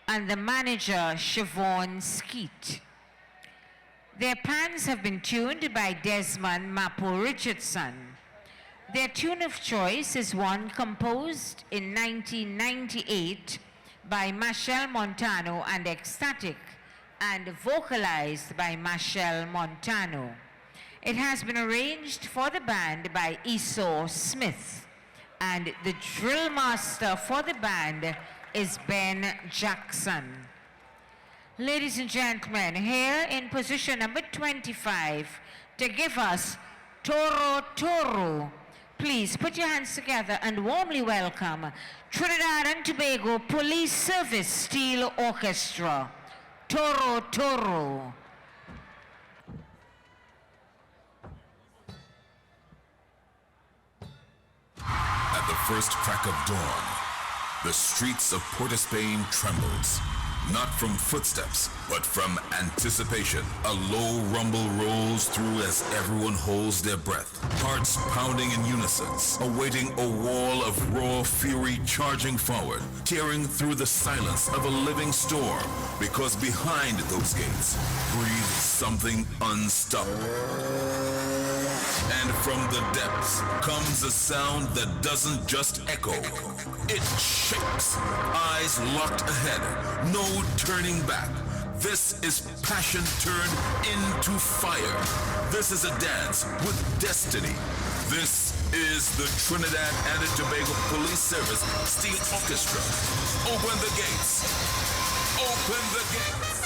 and the manager Siobhan Skeet. Their pans have been tuned by Desmond Mapo Richardson. Their tune of choice is one composed in 1998 by Machel Montano and Ecstatic, and vocalized by Machel Montano. It has been arranged for the band by Esau Smith, and the drill master for the band is Ben Jackson. Ladies and gentlemen, here in position number 25 to give us Toro Toro. Please put your hands together and warmly welcome Trinidad and Tobago Police Service Steel Orchestra, Toro Toro. At the first crack of dawn, the streets of Port of Spain trembles. Not from footsteps, but from anticipation. A low rumble rolls through as everyone holds their breath. Hearts pounding in unison, awaiting a wall of raw fury charging forward, tearing through the silence of a living storm. Because behind those gates breathes something unstoppable. And from the depths comes a sound that doesn't just echo. It shakes. Eyes locked ahead. No turning back. This is passion turned into fire. This is a dance with destiny. This is the Trinidad and Tobago Police Service Steel Orchestra. Open the gates. Open the gates.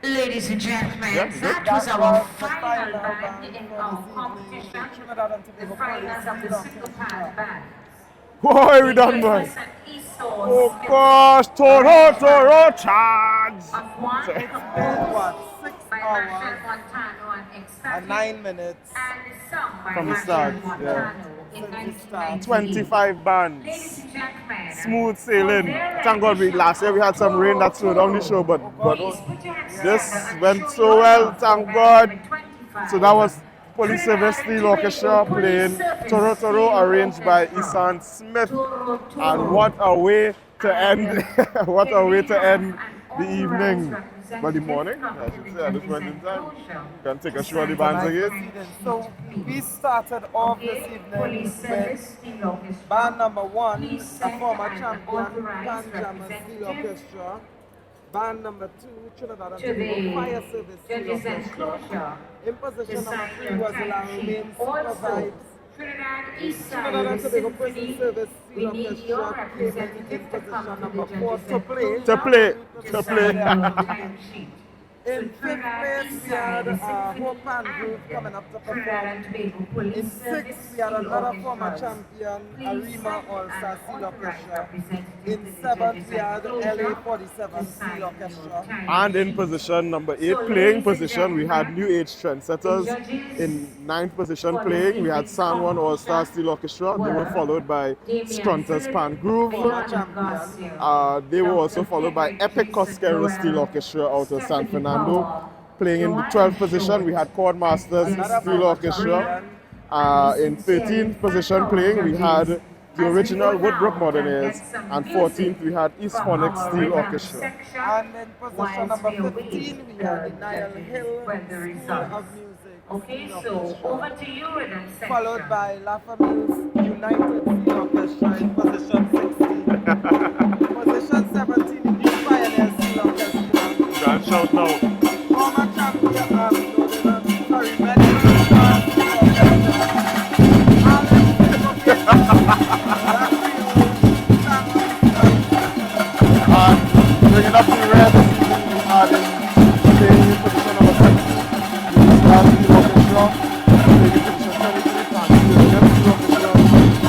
Ladies and gentlemen, Yes, that that was our was the final final band band in for our this competition, evening, Trinidad and the Tobago finals of the Police Syncopators band. Boy, we done, boy. Christmas and Easter Oh gosh, Toro charge. of one It's been what, 6 by hours Marshall Montano and and Exciting 9 minutes and sung by From the Marshall start, Montano yeah. in since the start. 1998. 25 bands. Ladies and gentlemen, Smooth sailing. Thank God last year we had some rain that slowed down the show, but this went so well, thank God. So that was Police Service Steel Orchestra playing Toro Toro, arranged by Isan Smith. And what a way to end, what a way to end the evening. But the morning, I should say, at this point in time. You can take a show of the bands again. So we started off this evening with band number 1, a former champion, Panjama Steel Orchestra. Band number 2, Trinidad and Tobago Fire Service Steel Orchestra. In position number 3 was Lacriol Super Vibes. Trinidad and Tobago Prison Service Steel Orchestra came in position number 4 to play. In 5th place, we had Hope Pan Groove coming up to perform. In 6th, we had another former champion, Arima Allstars Steel Orchestra. In 7th, we had LA 47 Steel Orchestra. And in position number 8, playing position, we had New Age Trendsetters. In 9th position playing, we had San Juan All-Star Steel Orchestra. They were followed by Scrunchers Pan Groove. They were also followed by Epic Costars Steel Orchestra out of San Fernando. Playing in the 12th position, we had Chord Masters Steel Orchestra. In 13th position playing, we had the original Woodbrook Moderners. And 14th, we had East Phonics Steel Orchestra. And in position number 15, we had the Nile Hill School of Music. Okay, so over to you, rhythm section. Followed by Famil United Steel Orchestra in position 16. Position 17, the New Pioneers Steel Orchestra. Don't shout now. Former champion, Bringing up the red this evening, we had in position number 7. The orchestra, playing in position 23, Steel Orchestra.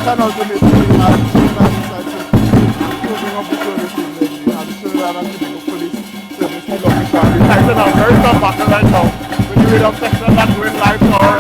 Then ultimately we had Trinidad Inside and closing up the show this evening, we had the Trinidad and Tobago Police Service Steel Orchestra. We tighten up very tough battle right now. With the rhythm section that's going live to our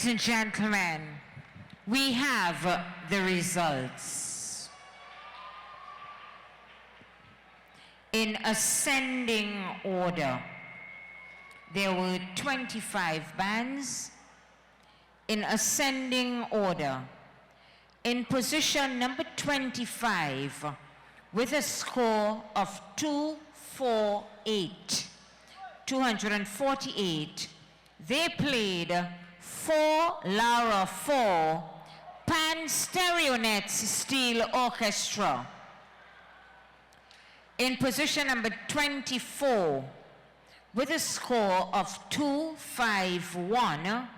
Ladies and gentlemen, we have the results. In ascending order, there were 25 bands. In ascending order, in position number 25, with a score of 248, they played 4 Laura 4 Pan Stereonets Steel Orchestra. In position number 24, with a score of 251,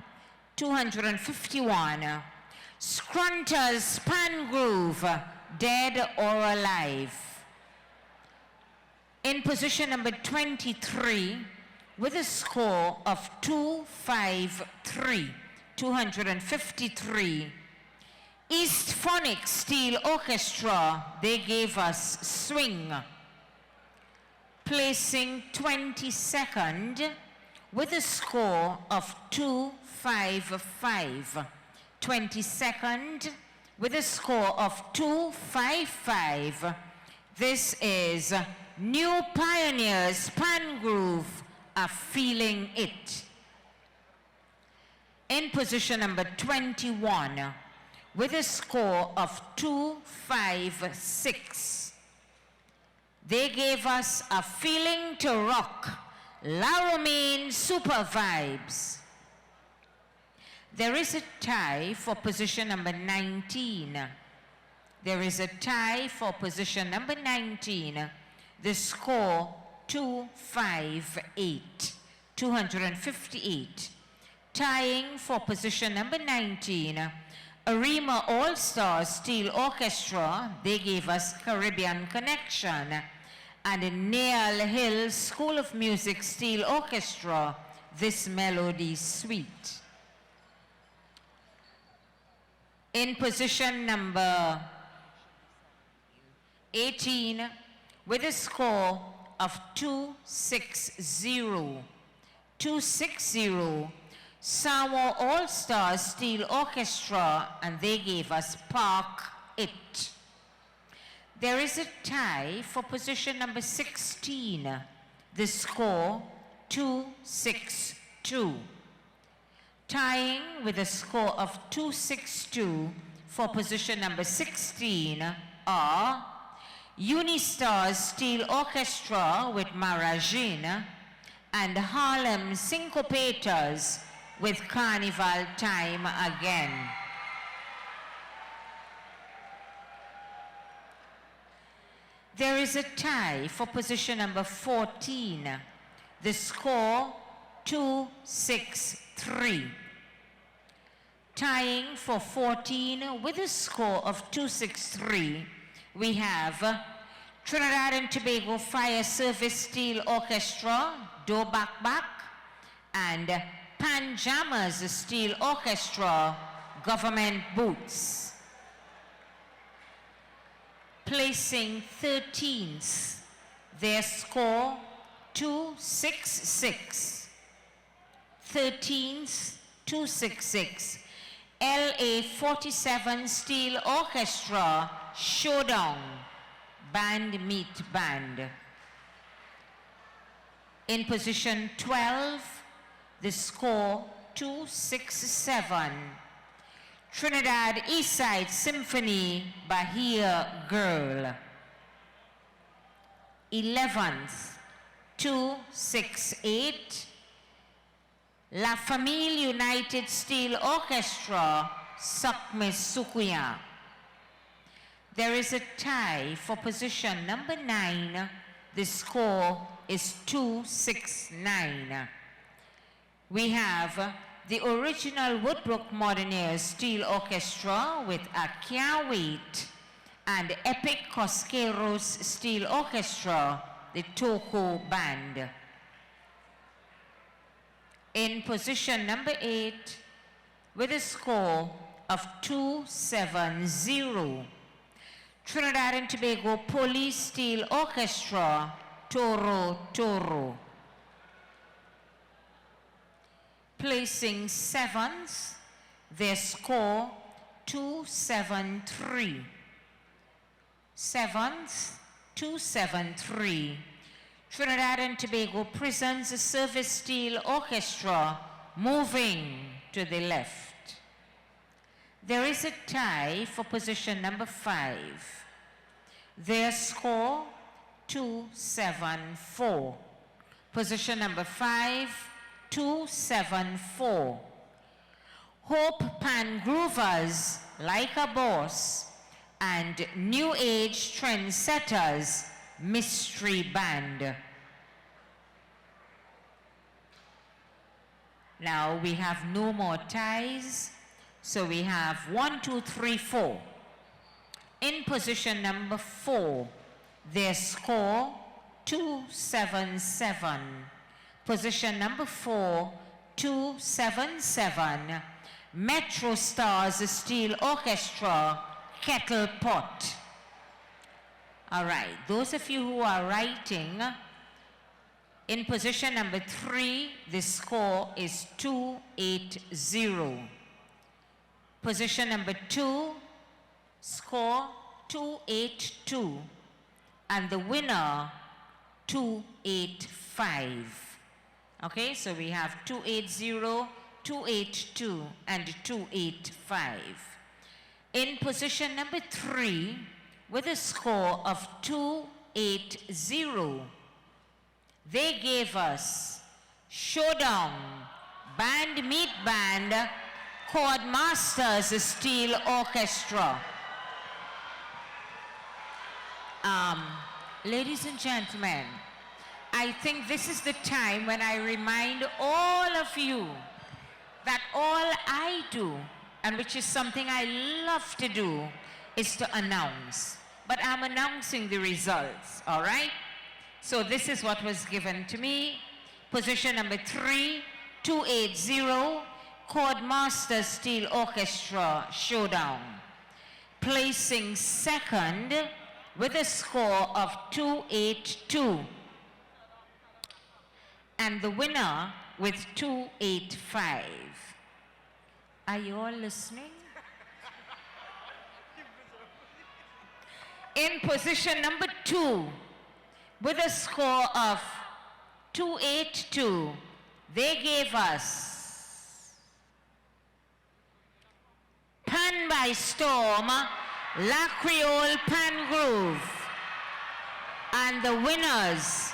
Scrunchers Pan Groove, Dead or Alive. In position number 23, with a score of 253, East Phonics Steel Orchestra, they gave us Swing. Placing 22nd with a score of 255. 22nd with a score of 255. This is New Pioneers Pan Groove, A Feeling It. In position number 21 with a score of 256. They gave us A Feeling to Rock, La Romaine Super Vibes. There is a tie for position number 19. There is a tie for position number 19. The score 258. Tying for position number 19, Arima Allstars Steel Orchestra, they gave us Caribbean Connection. And the Nile Hill School of Music Steel Orchestra, This Melody Suite. In position number 18, with a score of 260, Sawa All-Stars Steel Orchestra, and they gave us Park It. There is a tie for position number 16, the score 262. Tying with a score of 262 for position number 16 are Unistars Steel Orchestra with Marajin and Harlem Syncopators with Carnival Time Again. There is a tie for position number 14, the score 263. Tying for 14 with a score of 263, we have Trinidad and Tobago Fire Service Steel Orchestra, Do Back Back, and Panjamas Steel Orchestra, Government Boots. Placing 13th, their score 266. 13th, 266. LA 47 Steel Orchestra, Showdown, Band Meet Band. In position 12, the score 267. Trinidad Eastside Symphony, Bahia Girl. 11th, 268. La Famil United Steel Orchestra, Sakme Sukuya. There is a tie for position number 9. The score is 269. We have the original Woodbrook Moderners Steel Orchestra with I Can't Wait, and Epic Cosqueros Steel Orchestra, the Toko Band. In position number 8, with a score of 270, Trinidad and Tobago Police Steel Orchestra, Toro Toro. Placing 7th, Their score 273. Seventh, 273. Trinidad and Tobago Prisons Service Steel Orchestra, moving to the left. There is a tie for position number 5. Their score 274. Position number 5, 274. Hope Pan Groovers, Like a Boss, and New Age Trendsetters, Mystery Band. Now we have no more ties, so we have 1, 2, 3, 4. In position number 4, their score 277. Position number 4, 277. Metro Stars Steel Orchestra, Kettle Pot. All right, those of you who are writing, in position number 3, the score is 280. Position number 2, score 282. And the winner, 285. Okay, so we have 280, 282, and 285. In position number 3, with a score of 280, they gave us Showdown, Band Meet Band, Chord Masters Steel Orchestra. Ladies and gentlemen, I think this is the time when I remind all of you that all I do, and which is something I love to do, is to announce. But I'm announcing the results, all right? So this is what was given to me. Position number 3, 280, Chord Masters Steel Orchestra, Showdown. Placing second with a score of 282. And the winner with 285. Are you all listening? In position number 2, with a score of 282, they gave us Pan by Storm, Lacriol Pan Groove. And the winners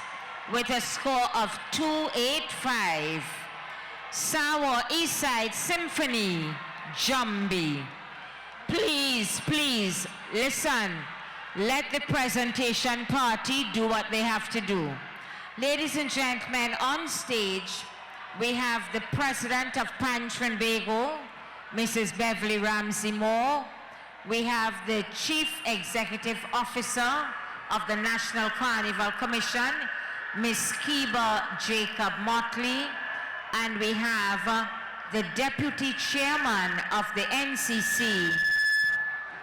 with a score of 285, Sawa Eastside Symphony, Jambi. Please, please, listen. Let the presentation party do what they have to do. Ladies and gentlemen, on stage, we have the president of Pan Trinbago, Mrs. Beverly Ramsey Moore. We have the chief executive officer of the National Carnival Commission, Ms. Kiba Jacob Motley. And we have the deputy chairman of the NCC,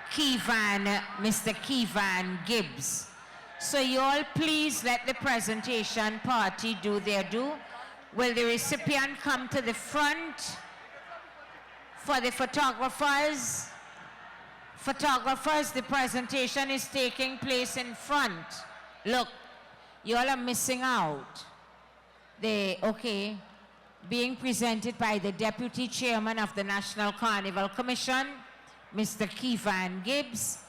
Mr. Kevan Gibbs. So you all please let the presentation party do their due. Will the recipient come to the front for the photographers? Photographers, the presentation is taking place in front. Look, you all are missing out. Being presented by the Deputy Chairman of the National Carnival Commission, Mr. Kevan Gibbs,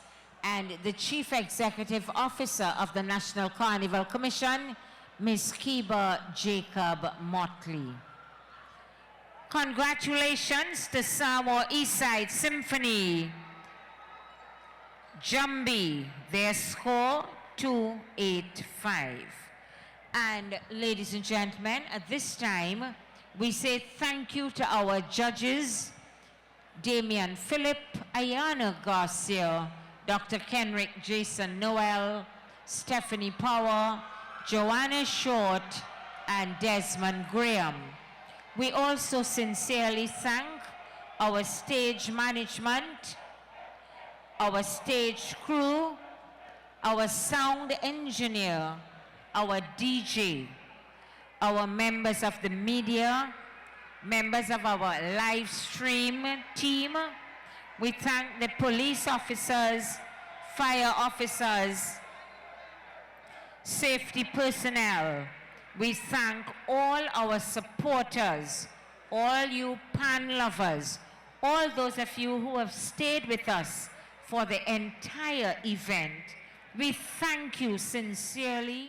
and the Chief Executive Officer of the National Carnival Commission, Ms. Kiba Jacob Motley. Congratulations to Samoa Eastside Symphony, Jambi, their score 285. And ladies and gentlemen, at this time, we say thank you to our judges, Damian Phillip, Ayana Garcia, Dr. Kenrick Jason Noel, Stephanie Power, Joanna Short, and Desmond Graham. We also sincerely thank our stage management, our stage crew, our sound engineer, our DJ, our members of the media, members of our live stream team. We thank the police officers, fire officers, safety personnel. We thank all our supporters, all you pan lovers, all those of you who have stayed with us for the entire event. We thank you sincerely.